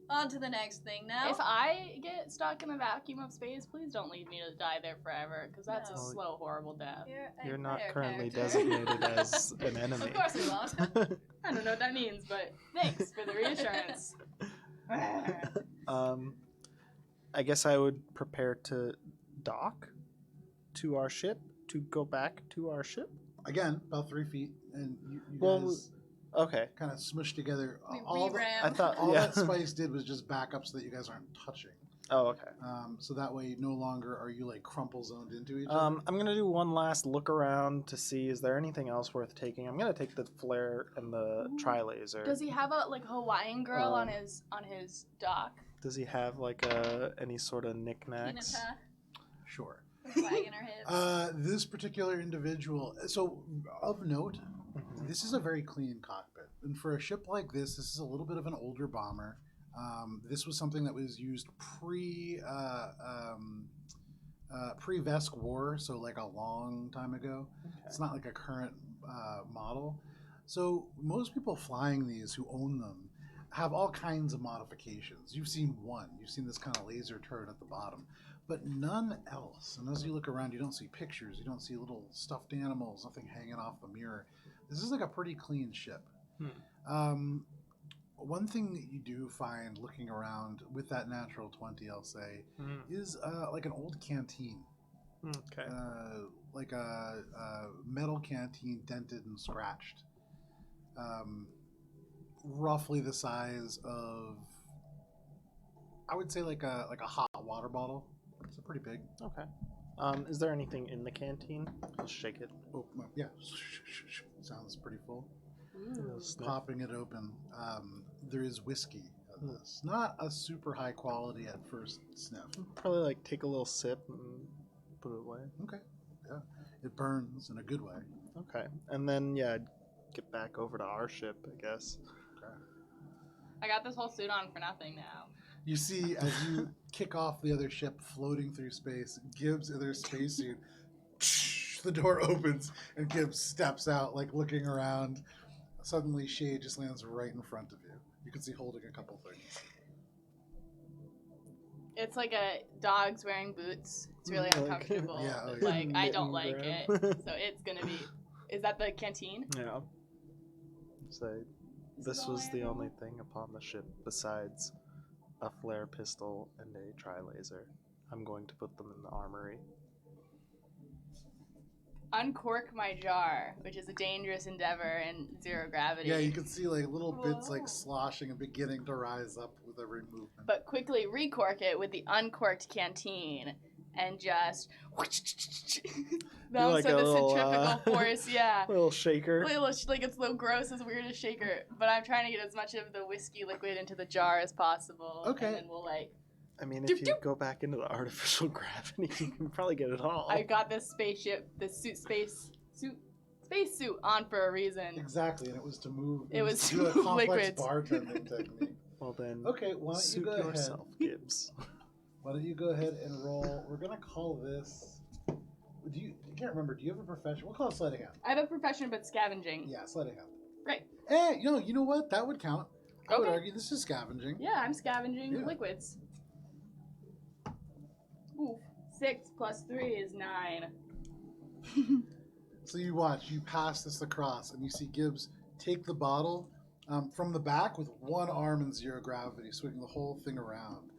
On to the next thing now. If I get stuck in the vacuum of space, please don't leave me to die there forever, because that's No. a slow, horrible death. You're not player currently character. designated as an enemy. Of course we won't. I don't know what that means, but thanks for the reassurance. I guess I would prepare to dock to our ship, to go back to our ship. Again, about 3 feet, and you Well, guys Okay. kind of smushed together. We all re-ram. I thought, all yeah. that Spice did was just back up so that you guys aren't touching. Oh, okay. So that way, no longer are you like crumple zoned into each other. I'm gonna do one last look around to see is there anything else worth taking. I'm gonna take the flare and the Ooh. tri-laser. Does he have a Hawaiian girl on his dock? Does he have like any sort of knickknacks? Hinata, Sure. flag in her hips. This particular individual. So, of note, Mhm. this is a very clean cockpit, and for a ship like this is a little bit of an older bomber. This was something that was used pre-Vesk War, so like a long time ago. It's not like a current model. So most people flying these who own them have all kinds of modifications. You've seen one. You've seen this kind of laser turret at the bottom, but none else. And as you look around, you don't see pictures. You don't see little stuffed animals, nothing hanging off the mirror. This is like a pretty clean ship. One thing that you do find looking around with that natural 20, I'll say, is like an old canteen. Okay. Like a metal canteen, dented and scratched. Roughly the size of, I would say like a hot water bottle. It's pretty big. Okay. Is there anything in the canteen? Let's shake it. Oh, yeah. Sounds pretty full. Little sniff. Popping it open. There is whiskey this. Not a super high quality at first sniff. Probably like take a little sip and put it away. Okay. Yeah. It burns in a good way. Okay. And then, yeah, I'd get back over to our ship, I guess. Okay. I got this whole suit on for nothing now. You see, as you kick off the other ship floating through space, Gibbs in their spacesuit, the door opens and Gibbs steps out, like looking around. Suddenly, Shade just lands right in front of you. You can see holding a couple things. It's like a dog's wearing boots. It's really Like, uncomfortable. yeah, oh, yeah. Like, I don't like Knit it. and So it's gonna be. Is that the canteen? Yeah. So this was the only thing upon the ship besides a flare pistol and a tri-laser. I'm going to put them in the armory. Uncork my jar, which is a dangerous endeavor in zero gravity. Yeah, you can see like little bits like sloshing and beginning to rise up with every movement. But quickly recork it with the uncorked canteen and just. No, like so a the little, centrifugal force, yeah. Little shaker. Like it's the grossest, weirdest shaker. But I'm trying to get as much of the whiskey liquid into the jar as possible. Okay. And then we'll like. I mean, Doop, if you doop. go back into the artificial gravity, you can probably get it all. I got this spaceship, this space suit on for a reason. Exactly, and it was to move. It was to do a to move complex liquids. bartending technique. Well then, Okay, why don't you suit go ahead? yourself, Gibbs. Why don't you go ahead and roll? We're gonna call this. Do you? I can't remember. Do you have a profession? We'll call it sleight of hand. I have a profession, but scavenging. Yeah, sleight of hand. Right. Eh, you know what? That would count. I would Okay. argue this is scavenging. Yeah, I'm scavenging Yeah. liquids. Ooh, 6 plus 3 is 9. So you watch. You pass this across, and you see Gibbs take the bottle from the back with one arm in zero gravity, swinging the whole thing around.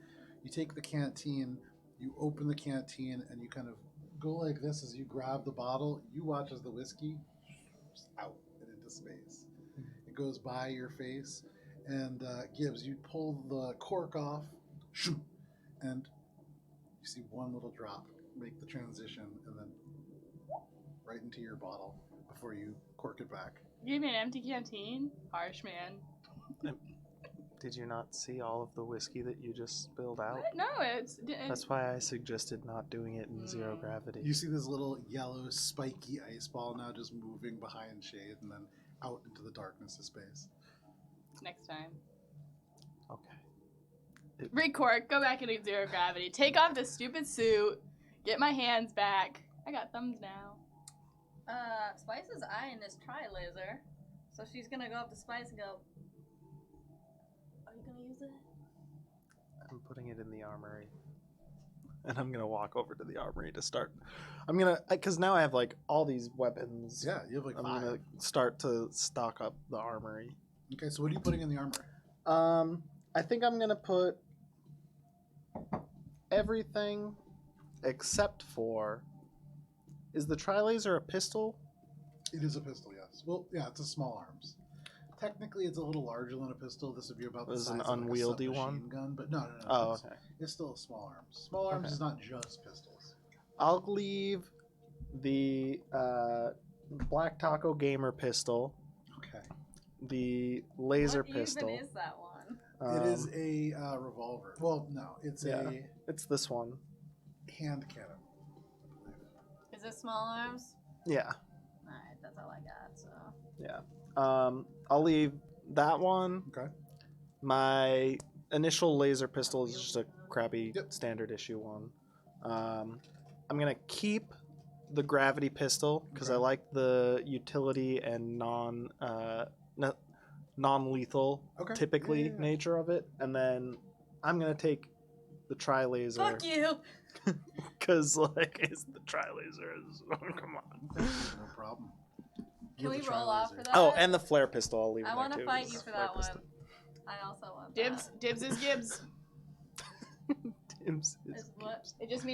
You take the canteen. You open the canteen, and you kind of go like this as you grab the bottle. You watch as the whiskey just out and into space. It goes by your face, and Gibbs, you pull the cork off, shoo, and you see one little drop make the transition, and then right into your bottle before you cork it back. You gave me an empty canteen? Harsh, man. Did you not see all of the whiskey that you just spilled out? What? No, it's. That's why I suggested not doing it in zero gravity. You see this little yellow spiky ice ball now just moving behind Shade and then out into the darkness of space. Next time. Okay. Recork, go back into zero gravity. Take off this stupid suit. Get my hands back. I got thumbs now. Spice is eyeing this tri-laser, so she's gonna go up to Spice and go, are you gonna use it? I'm putting it in the armory. And I'm gonna walk over to the armory to start. I'm gonna, because now I have like all these weapons. Yeah, you have like I'm 5. gonna start to stock up the armory. Okay, so what are you putting in the armory? I think I'm gonna put everything except for. Is the tri-laser a pistol? It is a pistol, yes. Well, yeah, it's a small arms. Technically, it's a little larger than a pistol. This would be about the This is size an of like a unwieldy submachine one? gun, but no. Oh, it's, okay. it's still a small arms. Small arms Okay. is not just pistols. I'll leave the Black Taco Gamer pistol, Okay. the laser what pistol. even is that one? It is a revolver. Well, no, it's yeah. It's this one. a hand cannon. I believe. Is it small arms? Yeah. Alright, that's all I got, so. Yeah. I'll leave that one. Okay. My initial laser pistol is just a crappy Yep. standard issue one. I'm gonna keep the gravity pistol because I Okay. like the utility and non-lethal Okay. typically Yeah. nature of it, and then I'm gonna take the tri-laser Fuck you! because like it's the tri-laser is come on. Okay, no problem. Can we With the roll off tri-laser. for that? Oh, and the flare pistol I'll leave. I there want to too, fight 'cause you for flare that pistol. one. I also want Dibs. that. Dibs is Gibbs. Dibs is Is what? Gibbs. It just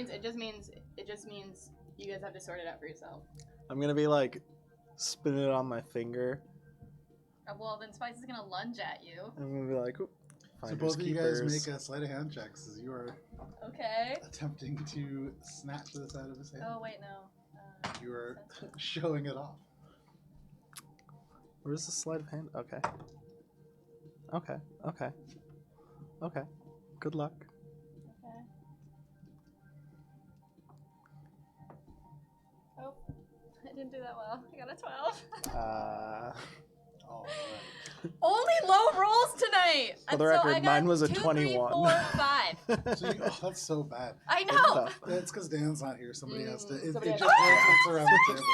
means you guys have to sort it out for yourself. I'm gonna be like spin it on my finger. Well, then Spice is gonna lunge at you. I'm gonna be like, "Oop, So finders both of you guys keepers." make a sleight of hand checks as you are Okay. attempting to snatch this out of his hand. Oh, wait, no. You are showing it off. Where's the sleight of hand? Okay. Okay. Okay. Okay. Good luck. Okay. Oh, I didn't do that well. I got a 12. Oh, right. Only low rolls tonight. For the So record, I got mine was a 2, 3, 21. 4, 5. So that's so bad. I Good know. stuff. That's because Dan's not here. Somebody has to. It somebody has just to- rotates around the table.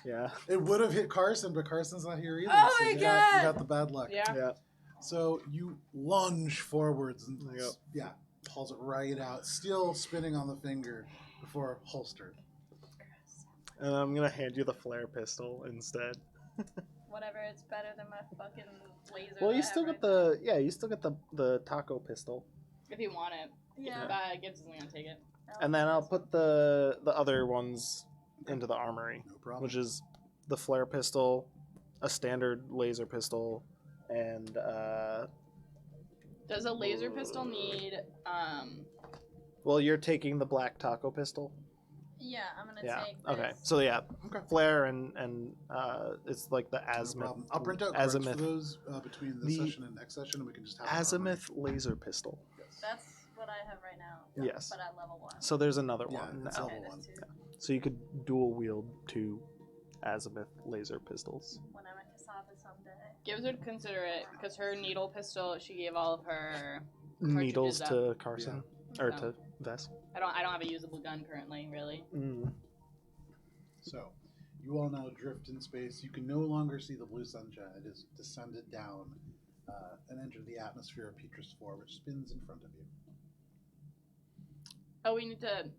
Yeah. It would have hit Carson, but Carson's not here either. Oh so my you God. got the bad luck. yeah. Yeah. So you lunge forwards and Yep. pulls it right out, still spinning on the finger before holstered. And I'm gonna hand you the flare pistol instead. Whatever, it's better than my fucking laser. Well, that you I still have got right you still got the taco pistol. If you want it. now. Gibbs isn't gonna take it. And then I'll put the other ones into the armory, No problem. which is the flare pistol, a standard laser pistol, and Does a laser pistol need well, you're taking the black taco pistol. Yeah, I'm gonna Yeah. take Okay. this. So yeah, Okay. flare and it's like the No azimuth. problem. I'll print out cards for azimuth. those between this The session and next session, and we can just have an armory. Azimuth laser pistol. Yes. That's what I have right now. Yes. But at level 1. So there's another Yeah, one it's now. level Okay, one. there's 2. So you could dual wield 2 azimuth laser pistols. When I'm at Kasava someday. Gibbs would consider it because her needle pistol she gave all of her Needles cartridges to Carson or No. to Vess. I don't have a usable gun currently, really. So, you all now drift in space. You can no longer see the blue sunshine. It has descended down and entered the atmosphere of Petrus 4, which spins in front of you. Oh, we need to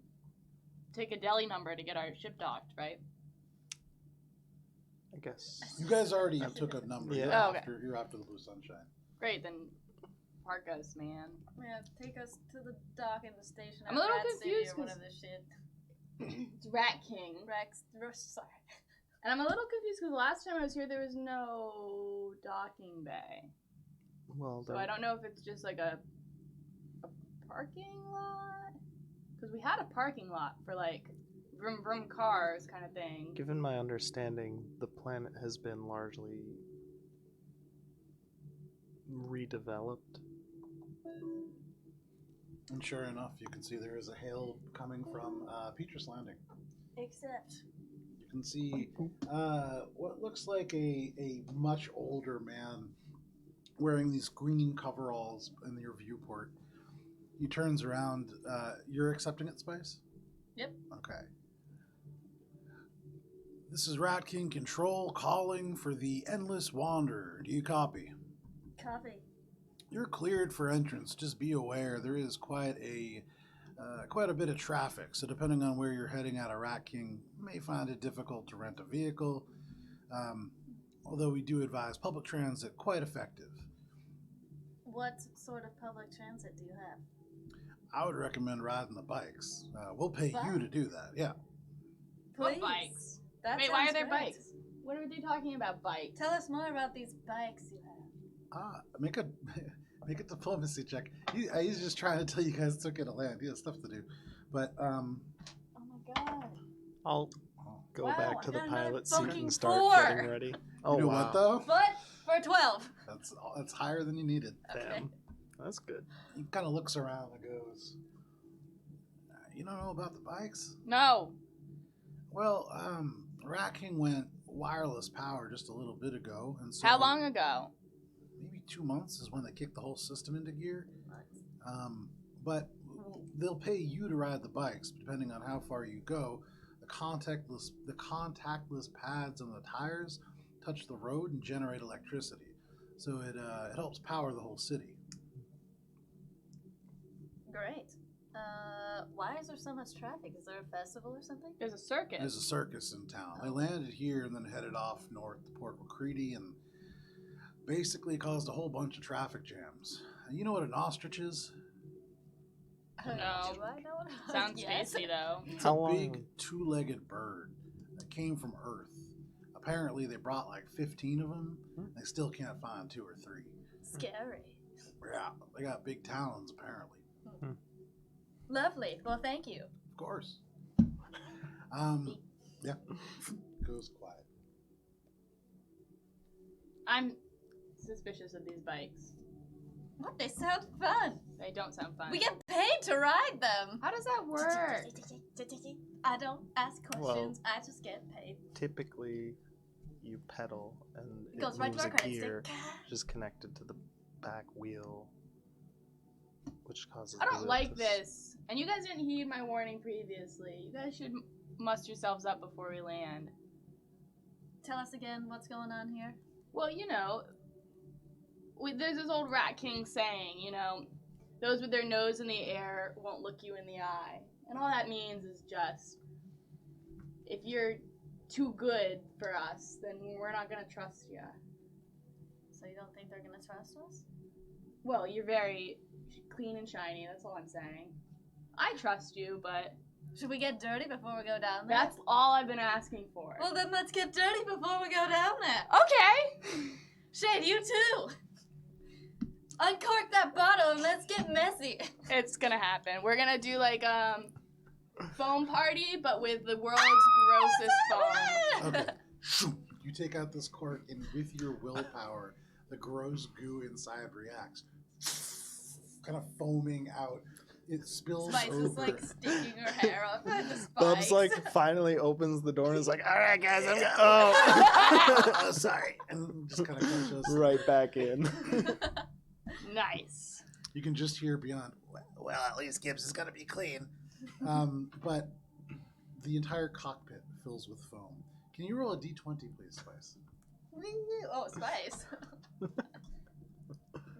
take a deli number to get our ship docked, right? I guess. You guys already took a number. Yeah. You're, Oh, okay. you're after the blue sunshine. Great, then park us, man. Yeah, take us to the dock in the station. I'm at a little Rat City confused or 'cause- whatever shit. It's Rat King. Sorry. And I'm a little confused because last time I was here there was no docking bay. Well, So I don't know if it's just like a parking lot? Because we had a parking lot for like vroom vroom cars kind of thing. given my understanding, the planet has been largely redeveloped. And sure enough, you can see there is a hail coming from Petrus Landing. Except. You can see what looks like a much older man wearing these green coveralls in your viewport. He turns around. You're accepting it, Spice? Yep. Okay. This is Rat King Control calling for the Endless Wanderer. Do you copy? Copy. You're cleared for entrance. Just be aware there is quite a bit of traffic. So depending on where you're heading out of Rat King, you may find it difficult to rent a vehicle. Although we do advise public transit quite effective. What sort of public transit do you have? I would recommend riding the bikes. We'll pay you to do that. Yeah. What Please. bikes? That Wait, why are sounds there great. bikes? What are they talking about, bikes? Tell us more about these bikes you have. Make a diplomacy check. He's just trying to tell you guys it's okay to land. He has stuff to do. But Oh my god. I'll go Wow, back to I the got another pilot seat fucking and start 4. getting ready. Oh, you know wow. what though? But for 12. That's higher than you needed. Okay. Damn. That's good. He kind of looks around and goes, "You don't know about the bikes? No. Well, Rat King went wireless power just a little bit ago, and so How long ago? maybe 2 months is when they kicked the whole system into gear. But they'll pay you to ride the bikes, depending on how far you go. The contactless pads on the tires touch the road and generate electricity, so it helps power the whole city. Great. Why is there so much traffic? Is there a festival or something? There's a circus. There's a circus in town. They landed here and then headed off north to Port Macready and basically caused a whole bunch of traffic jams. You know what an ostrich is? No. Do I know what Sounds yes. tasty though. It's How a long? big two-legged bird that came from Earth. Apparently, they brought like 15 of them. They still can't find 2 or 3. Scary. Yeah, they got big talons, apparently. Lovely. Well, thank you. Of course. Yeah. Goes quiet. I'm suspicious of these bikes. What? They sound fun. They don't sound fun. We get paid to ride them. How does that work? I don't ask questions. I just get paid. Typically, you pedal and it Goes right to moves our a credit gear stick. just connected to the back wheel, which causes. I the don't wheel like to this. And you guys didn't heed my warning previously. You guys should muster yourselves up before we land. Tell us again what's going on here. Well, you know, there's this old Rat King saying, you know, those with their nose in the air won't look you in the eye. And all that means is just, if you're too good for us, then we're not going to trust you. So you don't think they're gonna trust us? Well, you're very clean and shiny, that's all I'm saying. I trust you, but Should we get dirty before we go down there? that's all I've been asking for. Well, then let's get dirty before we go down there. Okay! Shade, you too. Uncork that bottle and let's get messy. It's gonna happen. We're gonna do like foam party, but with the world's grossest foam. Okay. Shoom. You take out this cork, and with your willpower, the gross goo inside reacts, kind of foaming out. It spills Spice over. is like sticking her hair off by the spice. Bubs like finally opens the door and is like, "All right, guys, I'm going." Oh, Oh, sorry, and just kind of crushes. right back in. Nice. You can just hear beyond. Well, at least Gibbs is gonna be clean. But the entire cockpit fills with foam. Can you roll a d20, please, Spice? Oh, Spice.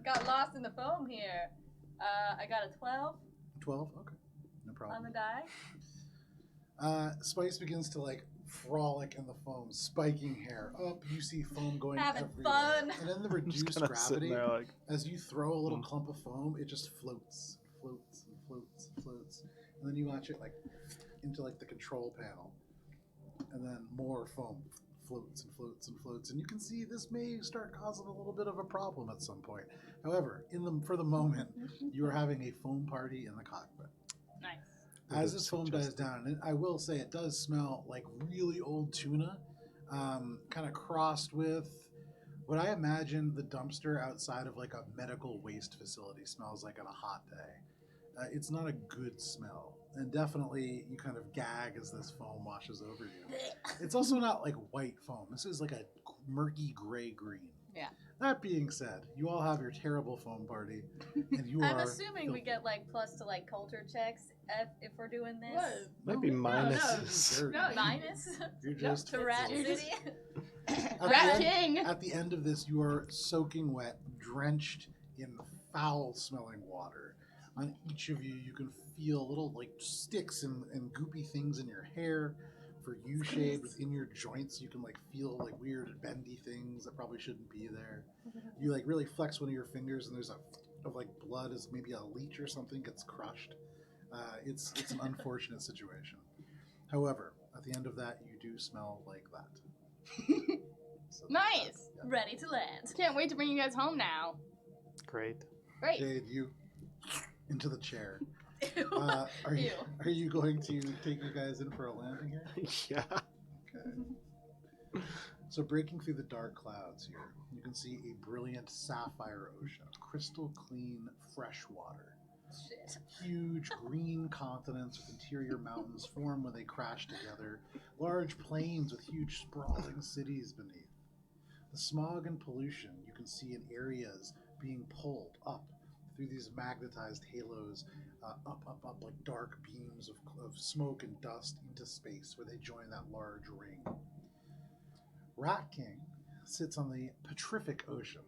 Got lost in the foam here. I got a 12 12. Okay, no on problem. the die. Spice begins to like frolic in the foam, spiking hair up. You see foam going Having everywhere. fun. And then the I'm just reduced kinda sitting gravity, there like, as you throw a little clump of foam, it just floats, floats, and floats, and floats. And then you watch it like into like the control panel, and then more foam floats and floats and floats. And you can see this may start causing a little bit of a problem at some point. However, for the moment, you are having a foam party in the cockpit. Nice. As this foam dies down, and I will say it does smell like really old tuna, kind of crossed with what I imagine the dumpster outside of like a medical waste facility smells like on a hot day. It's not a good smell, and definitely you kind of gag as this foam washes over you. It's also not like white foam. This is like a murky gray-green. Yeah. That being said, you all have your terrible foam party, and you I'm are assuming we filthy. get like plus to like culture checks if we're doing this. What? might be No, minuses. Dirty. No, Minus You're just to Rat filthy. City. At the Rat end- King! At the end of this, you are soaking wet, drenched in foul-smelling water. On each of you, you can feel little like sticks and goopy things in your hair. For you, Shade, within your joints, you can like feel like weird bendy things that probably shouldn't be there. You like really flex one of your fingers, and there's of like blood as maybe a leech or something gets crushed. It's an unfortunate situation. However, at the end of that, you do smell like that. So Nice! yeah. Ready to land. Can't wait to bring you guys home now. Great. Great. Shade, you into the chair. Ew. Are you Ew. are you going to take you guys in for a landing here? Yeah. Okay. So breaking through the dark clouds here, you can see a brilliant sapphire ocean, crystal clean fresh water. Shit. Huge green continents with interior mountains form when they crash together. Large plains with huge sprawling cities beneath. The smog and pollution you can see in areas being pulled up through these magnetized halos, up like dark beams of smoke and dust into space where they join that large ring. Rat King sits on the Petrific Ocean,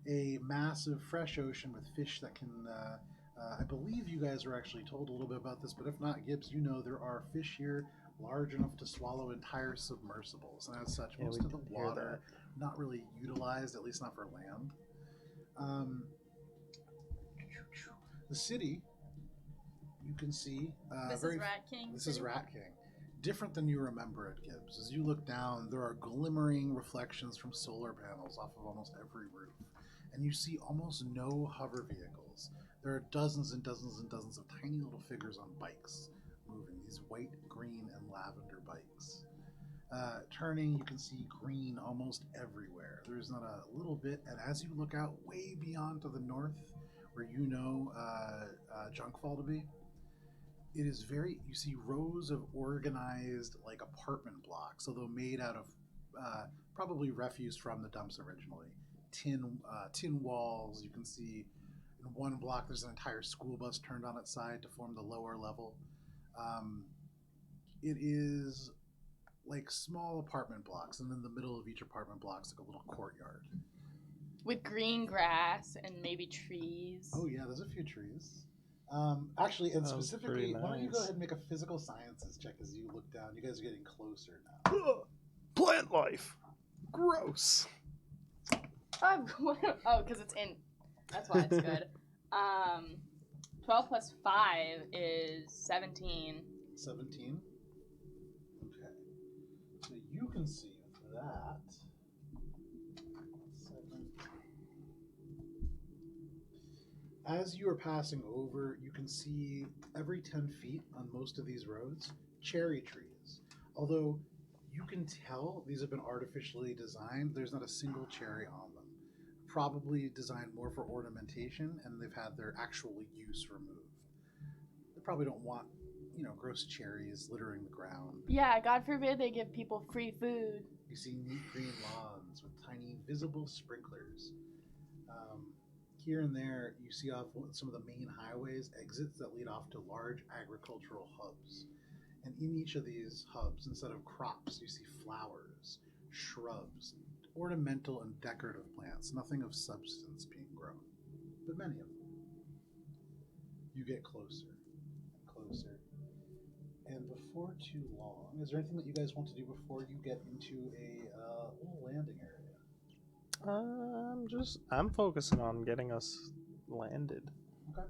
a massive fresh ocean with fish that can, I believe you guys were actually told a little bit about this, but if not, Gibbs, you know there are fish here large enough to swallow entire submersibles, and as such, Yeah, most we of the did hear water not really utilized, at least not for land. The city, you can see, This is Rat King. this is City? Rat King. Different than you remember it, Gibbs. As you look down, there are glimmering reflections from solar panels off of almost every roof. And you see almost no hover vehicles. There are dozens and dozens and dozens of tiny little figures on bikes moving, these white, green, and lavender bikes. Turning, you can see green almost everywhere. There's not a little bit, and as you look out way beyond to the north, where you know Junkfall to be. It is you see rows of organized like apartment blocks, although made out of probably refuse from the dumps originally. Tin walls. You can see in one block there's an entire school bus turned on its side to form the lower level. It is like small apartment blocks, and in the middle of each apartment block is like a little courtyard. With green grass and maybe trees. Oh yeah, there's a few trees. Actually, and specifically, why don't you go nice. ahead and make a physical sciences check as you look down? You guys are getting closer now. Plant life. Gross. Oh, because it's in. That's why it's good. 12 plus 5 is 17. 17. Okay. So you can see that. As you are passing over, you can see every 10 feet on most of these roads, cherry trees. Although you can tell these have been artificially designed, there's not a single cherry on them. Probably designed more for ornamentation, and they've had their actual use removed. They probably don't want, gross cherries littering the ground. Yeah, God forbid they give people free food. You see neat green lawns with tiny visible sprinklers. Here and there, you see off some of the main highways exits that lead off to large agricultural hubs. And in each of these hubs, instead of crops, you see flowers, shrubs, ornamental and decorative plants, nothing of substance being grown, but many of them. You get closer and closer. And before too long, is there anything that you guys want to do before you get into a little landing area? I'm focusing on getting us landed. Okay.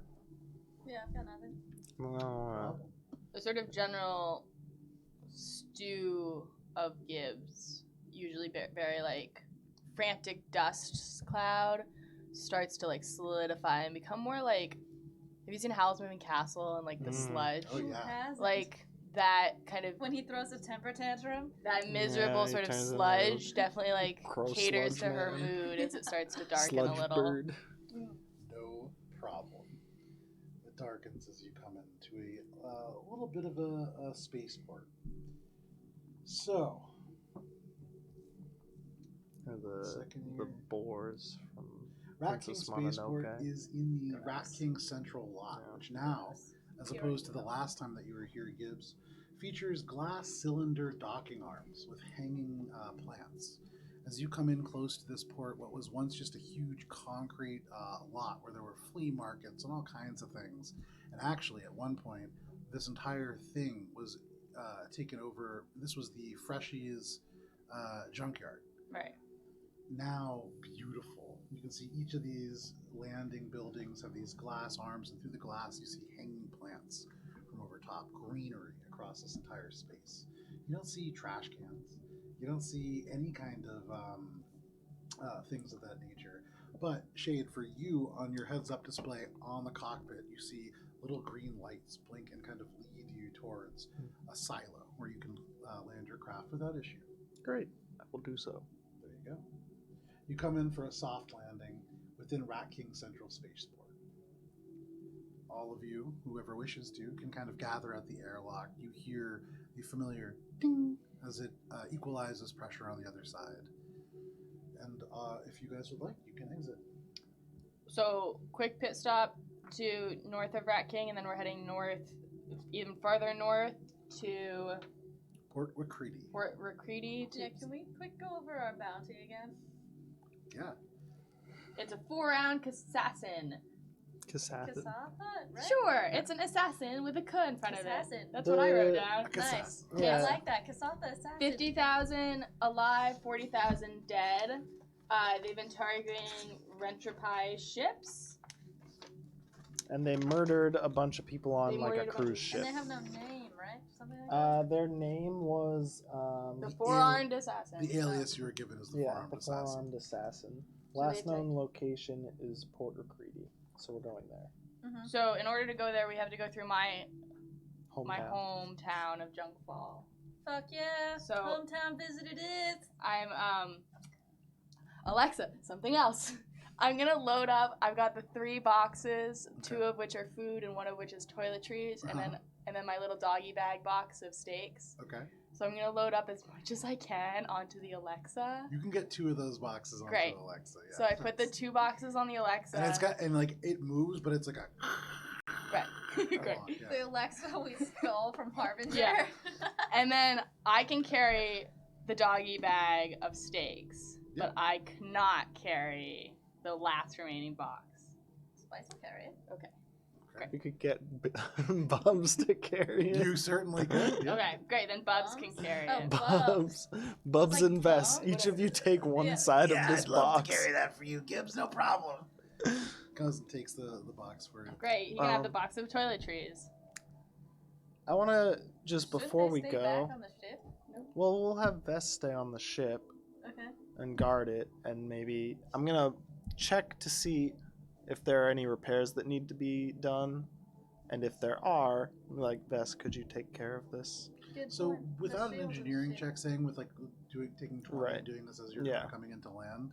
Yeah, I've got nothing. The sort of general stew of Gibbs, usually very like frantic dust cloud, starts to like solidify and become more like. Have you seen Howl's Moving Castle and like the sludge? Oh Who yeah. hasn't? Like that kind of when he throws a temper tantrum. that miserable he sort of turns into sludge definitely like gross caters to sludge her man. mood as it starts to darken Sludge a little. bird. No problem. It darkens as you come into a little bit of a spaceport. So, The second the year. boars from Rat King Princess Spaceport Mononoke. is in the Gross. Rat King Central lot, Yeah. which now, as opposed to the last time that you were here, Gibbs, features glass cylinder docking arms with hanging plants. As you come in close to this port, what was once just a huge concrete lot where there were flea markets and all kinds of things, and actually at one point, this entire thing was taken over. This was the Freshies junkyard. Right. Now beautiful. You can see each of these landing buildings have these glass arms, and through the glass you see hanging plants from over top, greenery across this entire space. You don't see trash cans. You don't see any kind of things of that nature. But Shade, for you, on your heads-up display on the cockpit, you see little green lights blink and kind of lead you towards a silo where you can land your craft without issue. Great, I will do so. There you go. You come in for a soft landing within Rat King Central Spaceport. All of you, whoever wishes to, can kind of gather at the airlock. You hear the familiar ding as it equalizes pressure on the other side. And if you guys would like, you can exit. So quick pit stop to north of Rat King, and then we're heading north, even farther north to Port Recready. Port Recready. Yeah, can we quick go over our bounty again? Yeah. It's a 4-round assassin. Kasathan. Kasatha, right? Sure, it's an assassin with a K in front of it. Assassin. That's what I wrote The- down. Nice. Kasatha. Yeah, I Yeah. like that. Kasatha assassin. 50,000 alive, 40,000 dead. They've been targeting Rentropie ships. And they murdered a bunch of people on They like a murdered a bunch cruise of- ship. And they have no name, right? Something like that. Their name was The The 4-armed assassin. The alias you were given is the four-armed the assassin. four-armed assassin. So Last they known location is Port Recready, so we're going there. Mm-hmm. So in order to go there, we have to go through my Hometown. hometown of Junkfall. Fuck yeah. So- hometown visited it. I'm Alexa, something else. I'm gonna load up. I've got the 3 boxes, 2 of which are food and 1 of which is toiletries, and then my little doggy bag box of steaks. Okay. So I'm gonna load up as much as I can onto the Alexa. You can get 2 of those boxes onto Great. Alexa. Yeah. So I put the 2 boxes on the Alexa. And like it moves, but it's like a. Right. Great. Yeah. The Alexa we stole from Harbinger. Yeah. And then I can carry the doggy bag of steaks, but I cannot carry the last remaining box. Spice will carry it. Okay. We could get Bubs to carry it. You certainly could. Yeah. Okay, great. Then Bubs can carry Oh, it. Bubs Like and Vess. Tom? Each of you take one Yeah. side of this box. that for you, Gibbs. No problem. Comes and takes the box for you. Great. You can have the box of toiletries. I want to just Shouldn't before they we stay go. back on the ship? Well, we'll have Vess stay on the ship Okay. and guard it, and maybe I'm gonna check to see if there are any repairs that need to be done, and if there are, like Vess, could you take care of this? Good So point. without an The sails engineering and shit. check, saying with like taking 20 Right. and doing this as you're Yeah. coming into land,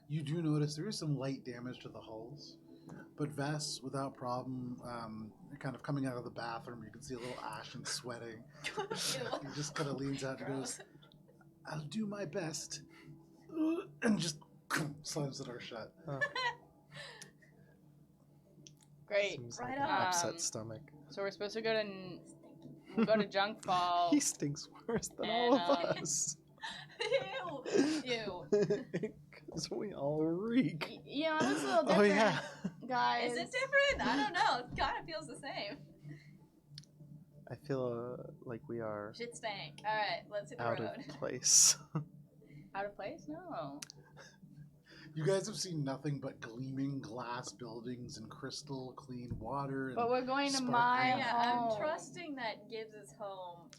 you do notice there is some light damage to the hulls. But Vess, without problem, kind of coming out of the bathroom, you can see a little ash and sweating. He just kind of leans out and goes, "I'll do my best," and just slams the door shut. Great. Seems Right like an on. upset stomach. So we're supposed to go to Junk Fall. He stinks worse than And, all of us. Ew. Because we all reek. Yeah, that's a little Oh different, yeah. guys. Is it different? I don't know. It kind of feels the same. I feel like we are Shit stank. All right, let's hit the out road. of place. Out of place? No. You guys have seen nothing but gleaming glass buildings and crystal clean water. And But we're going to Sparkling. my Yeah, home. I'm trusting that Gibbs's home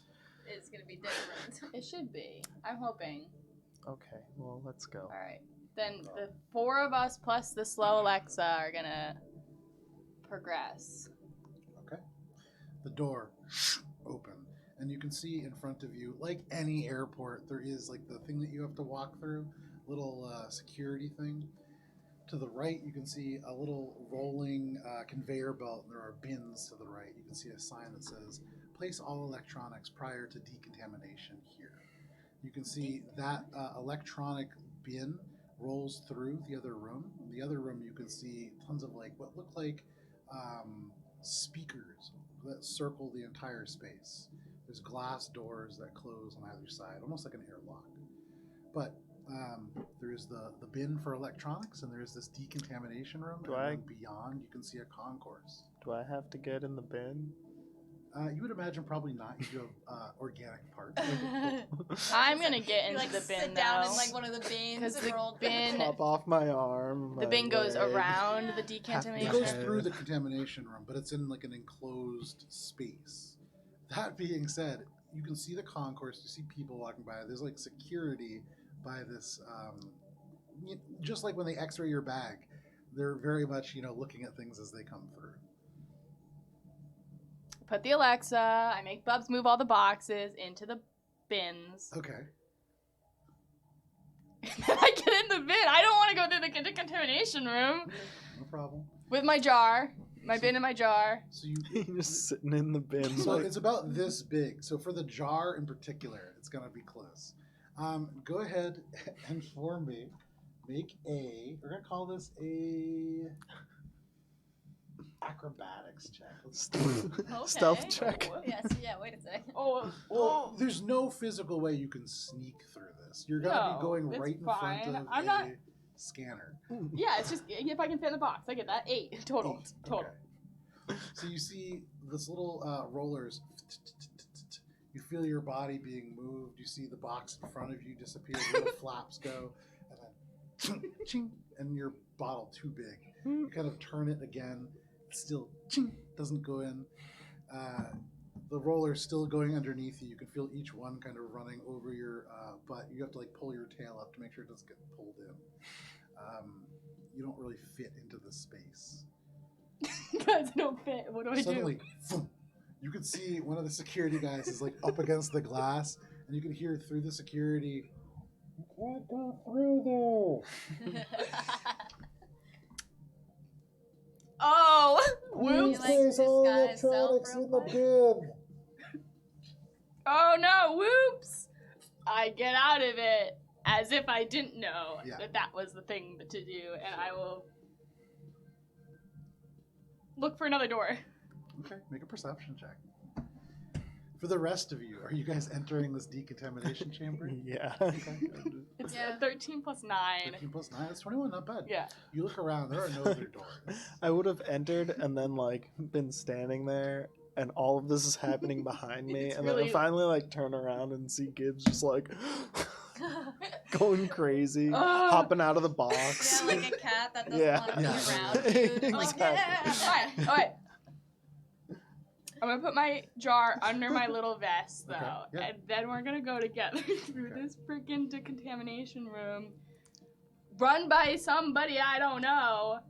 is gonna be different. It should be. I'm hoping. Okay, well let's go. All right. Then the 4 of us plus the slow Alexa are gonna progress. Okay. The door open, and you can see in front of you, like any airport, there is like the thing that you have to walk through, little security thing. To the right, you can see a little rolling conveyor belt, and there are bins to the right. You can see a sign that says, "Place all electronics prior to decontamination here." You can see that electronic bin rolls through the other room. In the other room, you can see tons of like what look like speakers that circle the entire space. There's glass doors that close on either side, almost like an airlock. But there's the bin for electronics, and there's this decontamination room. Do and I- then beyond, you can see a concourse. Do I have to get in the bin? You would imagine probably not. You do have organic parts. I'm gonna get You into like the bin sit down now. in like one of the bins 'Cause and the roll bin- Pop off my arm. The my bin goes leg. around the It decontamination. goes through the contamination room, but it's in like an enclosed space. That being said, you can see the concourse. You see people walking by. There's like security by this. Just like when they X-ray your bag, they're very much looking at things as they come through. Put the Alexa. I make Bubs move all the boxes into the bins. Okay. Then I get in the bin. I don't want to go through the decontamination room No problem. with my jar, my bin in my jar. So you. You're just sitting in the bin. So like, it's about this big. So for the jar in particular, it's gonna be close. Go ahead and for me, make a. We're gonna call this a acrobatics check. Let's Okay. Stealth check. Yes, yeah, wait a second. Well, there's no physical way you can sneak through this. You're gonna No, be going it's right in fine. front of I'm a not- scanner. Yeah, it's just if I can fit in the box. I get that 8 total. 8. Total. Okay. So you see this little rollers. You feel your body being moved. You see the box in front of you disappear. Little flaps go, and then ching, and your bottle too big. You kind of turn it again. It still ching, doesn't go in. The roller's still going underneath you. You can feel each one kind of running over your butt. You have to like pull your tail up to make sure it doesn't get pulled in. You don't really fit into the space. Guys, I don't fit. What do I Suddenly, do? boom, you can see one of the security guys is like up against the glass, and you can hear through the security, "You can't go through there." Replace all disguise electronics self in the real bin. Oh no, whoops! I get out of it as if I didn't know Yeah. that was the thing to do, and I will look for another door. Okay, make a perception check. For the rest of you, are you guys entering this decontamination chamber? Yeah. It's Yeah. 13 plus 9. 13 plus 9, that's 21, not bad. Yeah. You look around, there are no other doors. I would have entered and then like been standing there and all of this is happening behind me It's and really- then I finally like turn around and see Gibbs just like going crazy, Ugh. hopping out of the box. Yeah, like a cat that doesn't Yeah. want to be Yeah. around food. And like, Exactly. Alright, alright. I'm gonna put my jar under my little vest, though, Okay, yeah. and then we're gonna go together through Okay. this freaking decontamination room, run by somebody I don't know,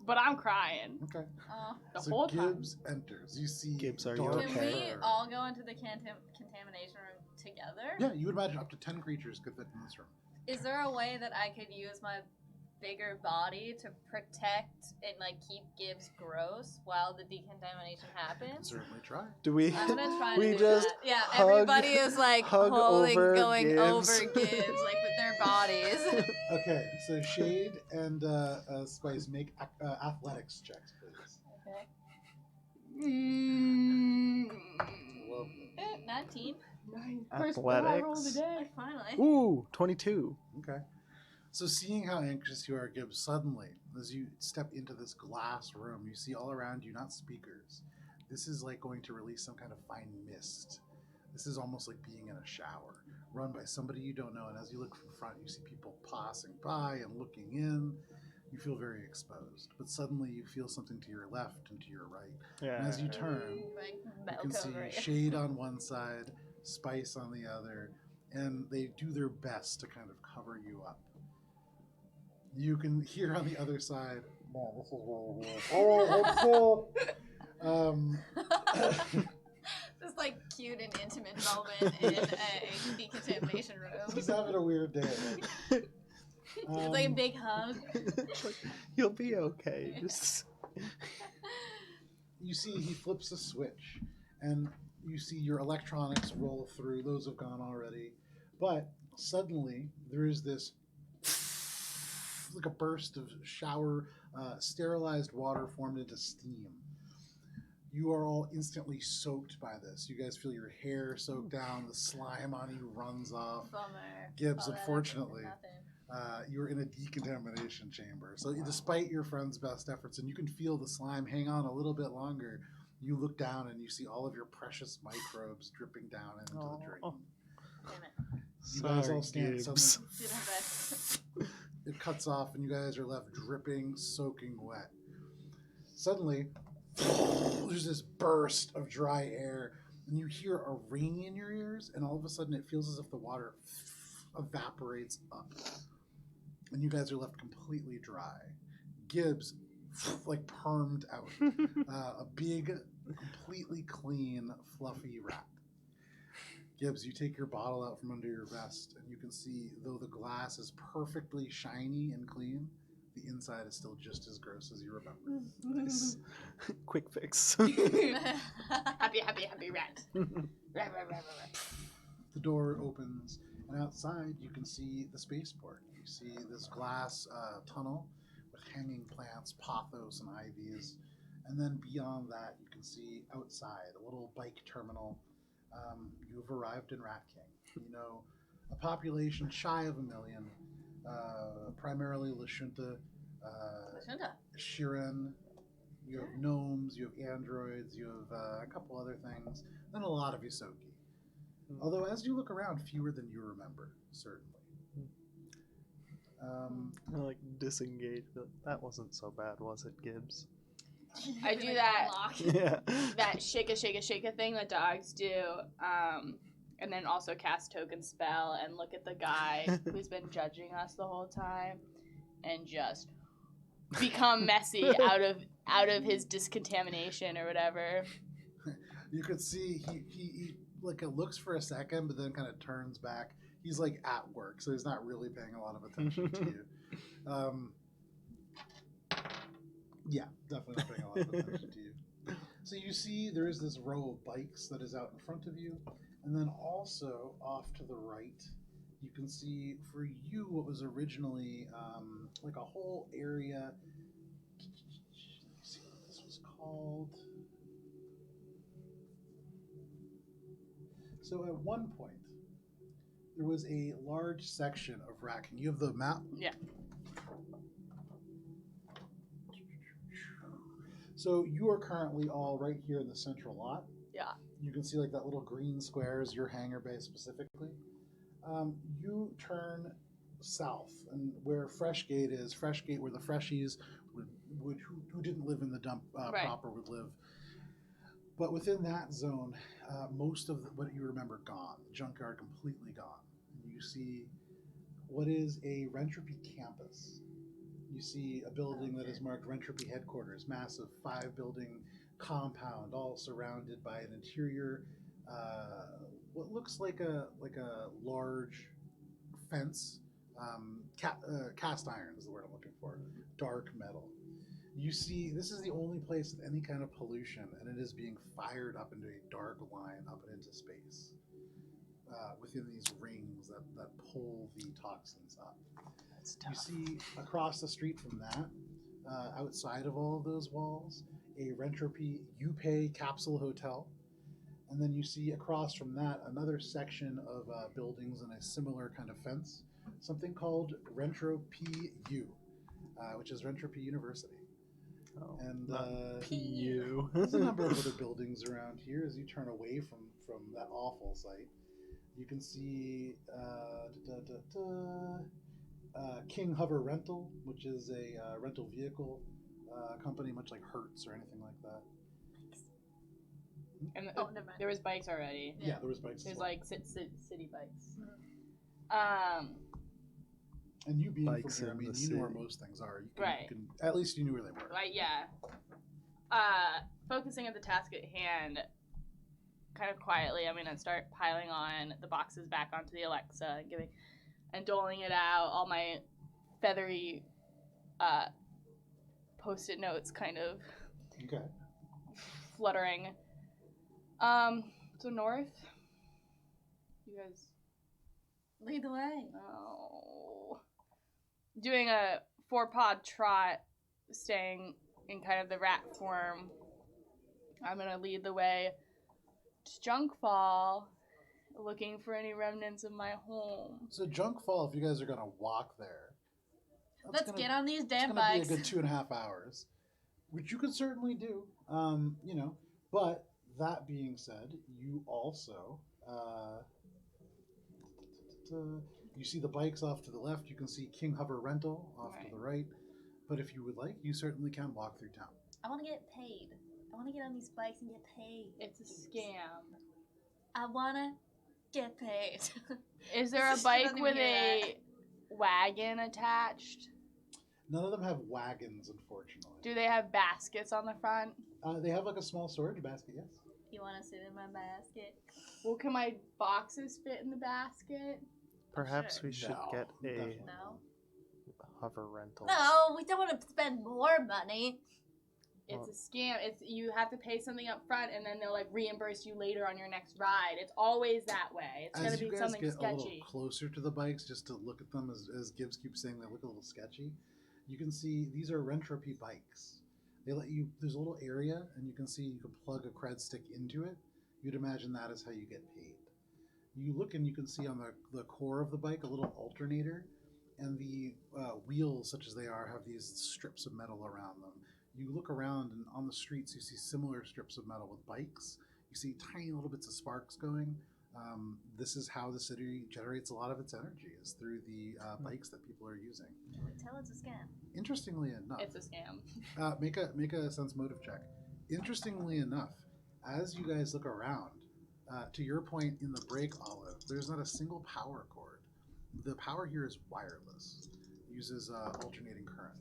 but I'm crying Okay. Oh. the So whole time. Gibbs enters. You see Gibbs, are you dark Can okay? we all go into the contamination room together? Yeah, you would imagine up to 10 creatures could fit in this room. Is there a way that I could use my bigger body to protect and like keep Gibbs gross while the decontamination You can happens? certainly try. Do we I'm gonna try we to do just that. Yeah, hug- everybody is like hug holding, over going Gibbs. over Gibbs, like with their bodies. Okay, so Shade and Spice make athletics checks, please. Okay. Lovely. 19. First one I rolled Athletics. today. Finally. Ooh, 22. Okay. So seeing how anxious you are, Gibbs, suddenly, as you step into this glass room, you see all around you not speakers. This is like going to release some kind of fine mist. This is almost like being in a shower, run by somebody you don't know. And as you look from front, you see people passing by and looking in. You feel very exposed. But suddenly you feel something to your left and to your right. Yeah. And as you turn, Like you milk can see over it. Shade on one side, Spice on the other, and they do their best to kind of cover you up. You can hear on the other side, Man, this is really weird. Alright, let's go. Just like cute and intimate moment in a decontamination room. he's having a weird day. It's like a big hug. You'll be okay. Just You see he flips a switch, and you see your electronics roll through. Those have gone already. But suddenly, there is this like a burst of shower, sterilized water formed into steam. You are all instantly soaked by this. You guys feel your hair soaked down. The slime on you runs off. Bummer. Gibbs, All that unfortunately, effort for you're in a decontamination chamber. So despite your friend's best efforts, and you can feel the slime hang on a little bit longer, you look down and you see all of your precious microbes dripping down into the drain. Oh. nothing. Damn it. You guys all Sorry, stand Gibbs. suddenly. Did my best. It cuts off, and you guys are left dripping, soaking wet. Suddenly, there's this burst of dry air, and you hear a ring in your ears, and all of a sudden it feels as if the water evaporates up. And you guys are left completely dry. Gibbs, like permed out. A big, completely clean, fluffy rat. Gibbs, you take your bottle out from under your vest, and you can see, though the glass is perfectly shiny and clean, the inside is still just as gross as you remember. Nice. Quick fix. Happy rat. Rat. The door opens, and outside you can see the spaceport. You see this glass tunnel with hanging plants, pothos, and ivies. And then beyond that, you can see outside a little bike terminal. You've arrived in Rat King. You know, a population shy of 1 million, primarily Lashunta, Shunta. Shirin. You have gnomes, you have androids, you have a couple other things, then a lot of Yosoki. Although, as you look around, fewer than you remember, certainly. I like disengage, but that wasn't so bad, was it, Gibbs? I do that. Yeah. That shake a thing that dogs do, and then also cast token spell and look at the guy who's been judging us the whole time, and just become messy out of his discontamination or whatever. You could see he like looks for a second, but then kind of turns back. He's like at work, so he's not really paying a lot of attention to you. Yeah, definitely not paying a lot of attention to you. So you see there is this row of bikes that is out in front of you, and then also off to the right, you can see for you what was originally like a whole area. Let me see what this was called. So at one point, there was a large section of racking. You have the map? Yeah. So you are currently all right here in the central lot. Yeah. You can see like that little green square is your hangar bay specifically. You turn south, and where Freshgate is, Freshgate where the Freshies who didn't live in the dump Right. proper would live. But within that zone, most of what you remember gone. The junkyard completely gone. You see what is a Rentropy campus. You see a building that is marked Rentropy headquarters, massive 5-building compound, all surrounded by an interior, what looks like a large fence. Cast iron is the word I'm looking for. Dark metal. You see, this is the only place with any kind of pollution, and it is being fired up into a dark line up and into space within these rings that pull the toxins up. That's You see across the street from that, outside of all of those walls, a Rentropy You-Pay capsule hotel. And then you see across from that another section of buildings and a similar kind of fence, something called Rentropy U, which is Rentropy University. Oh, And PU. there's a number of other buildings around here. As you turn away from that awful site, you can see King Hover Rental, which is a rental vehicle company, much like Hertz or anything like that. And Oh, never mind. there was bikes already. Yeah, there was bikes. as There's well. like city bikes. And you being Bikes from here, I in mean, the you know where city. most things are. You Right. can, at least you knew where they were. Like, yeah. Focusing on the task at hand, kind of quietly, I'm gonna start piling on the boxes back onto the Alexa and doling it out. All my feathery post-it notes kind of Okay. fluttering. So north. You guys. Lead the way. Oh. Doing a 4-pod trot, staying in kind of the rat form. I'm gonna lead the way to Junkfall, looking for any remnants of my home. So Junkfall, if you guys are gonna walk there, Let's get on these It's damn gonna bikes. be a good 2.5 hours, which you could certainly do. You know, but that being said, you also you see the bikes off to the left. You can see King Hover Rental off to Right. the right. But if you would like, you certainly can walk through town. I want to get paid. I want to get on these bikes and get paid. It's a scam. I want to get paid. Is there a This is bike not with even a wagon attached? None of them have wagons, unfortunately. Do they have baskets on the front? They have like a small storage basket, yes. You want to sit in my basket? Well, can my boxes fit in the basket? Perhaps Sure. we should No, get a definitely No. hover rental. No, we don't want to spend more money. It's Well- a scam. It's you have to pay something up front and then they'll like reimburse you later on your next ride. It's always that way. It's As gonna you be guys something get a sketchy. little closer to the bikes, just to look at them, as Gibbs keeps saying, they look a little sketchy. You can see these are Rentropy bikes. They let you. There's a little area, and you can see you can plug a cred stick into it. You'd imagine that is how you get paid. You look and you can see on the core of the bike a little alternator, and the wheels, such as they are, have these strips of metal around them. You look around, and on the streets you see similar strips of metal with bikes. You see tiny little bits of sparks going. This is how the city generates a lot of its energy, is through the bikes that people are using. Tell it's a scam. Interestingly enough, It's a scam. make a sense motive check. Interestingly enough, as you guys look around, to your point in the break, Olive, there's not a single power cord. The power here is wireless. It uses alternating current.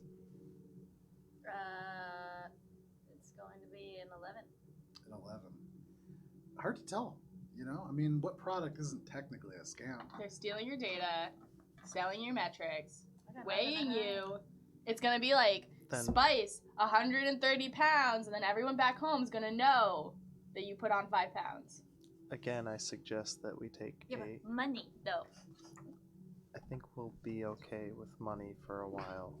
It's going to be an 11. An 11. Hard to tell. You know, I mean, what product isn't technically a scam? They're stealing your data, selling your metrics, I got weighing nothing. you. It's gonna be like Then spice 130 pounds, and then everyone back home is gonna know that you put on 5 pounds. again, I suggest that we take Yeah, a. but money though. I think we'll be okay with money for a while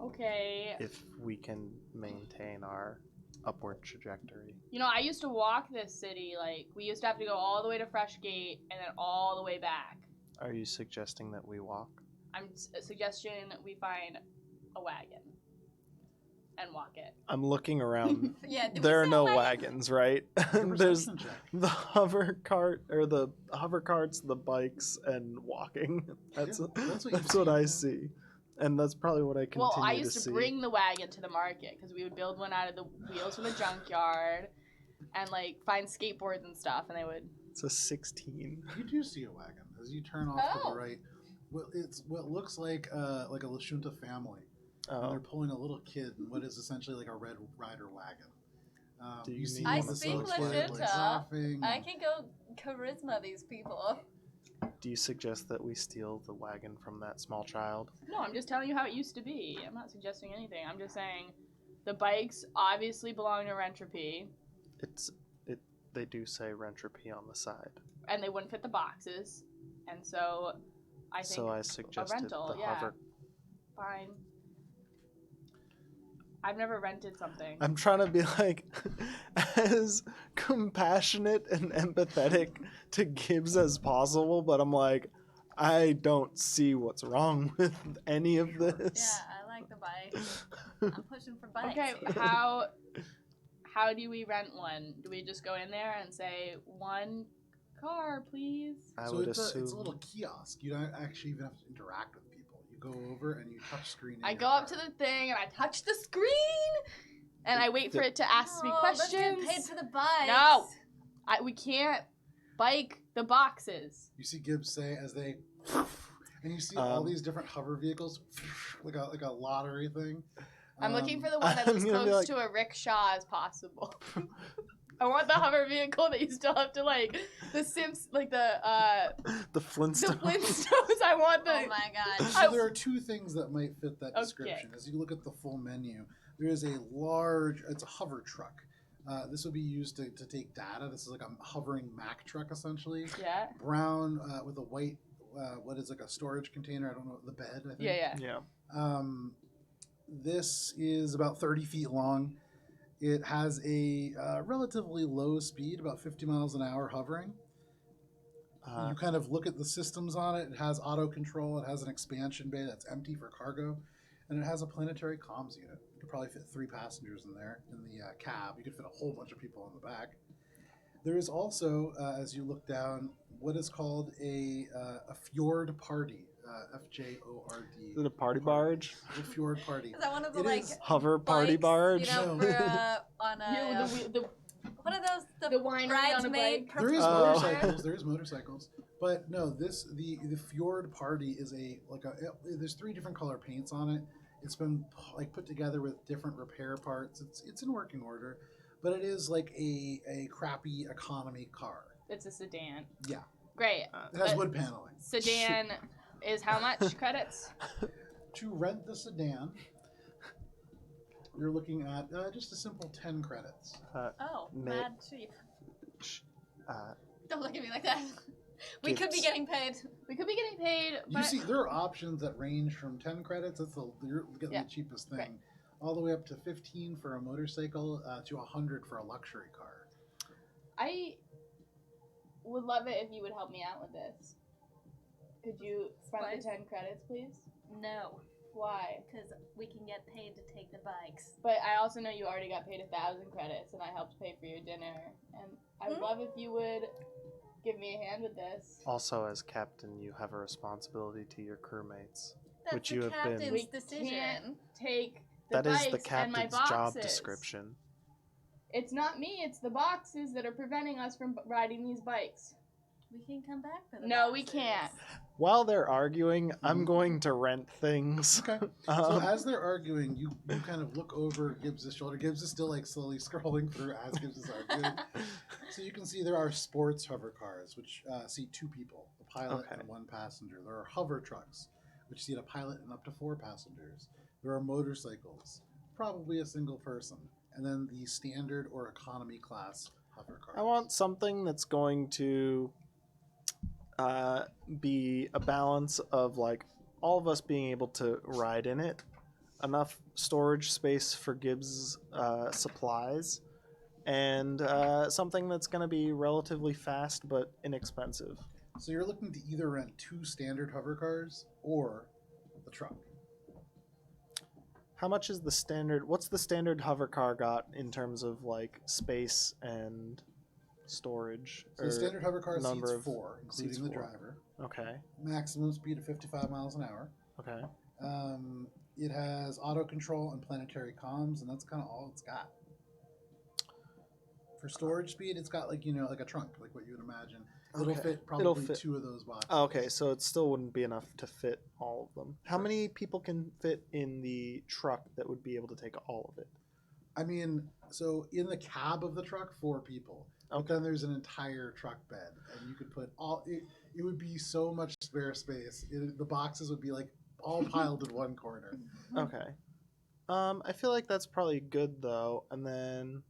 Okay. if we can maintain our upward trajectory. You know, I used to walk this city. Like, we used to have to go all the way to Freshgate and then all the way back. Are you suggesting that we walk? I'm suggesting we find a wagon and walk it. I'm looking around. Yeah, did we There are say no wagon? wagons, right? Give a There's perception check. the hover cart or the hover carts, the bikes, and walking. That's Yeah, that's what you that's what see, I yeah. see, and that's probably what I continue Well, I to used see. to bring the wagon to the market because we would build one out of the wheels from the junkyard and, like, find skateboards and stuff, and they would... It's a 16. You do see a wagon as you turn off to Oh. the right. Well, it's what looks like a Lashunta family, and they're Oh, pulling a little kid in what is essentially like a Red Rider wagon. Do you You see need I one of this speak little those kid, Lashunta. like, laughing. I can go charisma these people. do you suggest that we steal the wagon from that small child? No, I'm just telling you how it used to be. I'm not suggesting anything. I'm just saying the bikes obviously belong to Rentropy, They do say Rentropy on the side, and they wouldn't fit the boxes, and so I think so I suggested rental, the yeah. hover. fine. I've never rented something. I'm trying to be like as compassionate and empathetic to Gibbs as possible, but I'm like, I don't see what's wrong with any of Yeah, this. I like the bike. I'm pushing for bikes. Okay, how do we rent one? Do we just go in there and say, 1 car, please? I So would it's assume. a little kiosk. You don't actually even have to interact with people. You go over and you touch screen. in I your go up car. to the thing and I touch the screen and I wait for it to ask me No, questions. Let's get paid for the bikes. No. We can't bike the boxes. You see Gibbs say as they, and you see all these different hover vehicles, like a lottery thing. I'm looking for the one that's I'm as gonna be close like- to a rickshaw as possible. I want the hover vehicle that you still have to, like, the Sims, like the Flintstones. Flintstones. I want the. Oh my god. So there are two things that might fit that Okay. description. As you look at the full menu, there is a large, it's a hover truck. This would be used to take data. This is like a hovering Mack truck, essentially. Yeah. Brown with a white, what is like a storage container. I don't know, the bed, I think. Yeah, yeah. Yeah. This is about 30 feet long. It has a relatively low speed, about 50 miles an hour hovering. You kind of look at the systems on it. It has auto control. It has an expansion bay that's empty for cargo. And it has a planetary comms unit. You could probably fit 3 passengers in there in the cab. You could fit a whole bunch of people in the back. There is also, as you look down, what is called a fjord party. FJORD. Is it a party barge? A fjord party. Is that one of the It like is Hover party bikes, barge? You know, No. for, on a what are those? The winery on a bridesmaid. bike. There is Oh. motorcycles. There is motorcycles, but no. The fjord party is there's 3 different color paints on it. It's been like put together with different repair parts. It's in working order, but it is like a crappy economy car. It's a sedan. Yeah, Great. it has But wood paneling. Sedan is how much credits? To rent the sedan, you're looking at just a simple 10 credits. Oh, Ma- mad cheap. Uh, Don't look at me like that. We could be Gibbs. getting paid. We could be getting paid, You but see, there are options that range from 10 credits. You're getting Yeah. the cheapest thing. Right. All the way up to 15 for a motorcycle to 100 for a luxury car. I would love it if you would help me out with this. Could you spend Twice? the 10 credits, please? No, Why? because we can get paid to take the bikes. But I also know you already got paid 1,000 credits, and I helped pay for your dinner. And I would love if you would give me a hand with this. also, as captain, you have a responsibility to your crewmates. That's Which the you have been- captain's We decision. can't take the That is the bikes and my captain's job boxes. description. It's not me, it's the boxes that are preventing us from riding these bikes. We can come back for the No, we boxes. can't. While they're arguing, Mm-hmm. I'm going to rent things. Okay. So Um, as they're arguing, you kind of look over Gibbs' shoulder. Gibbs is still like slowly scrolling through as Gibbs is arguing. So you can see there are sports hover cars, which seat 2 people, a pilot Okay. and 1 passenger. There are hover trucks, which seat a pilot and up to 4 passengers. There are motorcycles, probably a single person, and then the standard or economy class hover cars. I want something that's going to be a balance of like all of us being able to ride in it, enough storage space for Gibbs' supplies, and something that's going to be relatively fast but inexpensive. So you're looking to either rent 2 standard hover cars or the truck. How much is the standard? What's the standard hover car got in terms of like space and storage? So the standard hover car number seats of 4, including seats the 4. driver. Okay. Maximum speed of 55 miles an hour. Okay. It has auto control and planetary comms, and that's kind of all it's got. For storage speed, it's got like a trunk, like what you would imagine. It'll fit probably 2 of those boxes. Okay, so it still wouldn't be enough to fit all of them. How many people can fit in the truck that would be able to take all of it? I mean, so in the cab of the truck, 4 people. But then there's an entire truck bed, and you could put all. It would be so much spare space. The boxes would be like all piled in one corner. Okay. I feel like that's probably good though, and then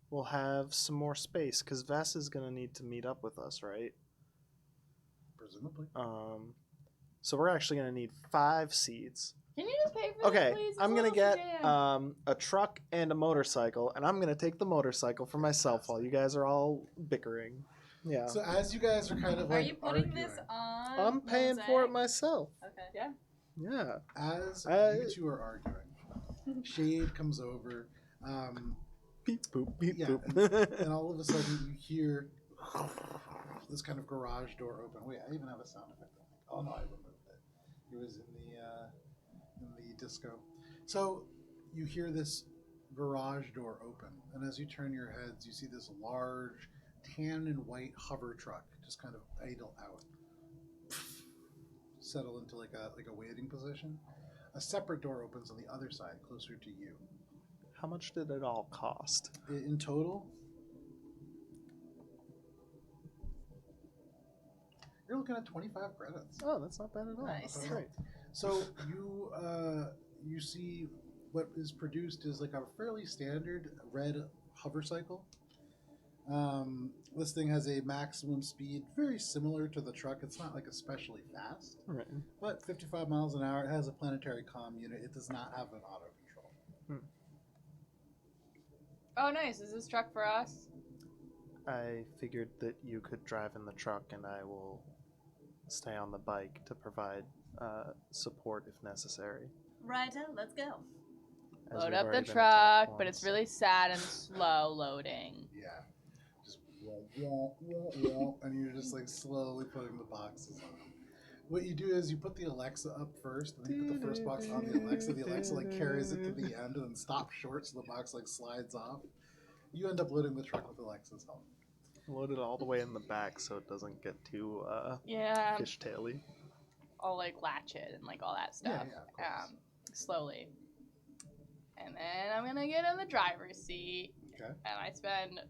we'll have some more space because Vess is gonna need to meet up with us, right? Presumably. So we're actually gonna need 5 seats. Can you just pay for Okay, this, please? I'm gonna It's get a little jam. a truck and a motorcycle, and I'm gonna take the motorcycle for myself while you guys are all bickering. Yeah, So as you guys are kind of Are like you putting arguing, this on? I'm paying for it Mosaic? myself. Okay. Yeah. as I- you 2 are arguing, Shade comes over. Beep boop beep Yeah, boop. And all of a sudden you hear this kind of garage door open. Wait, I even have a sound effect. Oh no, I removed it. It was in the disco. So you hear this garage door open, and as you turn your heads, you see this large tan and white hover truck just kind of idle out, settle into like a waiting position. A separate door opens on the other side, closer to you. How much did it all cost? In total, you're looking at 25 credits. Oh, that's not bad at all. Nice. That's great. So you see what is produced is like a fairly standard red hover cycle. This thing has a maximum speed very similar to the truck. It's not like especially fast, Right. but 55 miles an hour. It has a planetary comm unit. It does not have an auto control. Oh, nice. Is this truck for us? I figured that you could drive in the truck, and I will stay on the bike to provide support if necessary. Righto, let's go. as Load we've up the already been truck, attacked but it's once. really sad and slow loading. Yeah, just wah, and you're just like slowly putting the boxes on. What you do is you put the Alexa up first, and then you put the first box on the Alexa. The Alexa like carries it to the end and then stops short, so the box like slides off. You end up loading the truck with Alexa's help. Load it all the way in the back so it doesn't get too Yeah, fishtaily. I'll like latch it and like all that stuff. Yeah, of course. Slowly. And then I'm gonna get in the driver's seat. Okay. And I spend,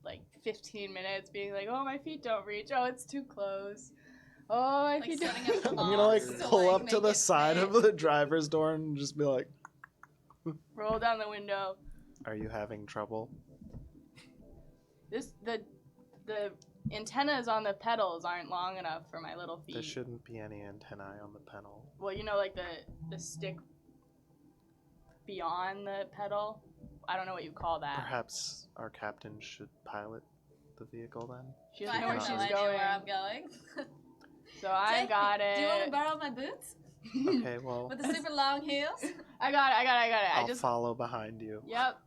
like 15 minutes being like, oh, my feet don't reach. Oh, it's too close. Oh, my Like feet setting don't up the I'm gonna like So, pull like, up to make the it side fit. of the driver's door and just be like, roll down the window. "Are you having trouble?" The antennas on the pedals aren't long enough for my little feet. There shouldn't be any antennae on the pedal. Well, you know, like the stick beyond the pedal. I don't know what you call that. Perhaps our captain should pilot the vehicle then. She I doesn't know have where no she's idea going. where I'm going. So I got it. Do you want to borrow my boots Okay, well, with the super long heels? I got it. I'll I just. follow behind you. Yep.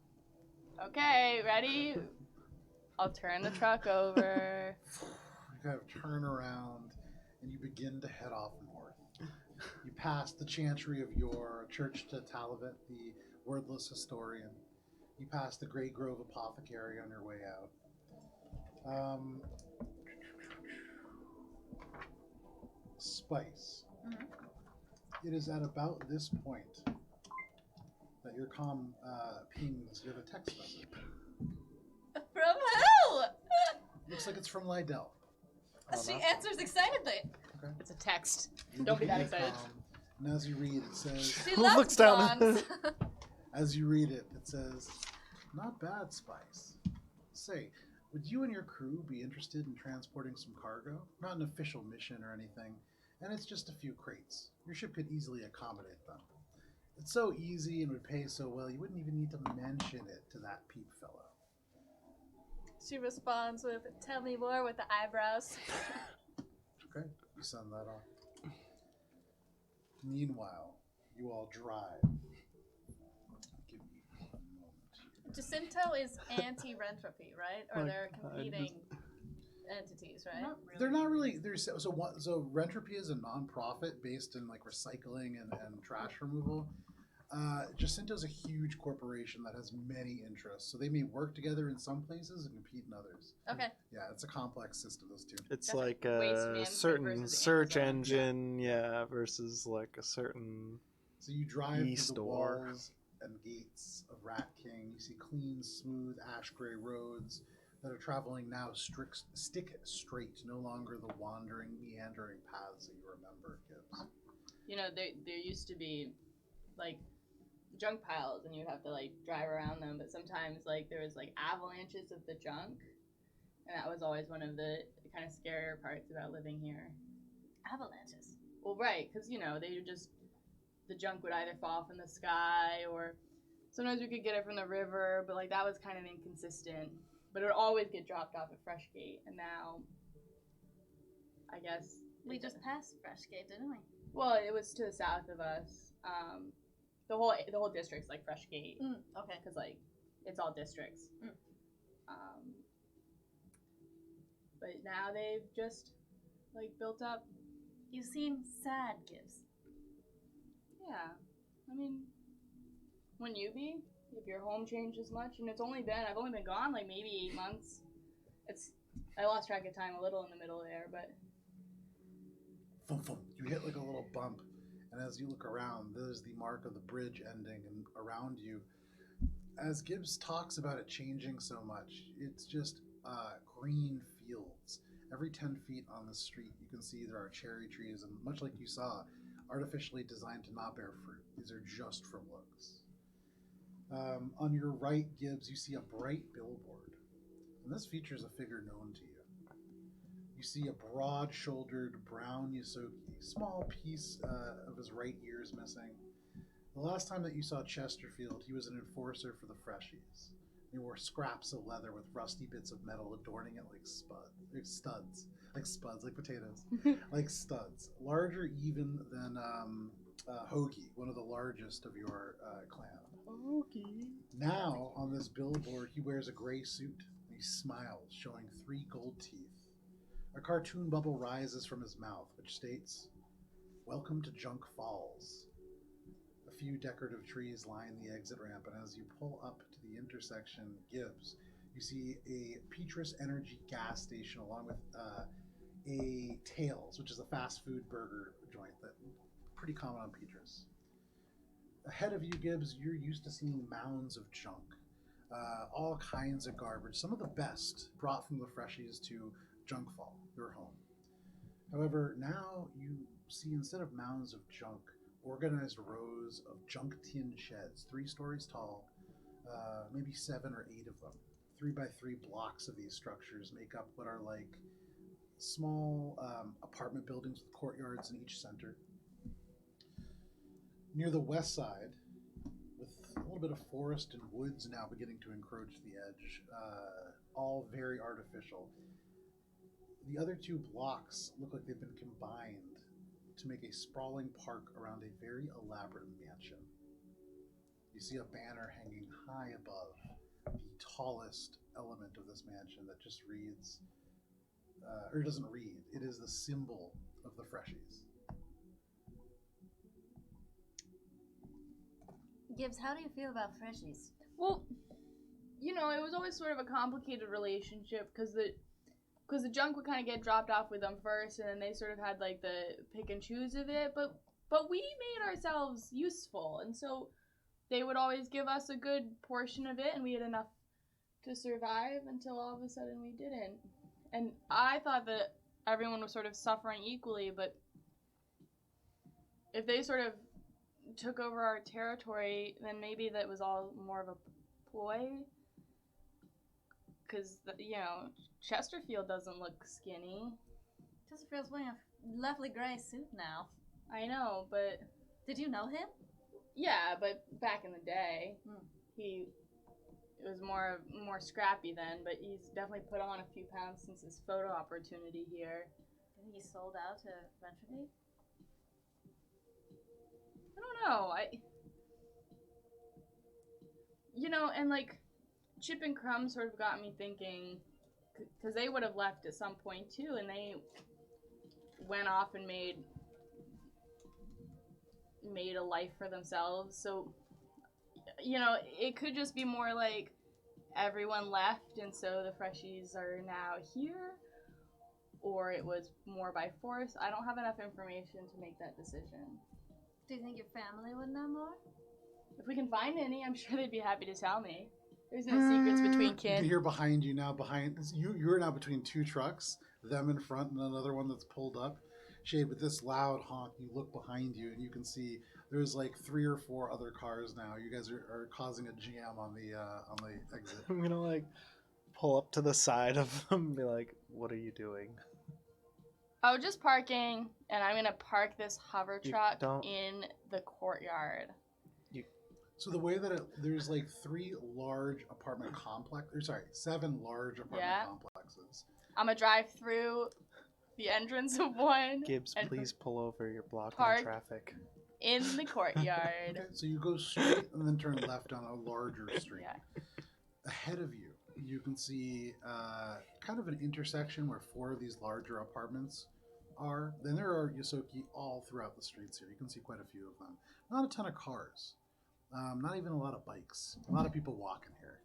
Okay, ready? I'll turn the truck over. You kind of turn around and you begin to head off north. You pass the chantry of your church to Talavet, the wordless historian. You pass the Great Grove Apothecary on your way out. Spice. It is at about this point that your comm pings. You have a text message. From who? Looks like it's from Lydell. She answers excitedly. It's a text. You Don't be that begin excited. And as you read, it says, She Who loves looks down? dogs. as you read it, it says, not bad, Spice. Say, would you and your crew be interested in transporting some cargo? Not an official mission or anything, and it's just a few crates. Your ship could easily accommodate them. It's so easy and would pay so well, you wouldn't even need to mention it to that peep fellow. She responds with, "Tell me more," with the eyebrows. Okay, you send that off. Meanwhile, you all drive. Give me one moment here. Jacinto is anti-rentropy, right? Or Like, they're competing entities, right? Not really. They're not really. So Rentropy is a non-profit based in like recycling and trash removal. Jacinto's a huge corporation that has many interests, so they may work together in some places and compete in others. Okay. Yeah, it's a complex system. Those two. It's Definitely like waste a management certain versus search Amazon. engine, yeah, versus like a certain. So you drive through the E-store. walls and gates of Rat King. You see clean, smooth, ash gray roads that are traveling now stick straight, no longer the wandering, meandering paths that you remember, Gibbs. You know, there used to be like junk piles, and you'd have to like drive around them. But sometimes like there was like avalanches of the junk, and that was always one of the kind of scarier parts about living here. Avalanches. Well, right, because you know the junk would either fall from the sky, or sometimes we could get it from the river, but like that was kind of inconsistent. But it would always get dropped off at Freshgate, and now I guess We just passed Freshgate, didn't we? well, it was to the south of us. The whole district's like Freshgate, Okay. because like it's all districts. Mm. But now they've just like built up. You seem sad, Gibbs. Yeah, I mean, wouldn't you be if your home changed as much? And I've only been gone like maybe 8 months. I lost track of time a little in the middle there, but Thump, thump. You hit like a little bump, and as you look around, there's the mark of the bridge ending, and around you, as Gibbs talks about it changing so much, it's just green fields. Every 10 feet on the street, you can see there are cherry trees, and much like you saw, artificially designed to not bear fruit. These are just for looks. On your right, Gibbs, you see a bright billboard, and this features a figure known to you. You see a broad-shouldered brown Yosoki, small piece of his right ear is missing. The last time that you saw Chesterfield, he was an enforcer for the Freshies. He wore scraps of leather with rusty bits of metal adorning it like spuds, like potatoes, like studs. Larger even than Hoagie, one of the largest of your clan. Okay. Now, on this billboard, he wears a gray suit. He smiles, showing 3 gold teeth. A cartoon bubble rises from his mouth, which states, "Welcome to Junk Falls." A few decorative trees line the exit ramp, and as you pull up to the intersection Gibbs, you see a Petrus Energy gas station along with a Tails, which is a fast food burger joint that's pretty common on Petrus. Ahead of you, Gibbs, you're used to seeing mounds of junk. All kinds of garbage, some of the best brought from the Freshies to Junkfall, your home. However, now you see, instead of mounds of junk, organized rows of junk tin sheds, 3 stories tall, maybe 7 or 8 of them. 3x3 blocks of these structures make up what are like small apartment buildings with courtyards in each center. Near the west side, with a little bit of forest and woods now beginning to encroach the edge, all very artificial. The other 2 blocks look like they've been combined to make a sprawling park around a very elaborate mansion. You see a banner hanging high above the tallest element of this mansion that just reads, or it doesn't read, it is the symbol of the Freshies. Gibbs, how do you feel about Freshies? well, you know, it was always sort of a complicated relationship because the junk would kind of get dropped off with them first, and then they sort of had like the pick and choose of it. But we made ourselves useful, and so they would always give us a good portion of it, and we had enough to survive until all of a sudden we didn't. And I thought that everyone was sort of suffering equally, but if they sort of took over our territory, then maybe that was all more of a ploy. Because, Chesterfield doesn't look skinny. Chesterfield's wearing a lovely gray suit now. I know, but... Did you know him? Yeah, but back in the day, Hmm. he was more scrappy then, but he's definitely put on a few pounds since his photo opportunity here. Did he sold out to Venture I don't know. And like, Chip and Crumb sort of got me thinking, because they would have left at some point too, and they went off and made a life for themselves. So, it could just be more like everyone left, and so the freshies are now here, or it was more by force. I don't have enough information to make that decision. Do you think your family would know more? If we can find any, I'm sure they'd be happy to tell me. There's no secrets between You kin. can hear behind you now. You're now between two trucks, them in front and another one that's pulled up. Shade, with this loud honk, you look behind you and you can see there's like 3 or 4 other cars now. You guys are causing a jam on the exit. I'm gonna like pull up to the side of them and be like, "What are you doing?" Oh, just parking, and I'm gonna park this hover You truck don't- in the courtyard. So the way that there's like 7 large apartment complexes. Yeah. Complexes. I'm gonna drive through the entrance of one Gibbs, and please pull over. You're blocking Park. traffic. in the courtyard. Okay, so you go straight and then turn left on a larger street. Yeah. Ahead of you, you can see kind of an intersection where 4 of these larger apartments are. Then there are Yosoki all throughout the streets here. You can see quite a few of them. Not a ton of cars. Not even a lot of bikes. A lot of people walking here.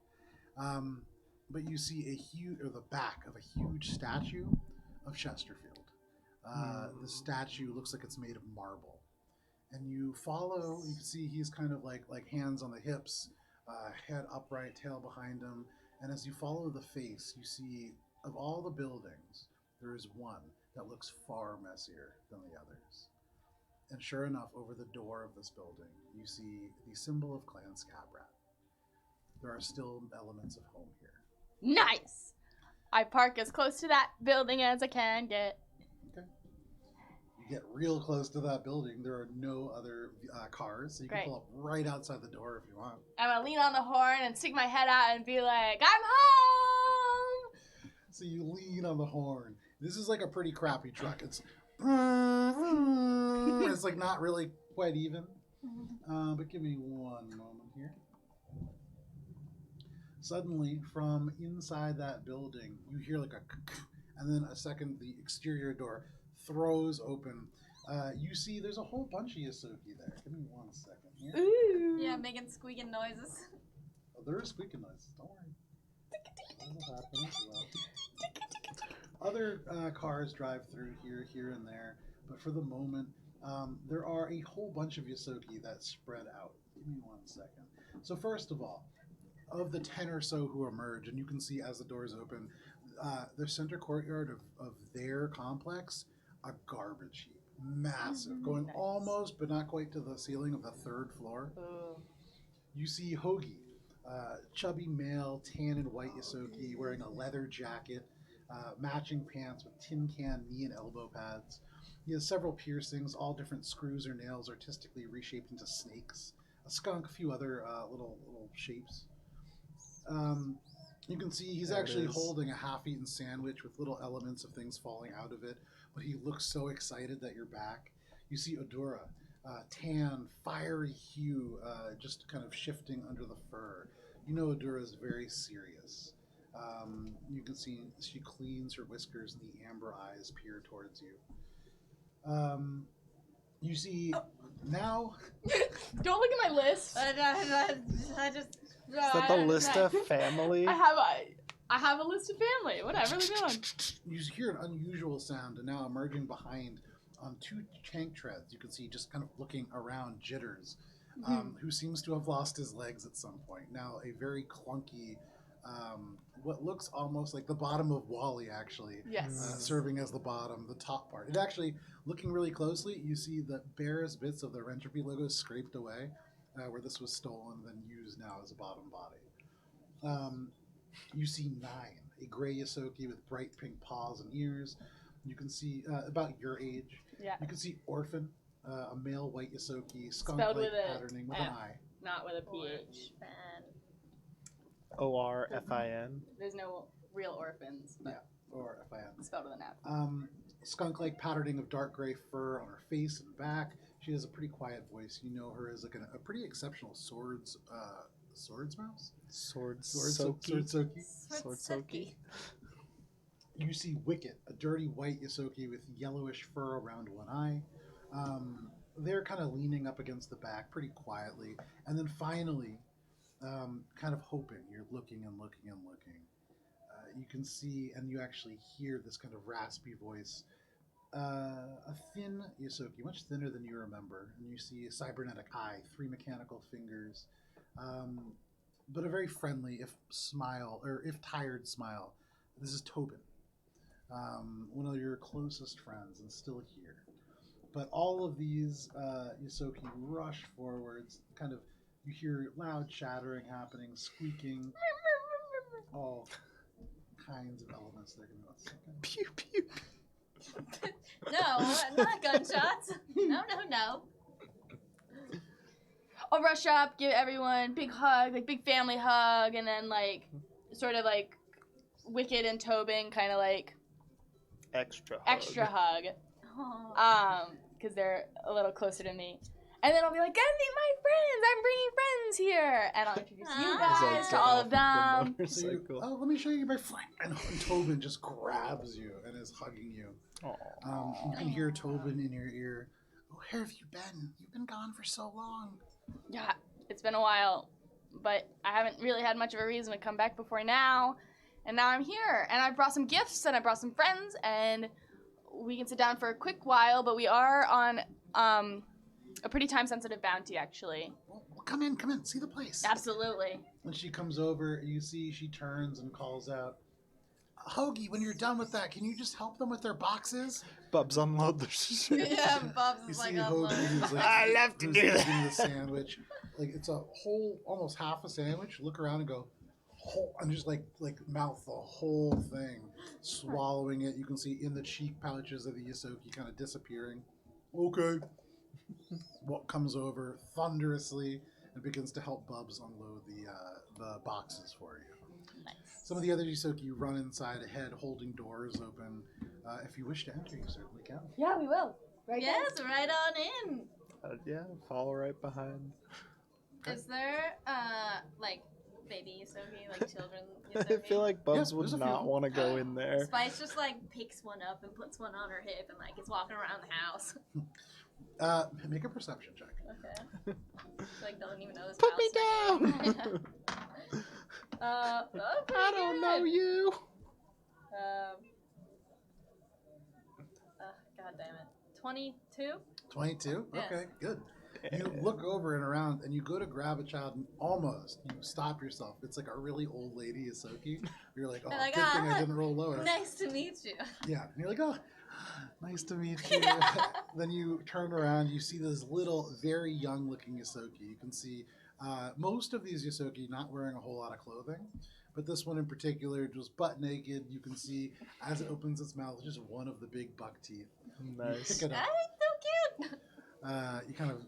But you see the back of a huge statue of Chesterfield. The statue looks like it's made of marble. And you follow, you can see he's kind of like hands on the hips, head upright, tail behind him. And as you follow the face, you see of all the buildings, there is one that looks far messier than the others. And sure enough, over the door of this building, you see the symbol of Clan Scabrat. There are still elements of home here. Nice! I park as close to that building as I can get. Okay. You get real close to that building. There are no other cars, so you Great. can pull up right outside the door if you want. I'm gonna lean on the horn and stick my head out and be like, I'm home! So you lean on the horn. This is like a pretty crappy truck. It's like not really quite even. But give me one moment here. Suddenly, from inside that building, you hear like a and then a second, the exterior door throws open. You see there's a whole bunch of Yosoki there. Give me 1 second here. Ooh. Yeah, making squeaking noises. Oh, there are squeaking noises. Don't worry. That'll happen as well. Other cars drive through here and there, but for the moment, there are a whole bunch of Yosoki that spread out. Give me 1 second. So first of all, of the 10 or so who emerge, and you can see as the doors open, the center courtyard of their complex, a garbage heap. Massive, going Nice. almost, but not quite to the ceiling of the 3rd floor. Ooh. You see Hoagie, chubby male, tan and white Yosoki, wearing a leather jacket, matching pants with tin can knee and elbow pads. He has several piercings, all different screws or nails artistically reshaped into snakes. A skunk, a few other little shapes. You can see he's There it actually is. holding a half-eaten sandwich with little elements of things falling out of it, but he looks so excited that you're back. You see Odura, tan, fiery hue, just kind of shifting under the fur. You know Odura is very serious. You can see she cleans her whiskers and the amber eyes peer towards you. You see now... Don't look at my list. I just. Is that the list of family? I have a list of family. Whatever they're doing. You hear an unusual sound, and now emerging behind on 2 tank treads, you can see just kind of looking around Jitters, who seems to have lost his legs at some point. Now a very clunky what looks almost like the bottom of Wally, actually. Yes. Serving as the bottom, the top part. It actually, looking really closely, you see the barest bits of the Entropy logo scraped away, where this was stolen and then used now as a bottom body. You see 9, a gray Yosoki with bright pink paws and ears. You can see about your age. Yeah. You can see Orphan, a male white Yosoki, Spelled skunk-like with a patterning with an F. I. Not with a PH. Fan. ORFIN. There's no real orphans, but Yeah, or FIN. spelled with an F. Skunk-like patterning of dark gray fur on her face and back. She has a pretty quiet voice. You know her as like a pretty exceptional swords mouse. Swordsoki. Swordsoki. You see Wicket, a dirty white Yosoki with yellowish fur around one eye. They're kind of leaning up against the back pretty quietly. And then finally, kind of hoping, you're looking and looking and looking. You can see and you actually hear this kind of raspy voice. A thin Yosoki, much thinner than you remember. And you see a cybernetic eye, 3 mechanical fingers. But a very friendly, if tired smile. This is Tobin. One of your closest friends and still here. But all of these Yosoki rush forwards, kind of, you hear loud chattering happening, squeaking, all kinds of elements that are going to go. Pew pew. No, not gunshots. No. I'll rush up, give everyone big hug, like big family hug, and then like sort of like Wicked and Tobin kind of like Extra hug. Oh. Because they're a little closer to me. And then I'll be like, "Gotta meet my friends! I'm bringing friends here!" And I'll introduce you guys to all of them. So you, let me show you my friend. And Tobin just grabs you and is hugging you. You can hear Tobin in your ear. Oh, where have you been? You've been gone for so long. Yeah, it's been a while, but I haven't really had much of a reason to come back before now. And now I'm here, and I brought some gifts, and I brought some friends, and we can sit down for a quick while, but we are on a pretty time-sensitive bounty, actually. Well, come in, see the place. Absolutely. When she comes over, you see she turns and calls out, Hoagie, when you're done with that, can you just help them with their boxes? Bubs unload their shit. Yeah, Bob's You is see like, Hoagie who's like, I love to who's do eating that. the sandwich. Like, it's a whole, almost half a sandwich. Look around and go, whole, and just like mouth the whole thing, swallowing it. You can see in the cheek pouches of the Yosoki kind of disappearing. Okay. What comes over thunderously and begins to help Bubs unload the boxes for you. Nice. Some of the other Yosoki run inside ahead, holding doors open. If you wish to enter, you certainly can. Yeah, we will. Right Yes, right on in. Yeah, follow right behind. Is there, like, baby Yosoki, like children I Yosoki? feel like Bubs Yes, would there's a not few. want to go in there. Spice just, like, picks one up and puts one on her hip and, like, is walking around the house. Make a perception check. Okay. Like, don't even know this Put me house name. down! Oh, pretty I don't know good. you. God damn it. 22? 22? Yes. Okay, good. You look over and around, and you go to grab a child, and almost you stop yourself. It's like a really old lady Yosoki. You're like, oh, You're like, good thing I "Ah, didn't roll lower. Nice to meet you. Yeah, and you're like, oh, nice to meet you. Then you turn around, you see this little, very young-looking Yosoki. You can see most of these Yosoki not wearing a whole lot of clothing, but this one in particular, just butt naked. You can see as it opens its mouth, just one of the big buck teeth. You Nice. pick it That up. is so cute. You kind of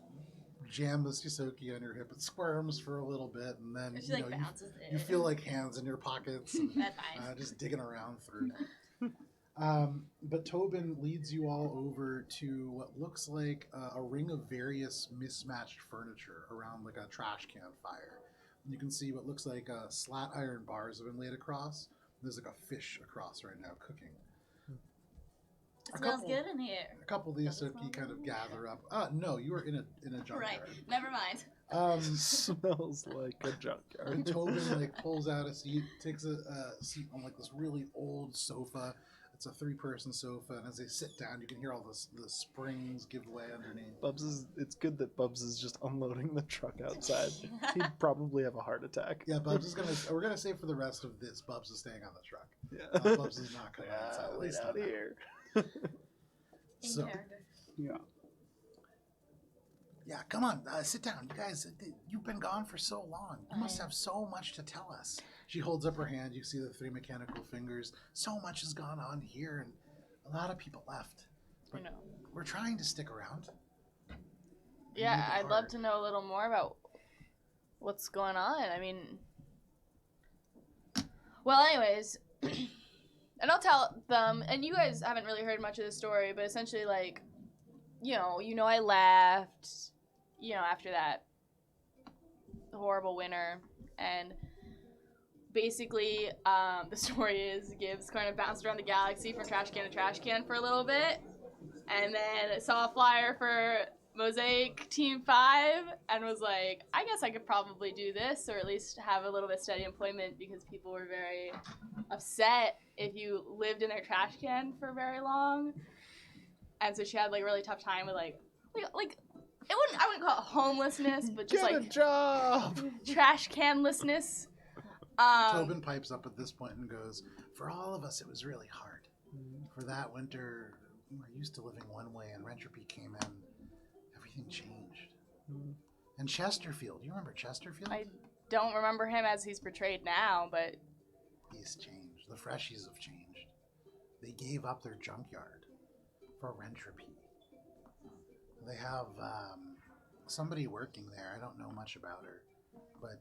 jam this Yosoki on your hip. It squirms for a little bit, and then She, you like, know bounces you in. feel like hands in your pockets, and, That's fine. just digging around through. But Tobin leads you all over to what looks like a ring of various mismatched furniture around like a trash can fire. You can see what looks like slat iron bars have been laid across. There's like a fish across right now cooking. It a smells couple- good in here. A couple of the Does it smell Yosoki kind of good? gather up. No, you were in a junkyard. Right. Never mind. Smells like a junkyard. And Tobin like pulls out a seat, takes a seat on like this really old sofa. It's a 3-person sofa, and as they sit down, you can hear all the springs give way underneath. It's good that Bubs is just unloading the truck outside. He'd probably have a heart attack. Yeah, Bubs is we're gonna say for the rest of this, Bubs is staying on the truck. Yeah. Bubs is not coming outside. At Wait least out not here. In So, character. Yeah. yeah, come on, sit down. You guys, you've been gone for so long. You must have so much to tell us. She holds up her hand. You see the 3 mechanical fingers. So much has gone on here, and a lot of people left. I know. We're trying to stick around. Yeah, Make it I'd love hard. to know a little more about what's going on. I mean, well, anyways, and I'll tell them. And you guys haven't really heard much of the story, but essentially, like, you know, I left, after that horrible winter, and basically, the story is Gibbs kind of bounced around the galaxy from trash can to trash can for a little bit, and then saw a flyer for Mosaic Team 5 and was like, I guess I could probably do this, or at least have a little bit of steady employment, because people were very upset if you lived in their trash can for very long. And so she had like a really tough time with like I wouldn't call it homelessness, but just Get a like job! trash canlessness. Tobin pipes up at this point and goes, for all of us, it was really hard. For that winter, we were used to living one way, and Rentropy came in. Everything changed. And Chesterfield, you remember Chesterfield? I don't remember him as he's portrayed now, but He's changed. The Freshies have changed. They gave up their junkyard for Rentropy. They have somebody working there. I don't know much about her, but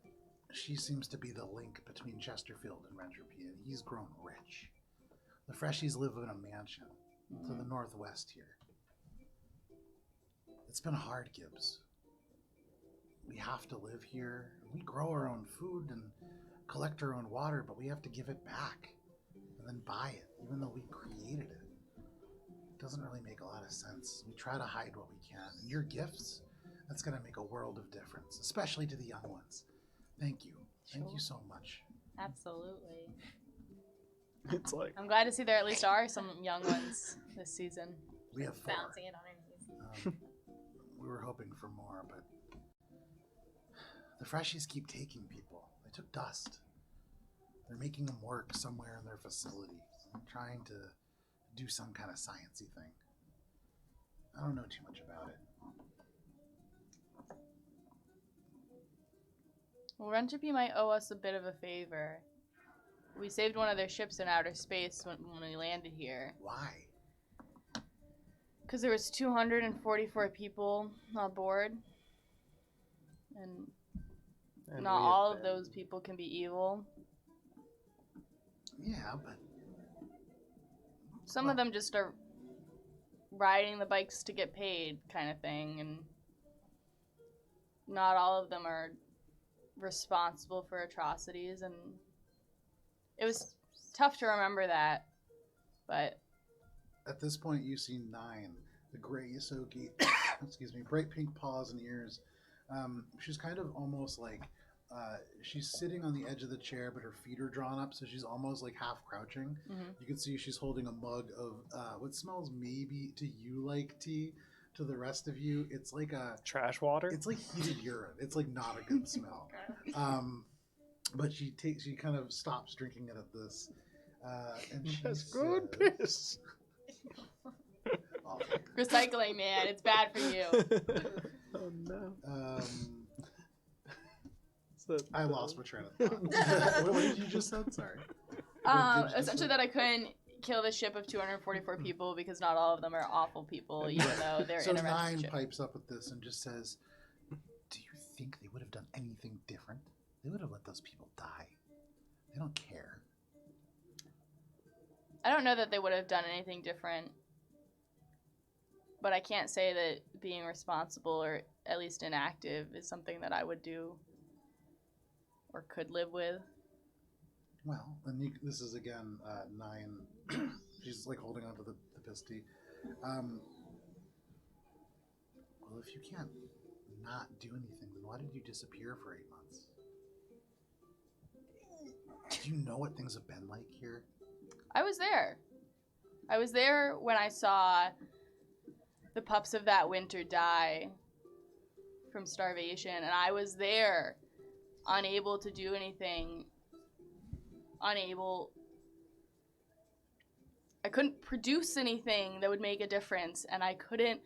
she seems to be the link between Chesterfield and Rentropy, and he's grown rich. The Freshies live in a mansion to the northwest here. It's been hard, Gibbs. We have to live here. We grow our own food and collect our own water, but we have to give it back and then buy it, even though we created it. It doesn't really make a lot of sense. We try to hide what we can. And your gifts, that's going to make a world of difference, especially to the young ones. Thank you. Thank you so much. absolutely. It's like, I'm glad to see there at least are some young ones this season. We have 4. Bouncing it on her knees. We were hoping for more, but the Freshies keep taking people. They took Dust. They're making them work somewhere in their facility. I'm trying to do some kind of sciencey thing. I don't know too much about it. Well, Rentropy might owe us a bit of a favor. We saved one of their ships in outer space when we landed here. Why? Because there was 244 people on board. And not we all have of been- those people can be evil. Yeah, but Some of them just are riding the bikes to get paid kind of thing. And not all of them are responsible for atrocities. And it was tough to remember that. But at this point you see 9, the gray Yosoki, excuse me, bright pink paws and ears. She's kind of almost like, she's sitting on the edge of the chair, but her feet are drawn up, so she's almost like half crouching. You can see she's holding a mug of what smells maybe to you like tea. To the rest of you, it's like a trash water? It's like heated urine. It's like not a good smell. But she kind of stops drinking it at this, and she That's says, good piss. Awful. recycling, man, it's bad for you. Oh no. I lost my train of thought. What did you just said? Sorry. Essentially that I couldn't kill the ship of 244 people because not all of them are awful people, even though they're So in a 9 rescue ship. pipes up with this and just says, do you think they would have done anything different? They would have let those people die. They don't care. I don't know that they would have done anything different, but I can't say that being responsible or at least inactive is something that I would do or could live with. Well, and this is again 9. She's like holding onto the pisty. Well, if you can't not do anything, then why did you disappear for 8 months? Do you know what things have been like here? I was there. I was there when I saw the pups of that winter die from starvation, and I was there, unable to do anything, I couldn't produce anything that would make a difference, and I couldn't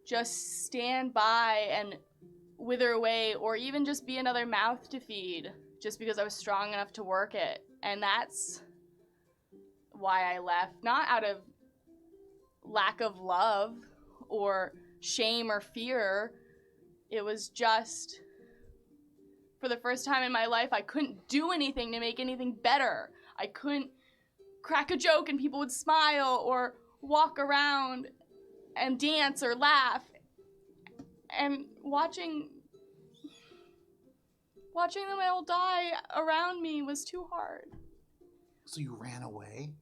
just stand by and wither away, or even just be another mouth to feed, just because I was strong enough to work it. And that's why I left, not out of lack of love or shame or fear. It was just, for the first time in my life, I couldn't do anything to make anything better. I couldn't crack a joke and people would smile, or walk around and dance or laugh. And watching them all die around me was too hard. So you ran away?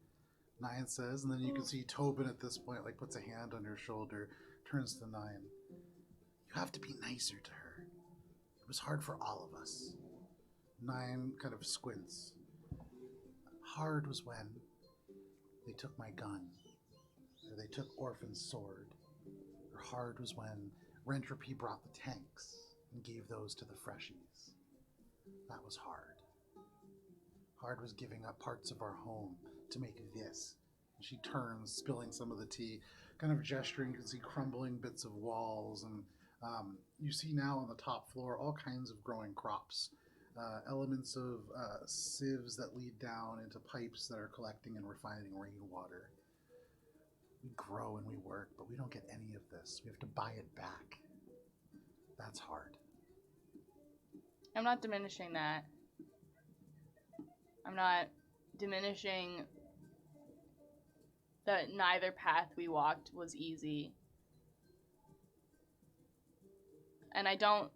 Nine says, and then you can see Tobin at this point, like, puts a hand on your shoulder, turns to Nine. You have to be nicer to her. It was hard for all of us. Nine kind of squints. Hard was when they took my gun, or they took Orphan's sword. Or hard was when Rentropy brought the tanks and gave those to the freshies. That was hard. Hard was giving up parts of our home to make this. And she turns, spilling some of the tea, kind of gesturing. You can see crumbling bits of walls, and you see now on the top floor all kinds of growing crops. Elements of sieves that lead down into pipes that are collecting and refining rainwater. We grow and we work, but we don't get any of this. We have to buy it back. That's hard. I'm not diminishing that. I'm not diminishing that neither path we walked was easy. And I don't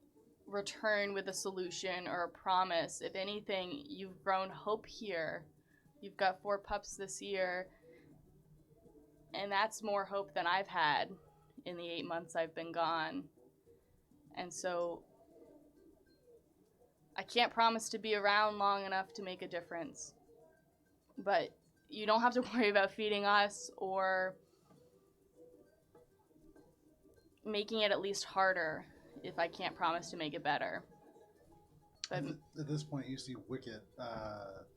return with a solution or a promise. If anything, you've grown hope here. You've got 4 pups this year, and that's more hope than I've had in the 8 months I've been gone. And so I can't promise to be around long enough to make a difference. But you don't have to worry about feeding us or making it at least harder if I can't promise to make it better. But At this point, you see Wicket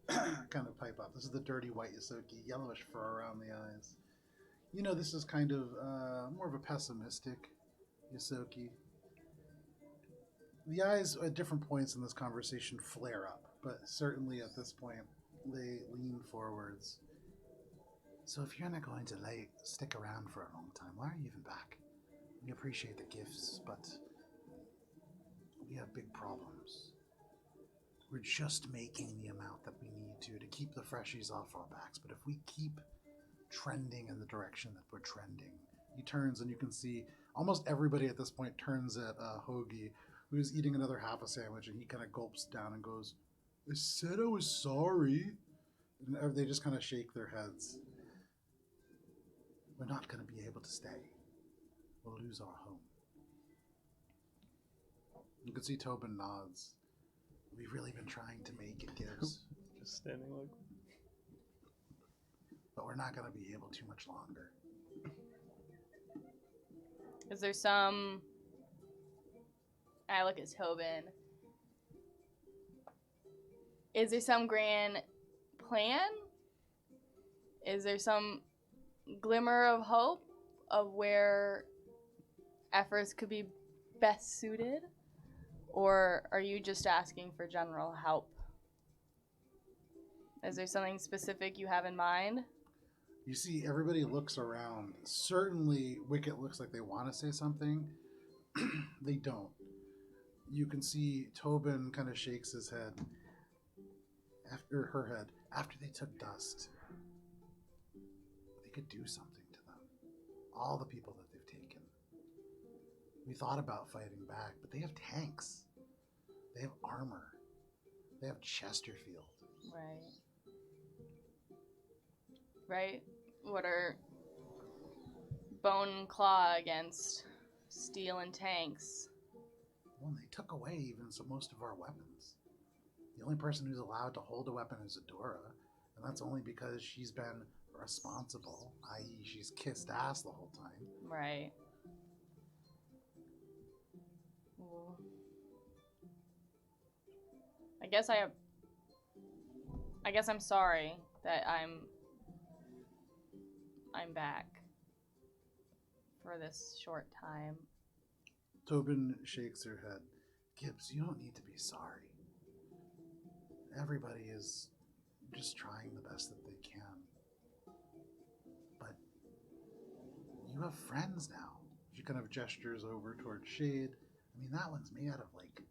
kind of pipe up. This is the dirty white Yosoki, yellowish fur around the eyes. You know, this is kind of more of a pessimistic Yosoki. The eyes at different points in this conversation flare up, but certainly at this point, they lean forwards. So if you're not going to stick around for a long time, why are you even back? We appreciate the gifts, but we have big problems. We're just making the amount that we need to keep the freshies off our backs. But if we keep trending in the direction that we're trending, he turns and you can see almost everybody at this point turns at Hoagie, who's eating another half a sandwich, and he kind of gulps down and goes, I said I was sorry. And they just kind of shake their heads. We're not going to be able to stay. We'll lose our home. You can see Tobin nods. We've really been trying to make it, Gibbs. Just standing like... But we're not going to be able too much longer. is there some... I look at Tobin. Is there some grand plan? Is there some glimmer of hope of where efforts could be best suited? Or are you just asking for general help? Is there something specific you have in mind? You see, everybody looks around. Certainly, Wicket looks like they want to say something. They don't. You can see Tobin kind of shakes his head, her head. After they took Dust, they could do something to them. All the people that they've taken. We thought about fighting back, but they have tanks. They have armor. They have Chesterfield. Right. Right? What are bone and claw against steel and tanks? Well, they took away even most of our weapons. The only person who's allowed to hold a weapon is Adora, and that's only because she's been responsible, i.e., she's kissed ass the whole time. Right. Well, I guess I'm sorry that I'm back for this short time. Tobin shakes her head. Gibbs, you don't need to be sorry. Everybody is just trying the best that they can. But you have friends now. She kind of gestures over towards Shade. I mean, that one's made out of, like,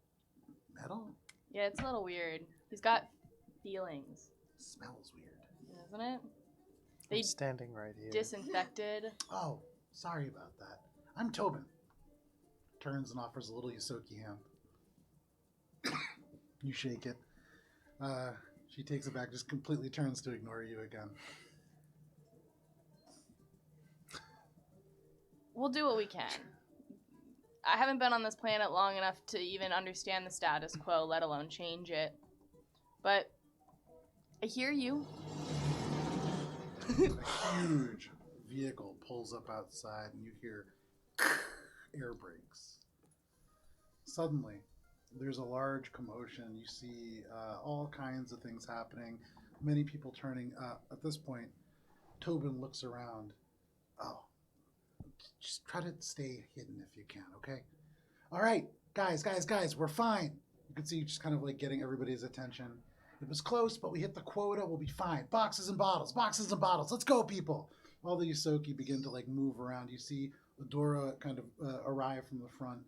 metal? Yeah, it's a little weird. He's got feelings, Smells weird. isn't it? I'm They standing right here. disinfected. Oh, sorry about that. I'm Tobin. Turns and offers a little Yosoki hand. You shake it. She takes it back, just completely turns to ignore you again. We'll do what we can. I haven't been on this planet long enough to even understand the status quo, let alone change it. But I hear you. A huge vehicle pulls up outside and you hear air brakes. Suddenly, there's a large commotion. You see all kinds of things happening. Many people turning. At this point, Tobin looks around. Oh, just try to stay hidden if you can, okay? All right, guys, we're fine. You can see just kind of like getting everybody's attention. It was close, but we hit the quota. We'll be fine. Boxes and bottles. Let's go, people. All the Yosoki begin to like move around. You see Adora kind of arrive from the front.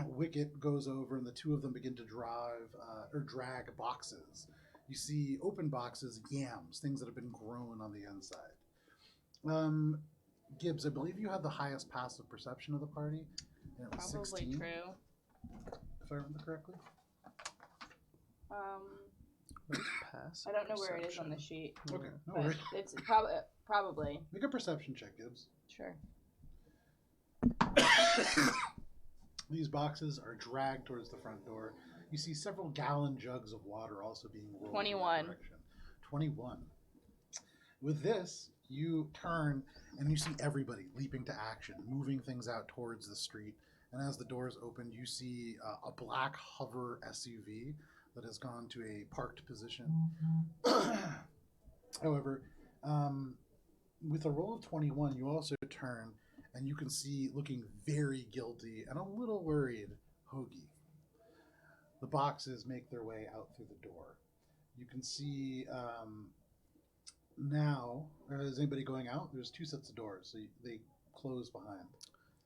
Wicket goes over, and the two of them begin to drag boxes. You see open boxes, yams, things that have been grown on the inside. Gibbs, I believe you have the highest passive perception of the party. And it was Probably 16, true. if I remember correctly. Pass. I don't know where it is on the sheet. Okay, no But worries. it's probably. Make a perception check, Gibbs. Sure. These boxes are dragged towards the front door. You see several gallon jugs of water also being rolled 21. in that direction. 21. With this, you turn and you see everybody leaping to action, moving things out towards the street. And as the doors open, you see a black hover SUV that has gone to a parked position. However, with a roll of 21, you also turn and you can see, looking very guilty and a little worried, Hoagie. The boxes make their way out through the door. You can see now, is anybody going out? There's two sets of doors, so they close behind.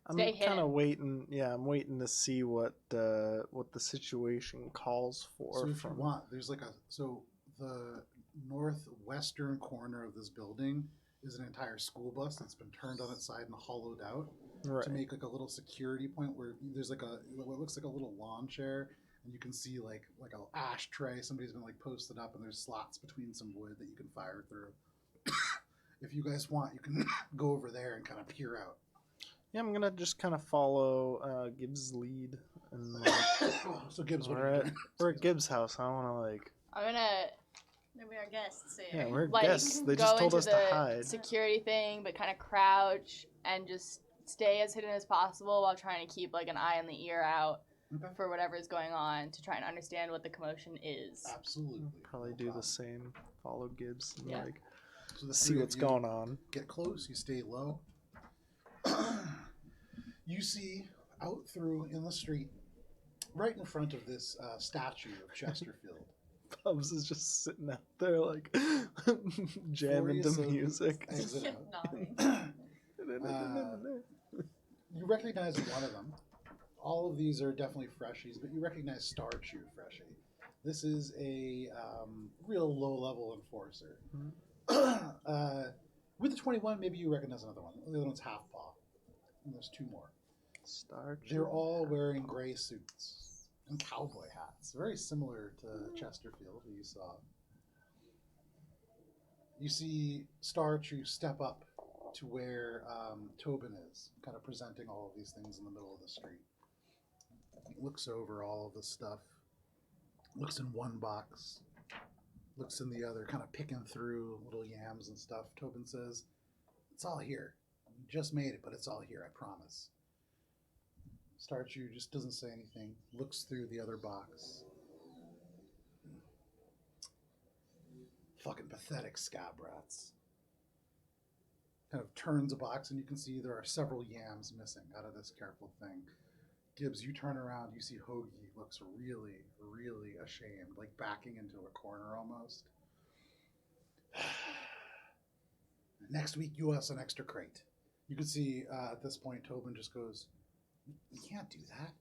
I'm Stay kind hidden. of waiting. Yeah, I'm waiting to see what the situation calls for. So if you want, there's like the northwestern corner of this building is an entire school bus that's been turned on its side and hollowed out to make like a little security point where there's like what looks like a little lawn chair, and you can see like an ashtray. Somebody's been like posted up, and there's slots between some wood that you can fire through. If you guys want, you can go over there and kind of peer out. Yeah, I'm gonna just kind of follow Gibbs' lead and like, So Gibbs, what are you we're doing? at Gibbs' house. I want to like. I'm gonna Maybe our guests here. Yeah, we're like guests. They go just told into us to the hide. security thing, but kind of crouch and just stay as hidden as possible while trying to keep like an eye and the ear out Okay. for whatever's going on to try and understand what the commotion is. Absolutely. Probably No do problem. the same. Follow Gibbs and Yeah. like So the see three of what's you going on. Get close, you stay low. You see out through in the street, right in front of this statue of Chesterfield. Pubs is just sitting out there like jamming to Furious music. Exit out. Nodding. You recognize one of them. All of these are definitely freshies, but you recognize Star Chew Freshie. This is a real low-level enforcer. With the 21, maybe you recognize another one. The other one's Half Paw. And there's two more. Star They're all wearing gray suits and cowboy hats. Very similar to Chesterfield, who you saw. You see Star Chew step up to where Tobin is, kind of presenting all of these things in the middle of the street. He looks over all of the stuff, looks in one box, looks in the other, kind of picking through little yams and stuff. Tobin says, "It's all here. You just made it, but it's all here, I promise." Starchu just doesn't say anything, looks through the other box. Fucking pathetic scab rats. Kind of turns a box, and you can see there are several yams missing out of this careful thing. Gibbs, you turn around, you see Hoagie looks really, really ashamed, like backing into a corner almost. Next week, you owe us an extra crate. You can see at this point, Tobin just goes, "We can't do that.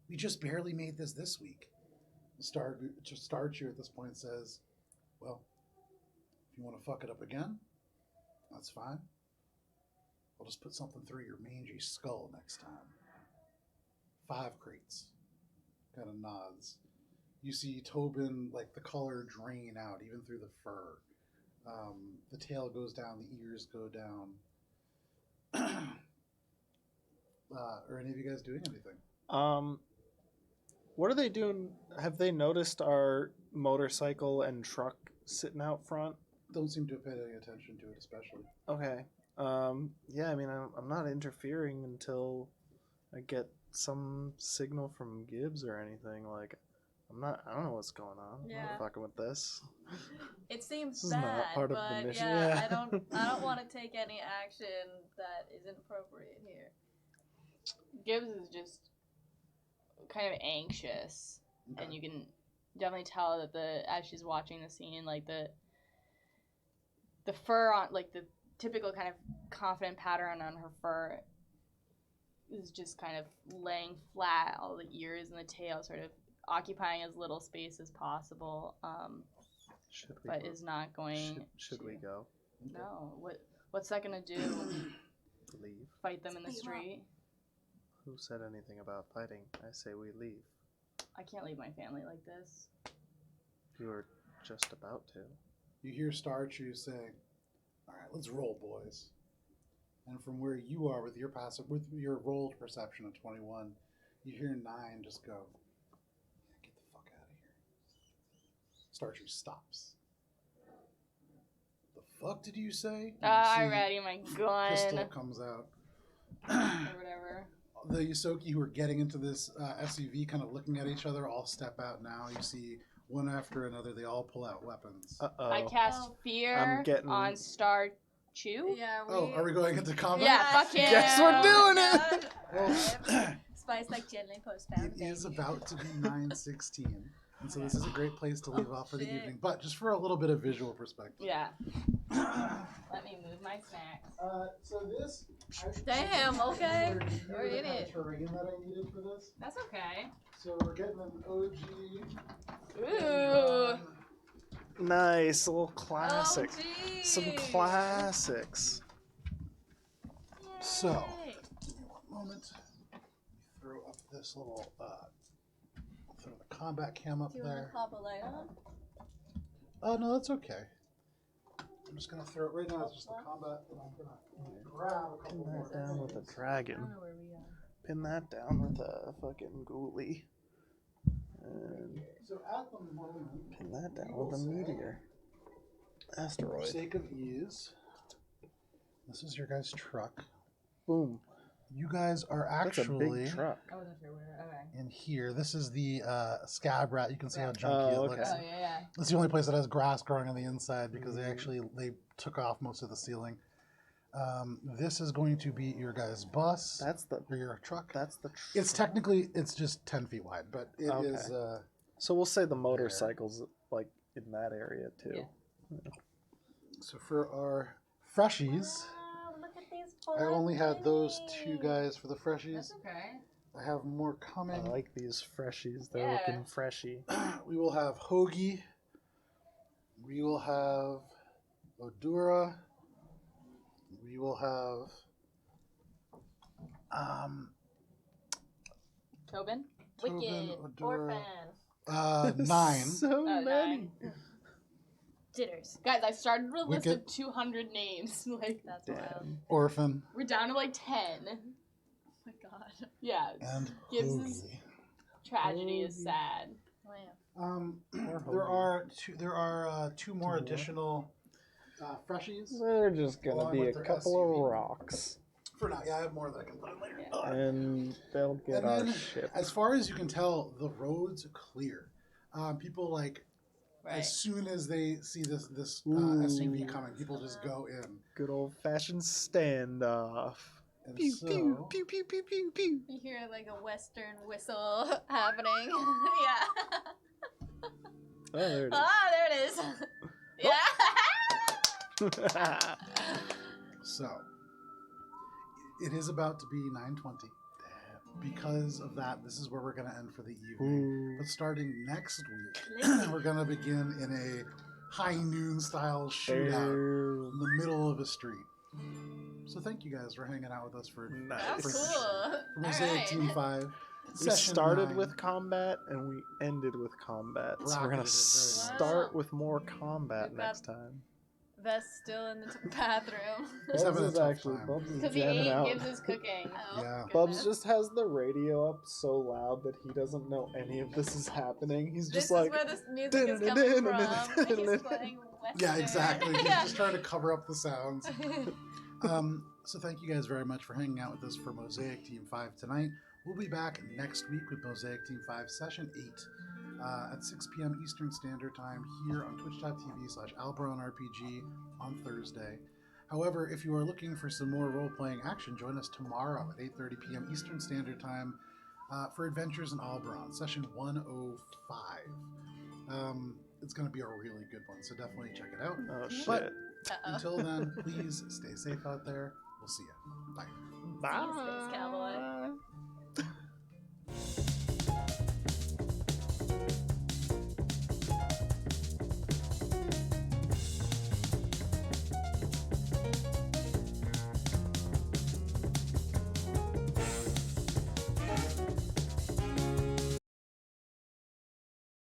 We just barely made this week." Starchu at this point says, "Well, if you want to fuck it up again, that's fine. I'll just put something through your mangy skull next time. 5 crates." Kind of nods. You see Tobin, like the color drain out, even through the fur. The tail goes down, the ears go down. Are any of you guys doing anything? What are they doing? Have they noticed our motorcycle and truck sitting out front? Don't seem to have paid any attention to it, especially. Okay. Yeah, I mean, I'm not interfering until I get some signal from Gibbs or anything. Like, I don't know what's going on. I'm Yeah. not fucking with this. It seems This is bad, not part of the but mission. yeah, Yeah. I don't want to take any action that isn't appropriate here. Gibbs is just kind of anxious, and you can definitely tell that as she's watching the scene, like the fur on, like the typical kind of confident pattern on her fur is just kind of laying flat, all the ears and the tail sort of occupying as little space as possible, Should we but go? is not going Should to, we go? No. What's that gonna do? Leave? Fight them in the Leave 'em up. street? Who said anything about fighting? I say we leave. I can't leave my family like this. You were just about to. You hear Starchu saying, "All right, let's roll, boys." And from where you are with your rolled perception of 21, you hear 9 just go, "Yeah, get the fuck out of here." Starchu stops. "The fuck did you say?" I'm ready, my gun. Pistol comes out. Or whatever. The Yosoki who are getting into this SUV, kind of looking at each other, all step out now. You see one after another, they all pull out weapons. Uh-oh. I cast Oh. fear I'm getting- on Star Chew. Yeah, Oh, are we going into combat? Yeah, fuck him. Guess we're doing it! Well, Spice like gently postbound. it is about to be 9:16, and so this is a great place to leave off for the evening. But just for a little bit of visual perspective. Yeah. Let me move my snacks. So this. Damn, okay. We're in it. Terrain that I needed for this. That's okay. So we're getting an OG. Ooh. Nice, a little classic. Oh, geez. Some classics. So, give me one moment. Throw up this little, throw the combat cam up Do you want to there. pop a light on? Oh, no, that's okay. I'm just going to throw it right now. It's just the combat. And I'm going to grab a couple Pin more. that down with a I dragon. don't know where we are. Pin that down with a fucking ghoulie. And So at the moment, pin that down with a meteor. for Asteroid. sake of ease, this is your guys' truck. Boom. You guys are That's a actually big truck. I wasn't sure where. Okay. in here. This is the scab rat. You can see how junky Oh, it okay. looks. Oh yeah. It's the only place that has grass growing on the inside because they took off most of the ceiling. This is going to be your guys' bus or your truck. That's the It's technically just 10 feet wide, but it is. Okay. So we'll say the motorcycles like in that area too. Yeah. So for our freshies, Wow, look at these I only had those 2 guys for the freshies. That's okay. I have more I coming. like these freshies. They're Yeah. looking freshy. We will have Hoagie. We will have Odura. We will have Tobin. Tobin, Wicked, Odura. Orphan, 9. So Oh, many. 9. Jitters. Guys, I started with a list Wicked. of 200 names. Like, That's wild. Damn. Orphan. we're down to like 10. Oh my god. Yeah. And Gibbs's Hoagie. tragedy is Hoagie. sad. Wow. There are two more additional freshies. They're just gonna Along be a with their couple of SUV. rocks, For now, yeah, I have more that I can put in later. and they'll get And our then, ship. as far as you can tell, the road's clear. People Right. as soon as they see this Ooh. SUV coming, people just go in. Good old-fashioned standoff. And Pew, so, pew, pew, pew, pew, pew, pew. You hear like a western whistle happening. Yeah. Oh, there it Ah, there it is. Yeah. is. so it is about to be 9:20. Because of that, this is where we're going to end for the evening. Ooh. But starting next week, we're going to begin in a high noon style shootout in the middle of a street. So thank you guys for hanging out with us for Nice. That's for cool. Mosaic Alright. Team 5. We Session started 9. with combat and we ended with combat. So we're Bracketed gonna it very well. start with more combat We've got- next time. Vest's still in the bathroom. He's having a Bubs is tough actually time. Bubs is Because he jamming ate out. Gibbs is cooking. Oh, Yeah. Bubs goodness. just has the radio up so loud that he doesn't know any of this is happening. He's This just like, is where this music is coming from. He's playing Western. Yeah, exactly. He's Yeah. just trying to cover up the sounds. So thank you guys very much for hanging out with us for Mosaic Team 5 tonight. We'll be back next week with Mosaic Team 5 Session 8 at 6 p.m. Eastern Standard Time here on twitch.tv/AlberonRPG on Thursday. However, if you are looking for some more role-playing action, join us tomorrow at 8:30 p.m. Eastern Standard Time for Adventures in Alberon, Session 105. It's going to be a really good one, so definitely check it out. oh shit. But Uh-oh. until then, please stay safe out there. We'll see you. Bye. Bye. Space Cowboy.